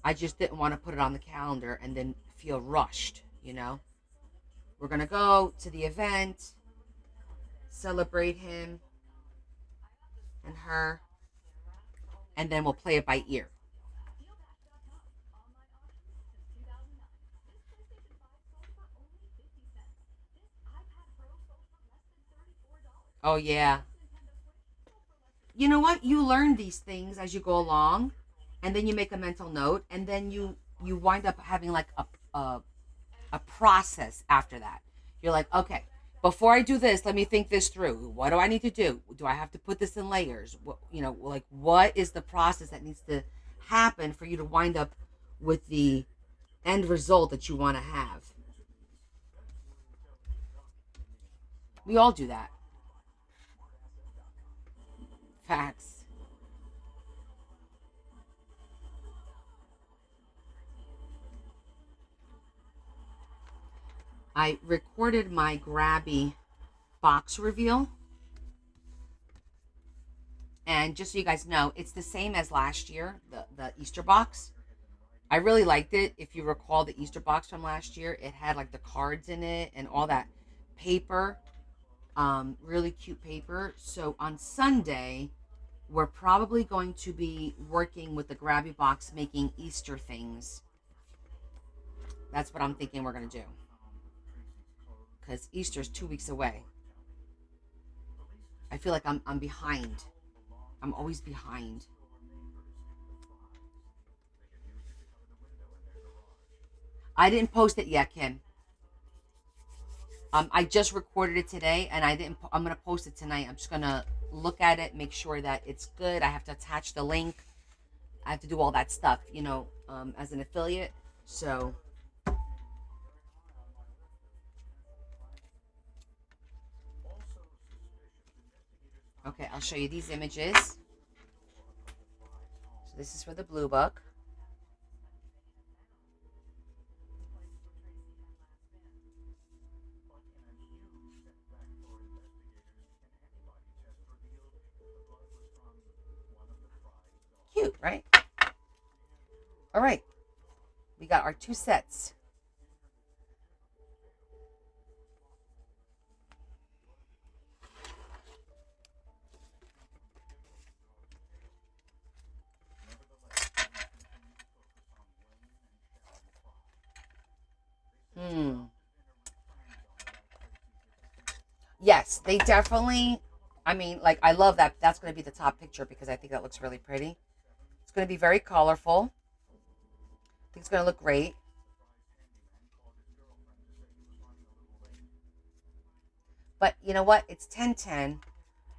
I just didn't want to put it on the calendar and then feel rushed. We're going to go to the event, celebrate him and her, and then we'll play it by ear. Oh, yeah. You know what? You learn these things as you go along, and then you make a mental note, and then you wind up having like a process after that. You're like, okay, before I do this, let me think this through. What do I need to do? Do I have to put this in layers? Like what is the process that needs to happen for you to wind up with the end result that you want to have? We all do that. Facts. I recorded my Grabby box reveal. And just so you guys know, it's the same as last year, the Easter box. I really liked it. If you recall the Easter box from last year, it had like the cards in it and all that paper, really cute paper. So on Sunday, we're probably going to be working with the Grabby box, making Easter things. That's what I'm thinking we're going to do. Because Easter's 2 weeks away. I feel like I'm behind. I'm always behind. I didn't post it yet, Kim. I just recorded it today, and I'm gonna post it tonight. I'm just gonna look at it, make sure that it's good. I have to attach the link. I have to do all that stuff, as an affiliate. So, okay, I'll show you these images. So this is for the blue book. Cute, right? All right. We got our 2 sets. Yes, they definitely, I love that. That's going to be the top picture because I think that looks really pretty. It's going to be very colorful. I think it's going to look great. But you know what? It's 10:10.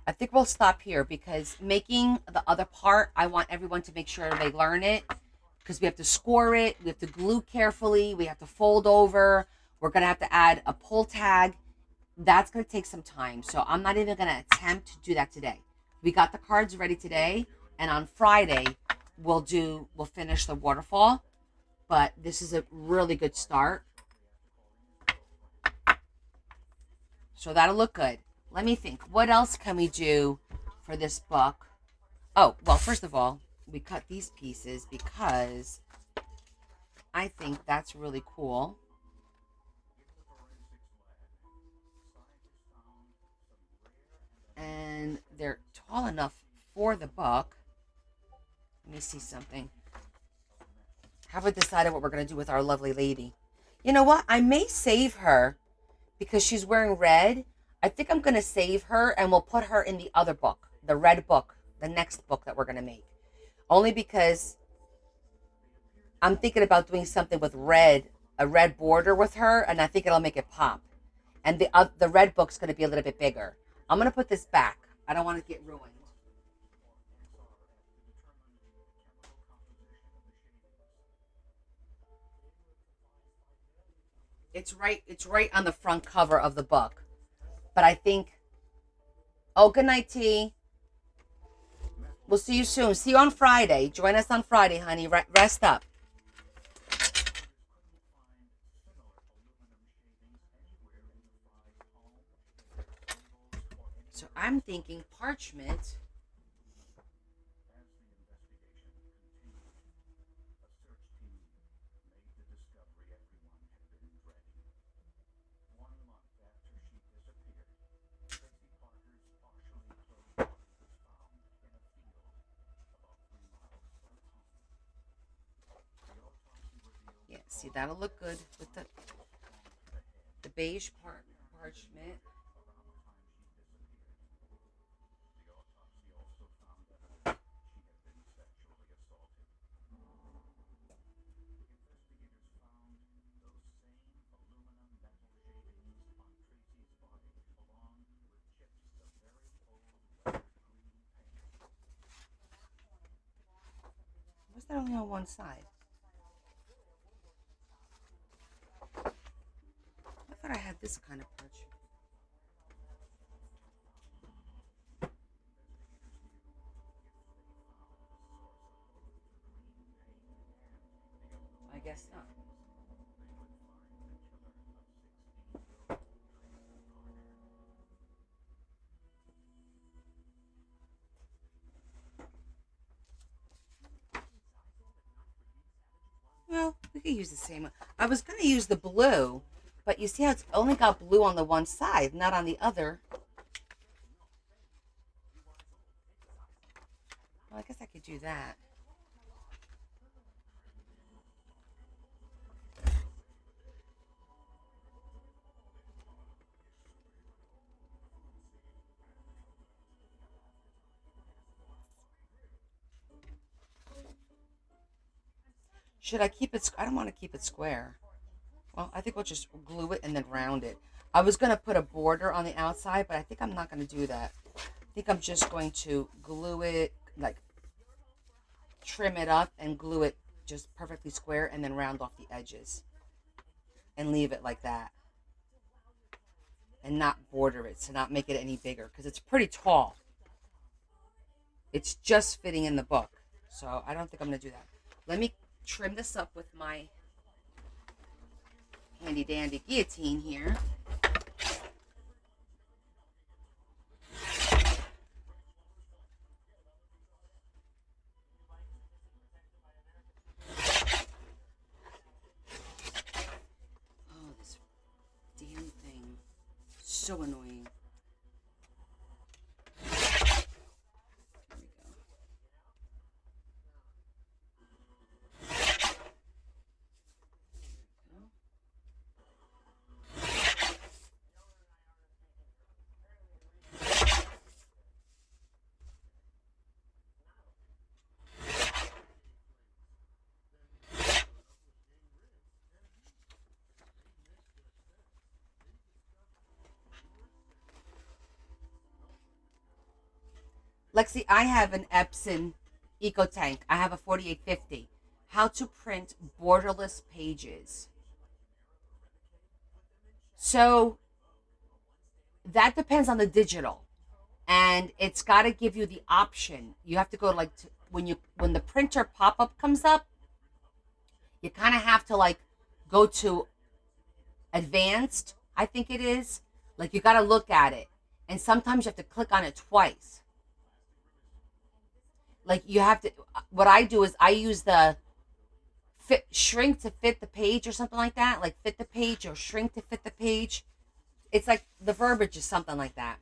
I think we'll stop here because making the other part, I want everyone to make sure they learn it because we have to score it. We have to glue carefully. We have to fold over. We're going to have to add a pull tag. That's going to take some time. So I'm not even going to attempt to do that today. We got the cards ready today. And on Friday, we'll finish the waterfall. But this is a really good start. So that'll look good. Let me think. What else can we do for this book? Oh, well, first of all, we cut these pieces because I think that's really cool. And they're tall enough for the book. Let me see something. Haven't decided what we're going to do with our lovely lady. You know what? I may save her because she's wearing red. I think I'm going to save her and we'll put her in the other book, the red book, the next book that we're going to make. Only because I'm thinking about doing something with a red border with her, and I think it'll make it pop. And the red book's going to be a little bit bigger. I'm going to put this back. I don't want it to get ruined. It's right on the front cover of the book. But I think, oh, good night, T. We'll see you soon. See you on Friday. Join us on Friday, honey. Rest up. So I'm thinking parchment. Yeah, see, that'll look good with the beige parchment. What's that only on one side? I thought I had this kind of parchment. I guess not. We could use the same one. I was going to use the blue, but you see how it's only got blue on the one side, not on the other. Well, I guess I could do that. Should I keep it? I don't want to keep it square. Well, I think we'll just glue it and then round it. I was going to put a border on the outside, but I think I'm not going to do that. I think I'm just going to glue it, like trim it up and glue it just perfectly square and then round off the edges and leave it like that and not border it, to not make it any bigger because it's pretty tall. It's just fitting in the book. So I don't think I'm going to do that. Let me trim this up with my handy dandy guillotine here. Oh, this damn thing. So annoying. Lexi, I have an Epson EcoTank. I have a 4850. How to print borderless pages. So that depends on the digital, and it's got to give you the option. You have to go like when the printer pop-up comes up, you kind of have to like go to advanced, I think it is. Like you got to look at it, and sometimes you have to click on it twice. Like you have to, what I do is I use the shrink to fit the page or something like that, like fit the page or shrink to fit the page. It's like the verbiage is something like that.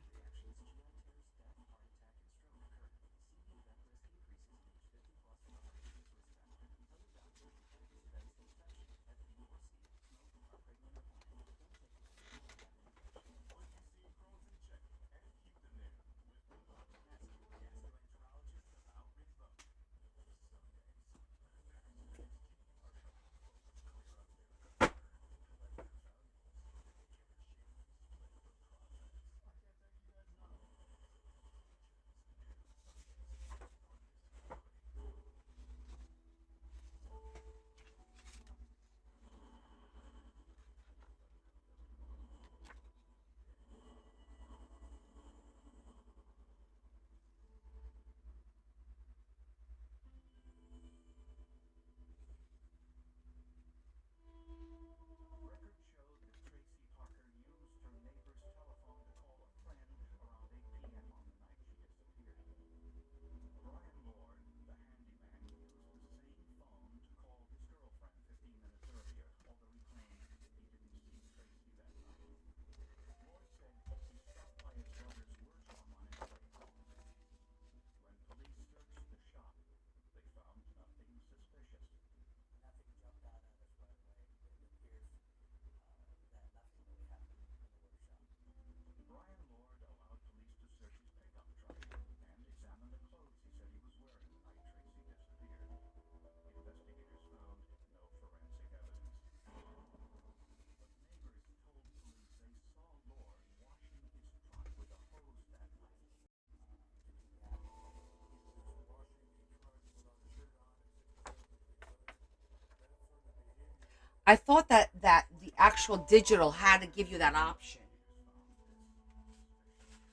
I thought that the actual digital had to give you that option.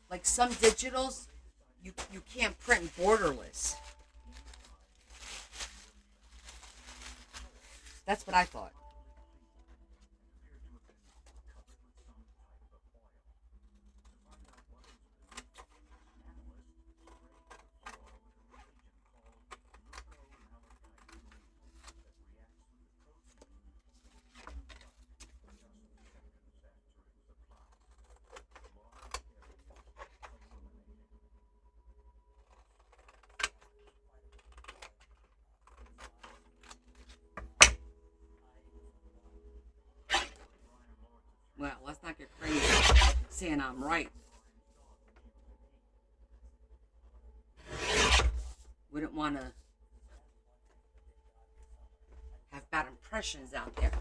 Like some digitals, you can't print borderless. That's what I thought. saying I'm right. Wouldn't want to have bad impressions out there.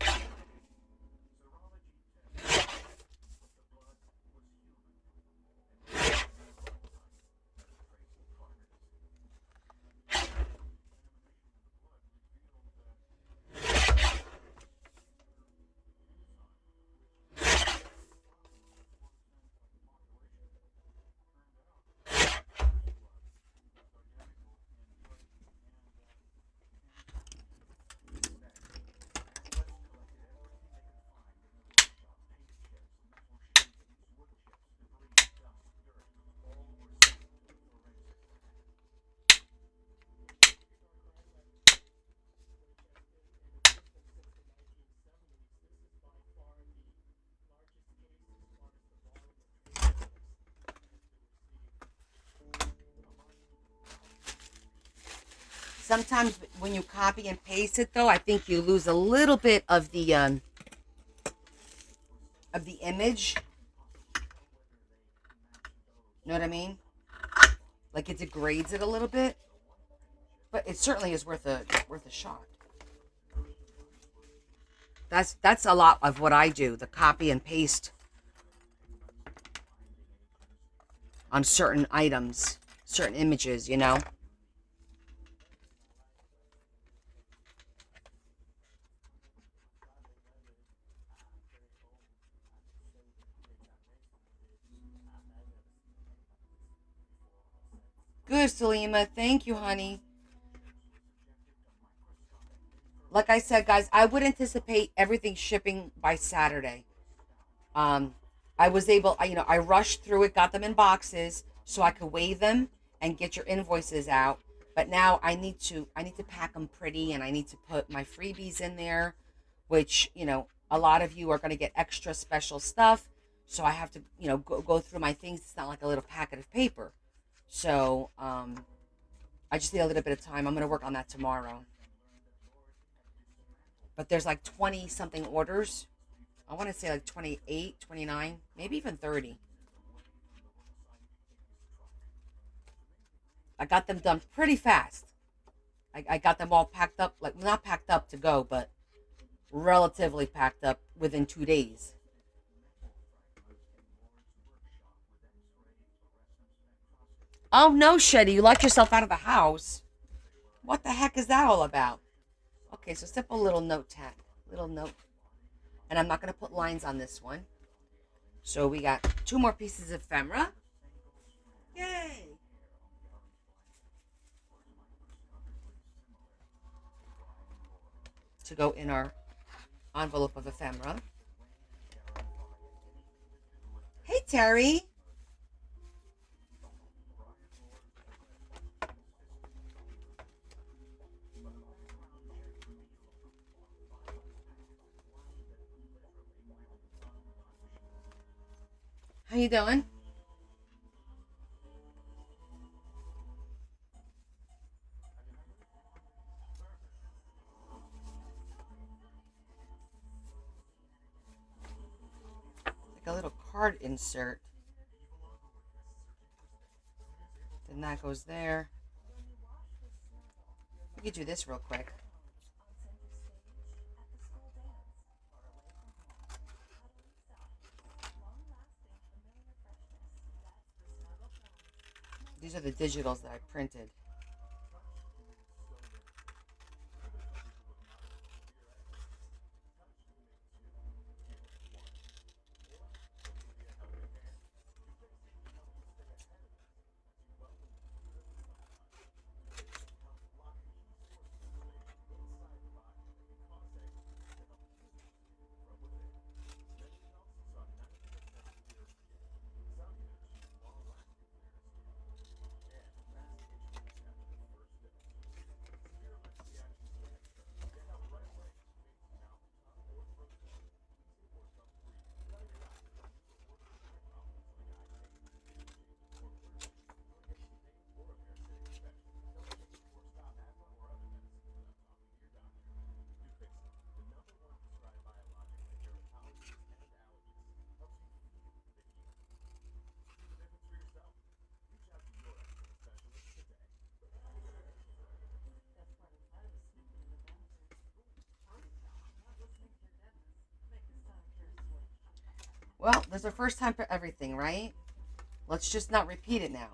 Sometimes when you copy and paste it, though, I think you lose a little bit of the image. You know what I mean? Like it degrades it a little bit, but it certainly is worth a shot. That's a lot of what I do, the copy and paste on certain items, certain images, you know? Good, Salima. Thank you, honey. Like I said, guys, I would anticipate everything shipping by Saturday. Um, I was able, I rushed through it, got them in boxes so I could weigh them and get your invoices out. But now I need to pack them pretty, and I need to put my freebies in there, which a lot of you are going to get extra special stuff. So I have to go through my things. It's not like a little packet of paper. So I just need a little bit of time. I'm going to work on that tomorrow. But there's like 20 something orders. I want to say like 28, 29, maybe even 30. I got them done pretty fast. I got them all packed up, like not packed up to go, but relatively packed up within 2 days. Oh no, Shetty, you locked yourself out of the house. What the heck is that all about? Okay, so simple little note tag. Little note. And I'm not going to put lines on this one. So we got two more pieces of ephemera. Yay! To go in our envelope of ephemera. Hey, Terry. How you doing? Like a little card insert. Then that goes there. We could do this real quick. These are the digitals that I printed. Well, there's a first time for everything, right? Let's just not repeat it now.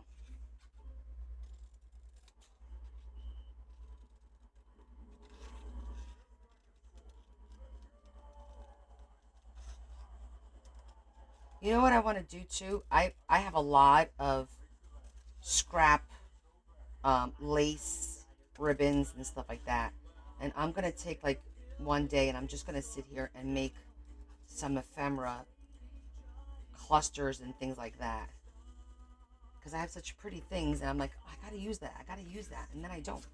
You know what I want to do too? I have a lot of scrap lace ribbons and stuff like that. And I'm going to take like one day and I'm just going to sit here and make some ephemera clusters and things like that. Because I have such pretty things and I'm like, I got to use that. I got to use that. And then I don't.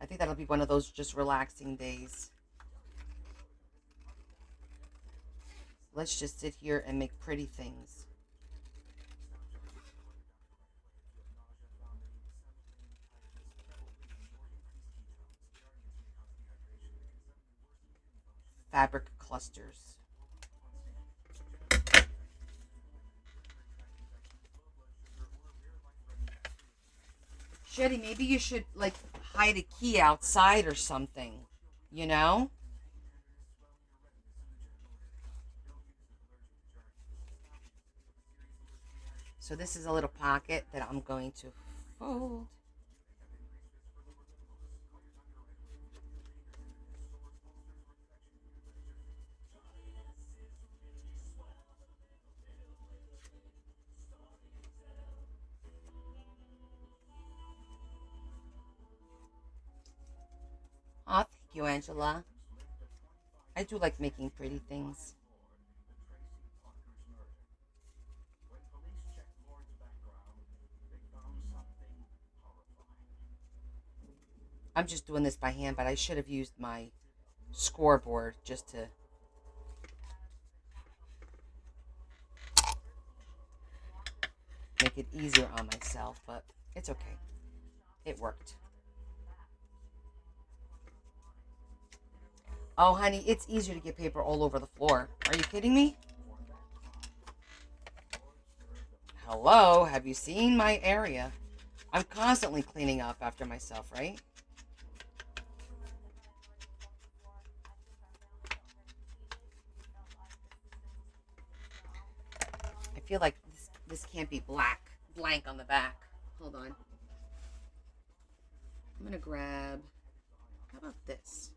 I think that'll be one of those just relaxing days. Let's just sit here and make pretty things. Fabric clusters. Shetty, maybe you should like hide a key outside or something, you know? So this is a little pocket that I'm going to fold. Oh, thank you, Angela. I do like making pretty things. I'm just doing this by hand, but I should have used my scoreboard just to make it easier on myself, but it's okay. It worked. Oh, honey, it's easier to get paper all over the floor. Are you kidding me? Hello, have you seen my area? I'm constantly cleaning up after myself, right? I feel like this can't be blank on the back. Hold on. I'm going to grab, how about this?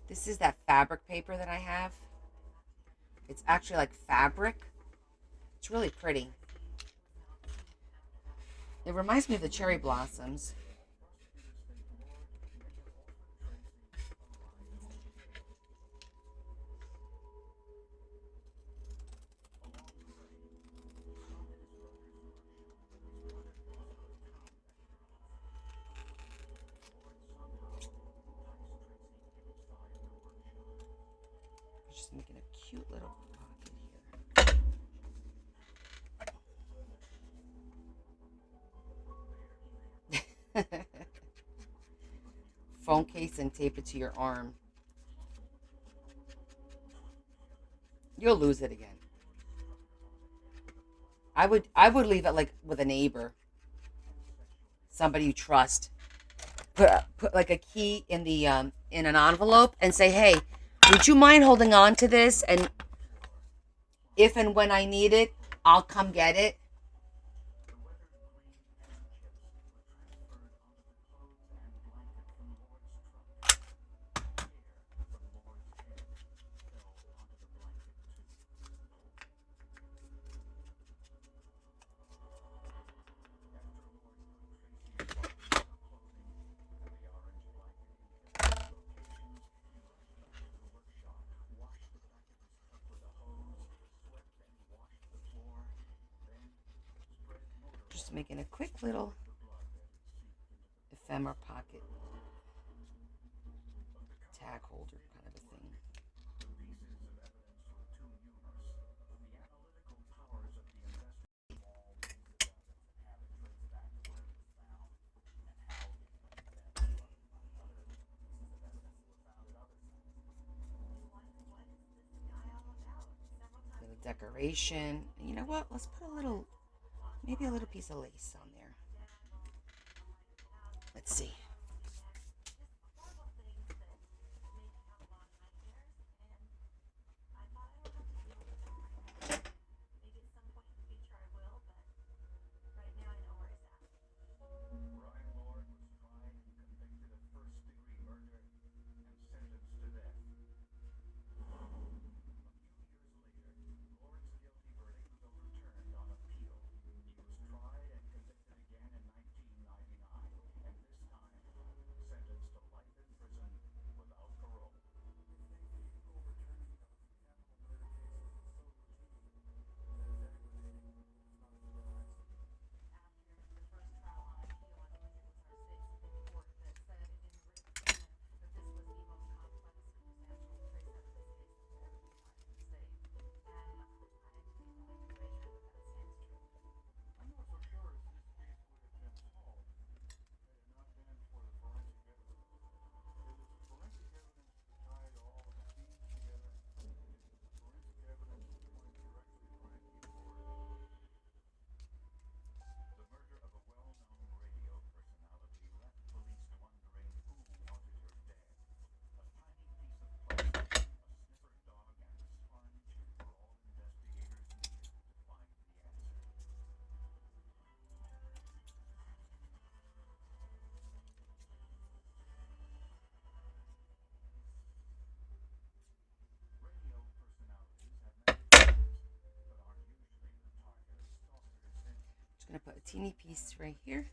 This is that fabric paper that I have. It's actually like fabric. It's really pretty. It reminds me of the cherry blossoms. Just making a cute little pocket here. Phone case and tape it to your arm. You'll lose it again. I would leave it like with a neighbor, somebody you trust. Put like a key in the in an envelope and say, hey, would you mind holding on to this? And if and when I need it, I'll come get it. Just making a quick little ephemera pocket tag holder kind of a thing. decoration. And you know what? Let's put maybe a little piece of lace on there. Let's see. Just gonna put a teeny piece right here.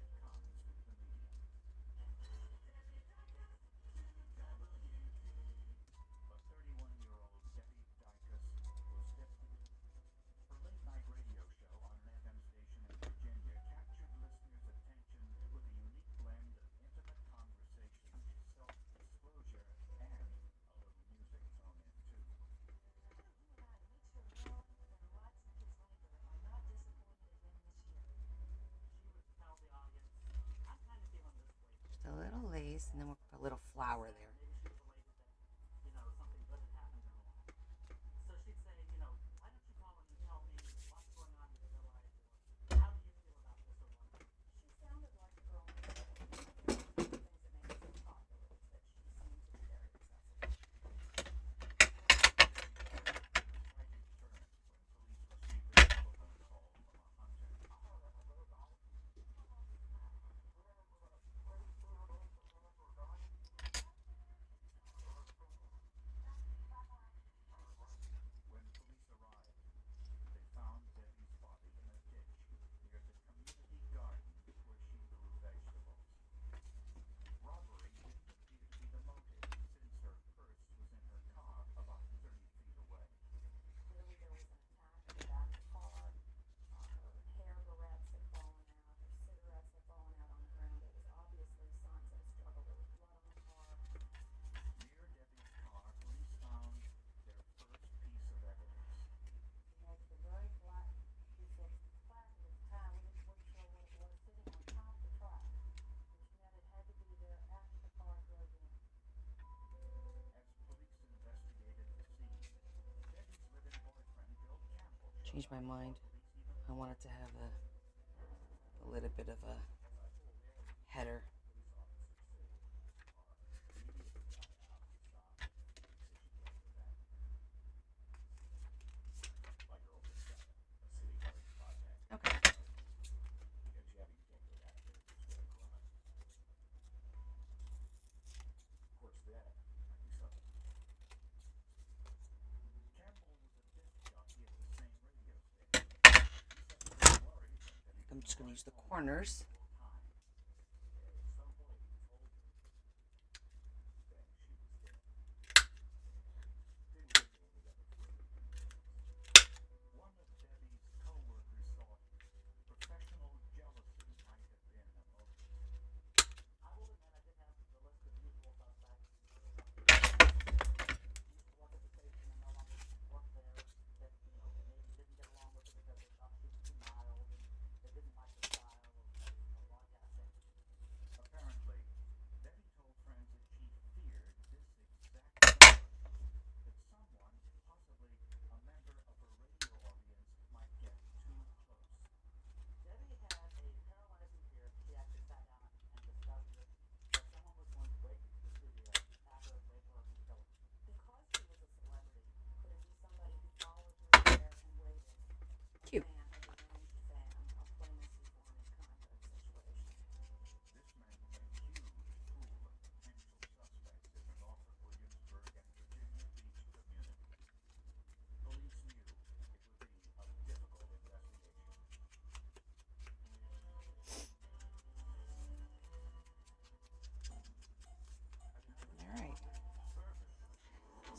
Just a little lace, and then we'll put a little flower there. Changed my mind. I wanted to have a little bit of a header. Okay. I'm just going to use the corners.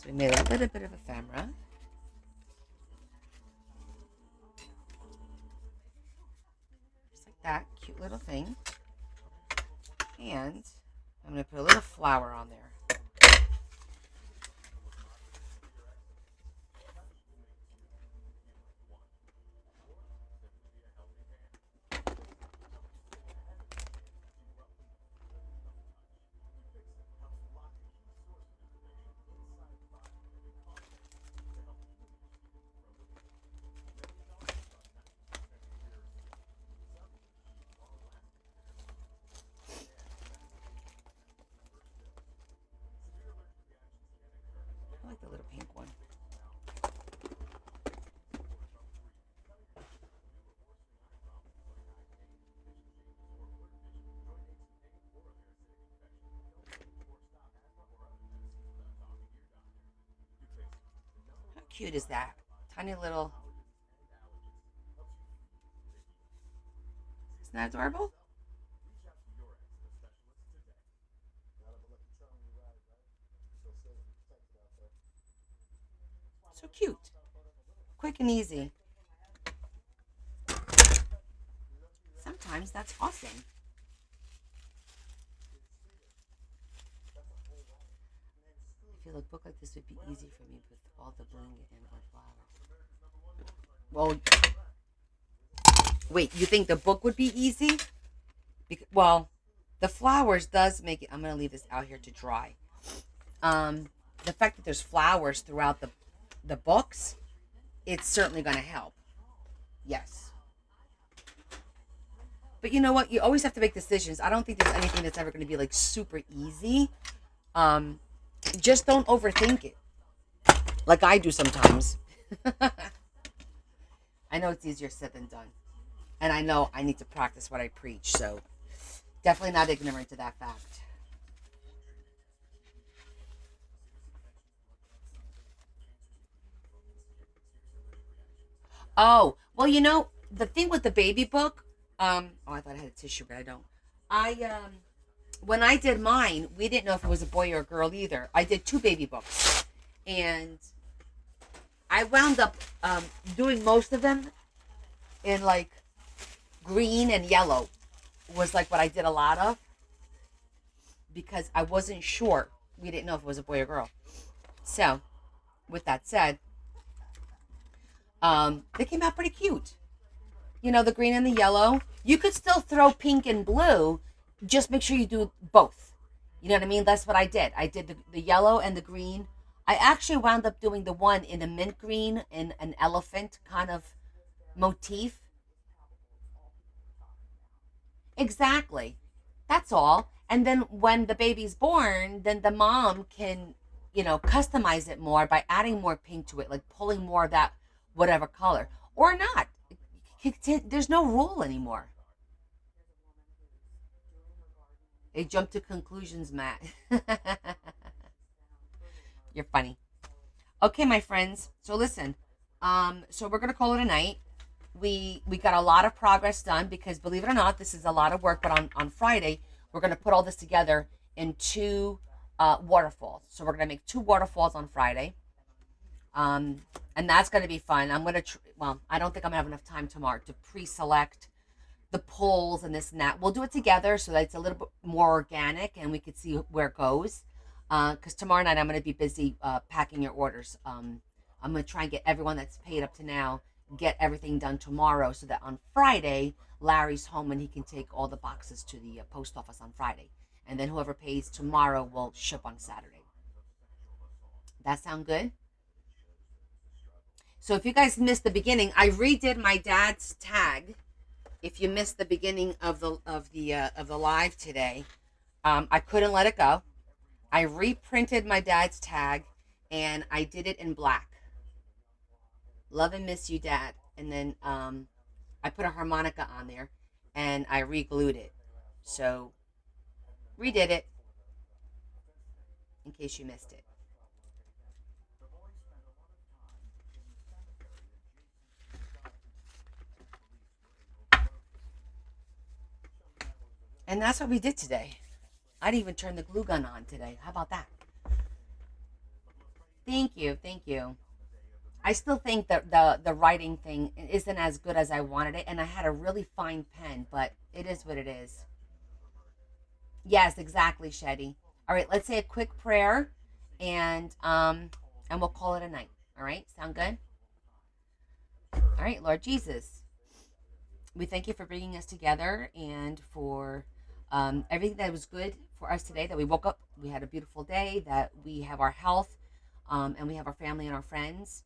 We made a little bit of ephemera. Just like that. Cute little thing. And I'm going to put a little flower on there. I like the little pink one. How cute is that? Tiny little. Isn't that adorable? So cute. Quick and easy. Sometimes that's awesome. I feel a book like this would be easy for me with all the bling and our flowers. Well, wait, you think the book would be easy? Well, the flowers does make it. I'm going to leave this out here to dry. The fact that there's flowers throughout the books, it's certainly going to help. Yes. But you know what? You always have to make decisions. I don't think there's anything that's ever going to be like super easy. Just don't overthink it. Like I do sometimes. I know it's easier said than done. And I know I need to practice what I preach. So definitely not ignorant to that fact. Oh, well, the thing with the baby book, oh, I thought I had a tissue, but I don't. When I did mine, we didn't know if it was a boy or a girl either. I did two baby books, and I wound up doing most of them in like green and yellow was like what I did a lot of because I wasn't sure. We didn't know if it was a boy or girl. So, with that said, they came out pretty cute. The green and the yellow. You could still throw pink and blue. Just make sure you do both. You know what I mean? That's what I did. I did the yellow and the green. I actually wound up doing the one in a mint green in an elephant kind of motif. Exactly. That's all. And then when the baby's born, then the mom can, customize it more by adding more pink to it, like pulling more of that whatever color or not. There's no rule anymore. They jump to conclusions, Matt. You're funny. Okay, my friends. So listen. So we're gonna call it a night. We got a lot of progress done because believe it or not, this is a lot of work. But on Friday, we're gonna put all this together in two waterfalls. So we're gonna make two waterfalls on Friday. And that's gonna be fun. I'm gonna. Well, I don't think I'm gonna have enough time tomorrow to pre-select the polls and this and that. We'll do it together so that it's a little bit more organic and we could see where it goes. Because tomorrow night I'm going to be busy packing your orders. I'm going to try and get everyone that's paid up to now, get everything done tomorrow so that on Friday, Larry's home and he can take all the boxes to the post office on Friday. And then whoever pays tomorrow will ship on Saturday. That sound good? So if you guys missed the beginning, I redid my dad's tag. If you missed the beginning of the live today, I couldn't let it go. I reprinted my dad's tag, and I did it in black. Love and miss you, Dad. And then I put a harmonica on there, and I re-glued it. So redid it in case you missed it. And that's what we did today. I didn't even turn the glue gun on today. How about that? Thank you. Thank you. I still think that the writing thing isn't as good as I wanted it, and I had a really fine pen, but it is what it is. Yes, exactly, Shetty. All right, let's say a quick prayer, and we'll call it a night. All right, sound good? All right, Lord Jesus, we thank you for bringing us together and for everything that was good for us today. That we woke up, we had a beautiful day, that we have our health, and we have our family and our friends,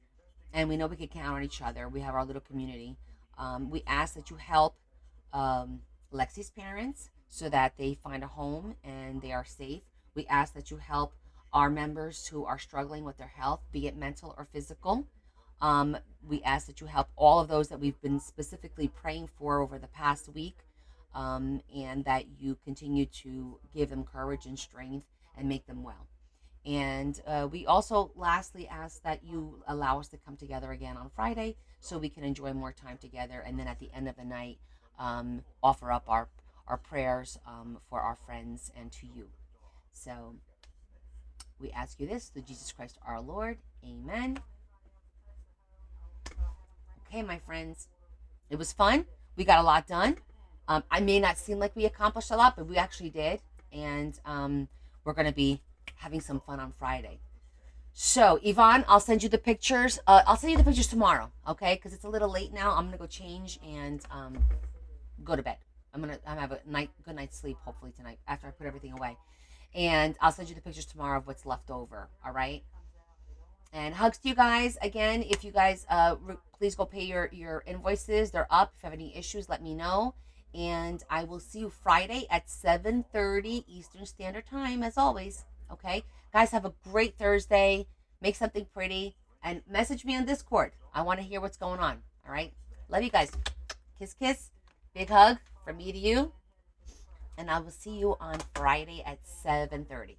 and we know we can count on each other. We have our little community. We ask that you help um, Lexi's parents so that they find a home and they are safe. We ask that you help our members who are struggling with their health, be it mental or physical. We ask that you help all of those that we've been specifically praying for over the past week, and that you continue to give them courage and strength and make them well. And we also lastly ask that you allow us to come together again on Friday so we can enjoy more time together. And then at the end of the night, offer up our prayers for our friends and to you. So we ask you this through Jesus Christ our Lord. Amen. Okay, my friends, it was fun. We got a lot done. I may not seem like we accomplished a lot, but we actually did. And we're going to be having some fun on Friday. So, Yvonne, I'll send you the pictures. I'll send you the pictures tomorrow, okay? Because it's a little late now. I'm going to go change and go to bed. I'm going to have a good night's sleep, hopefully, tonight after I put everything away. And I'll send you the pictures tomorrow of what's left over, all right? And hugs to you guys. Again, if you guys, please go pay your invoices. They're up. If you have any issues, let me know. And I will see you Friday at 7:30 Eastern Standard Time, as always. Okay? Guys, have a great Thursday. Make something pretty. And message me on Discord. I want to hear what's going on. All right? Love you guys. Kiss, kiss. Big hug from me to you. And I will see you on Friday at 7:30.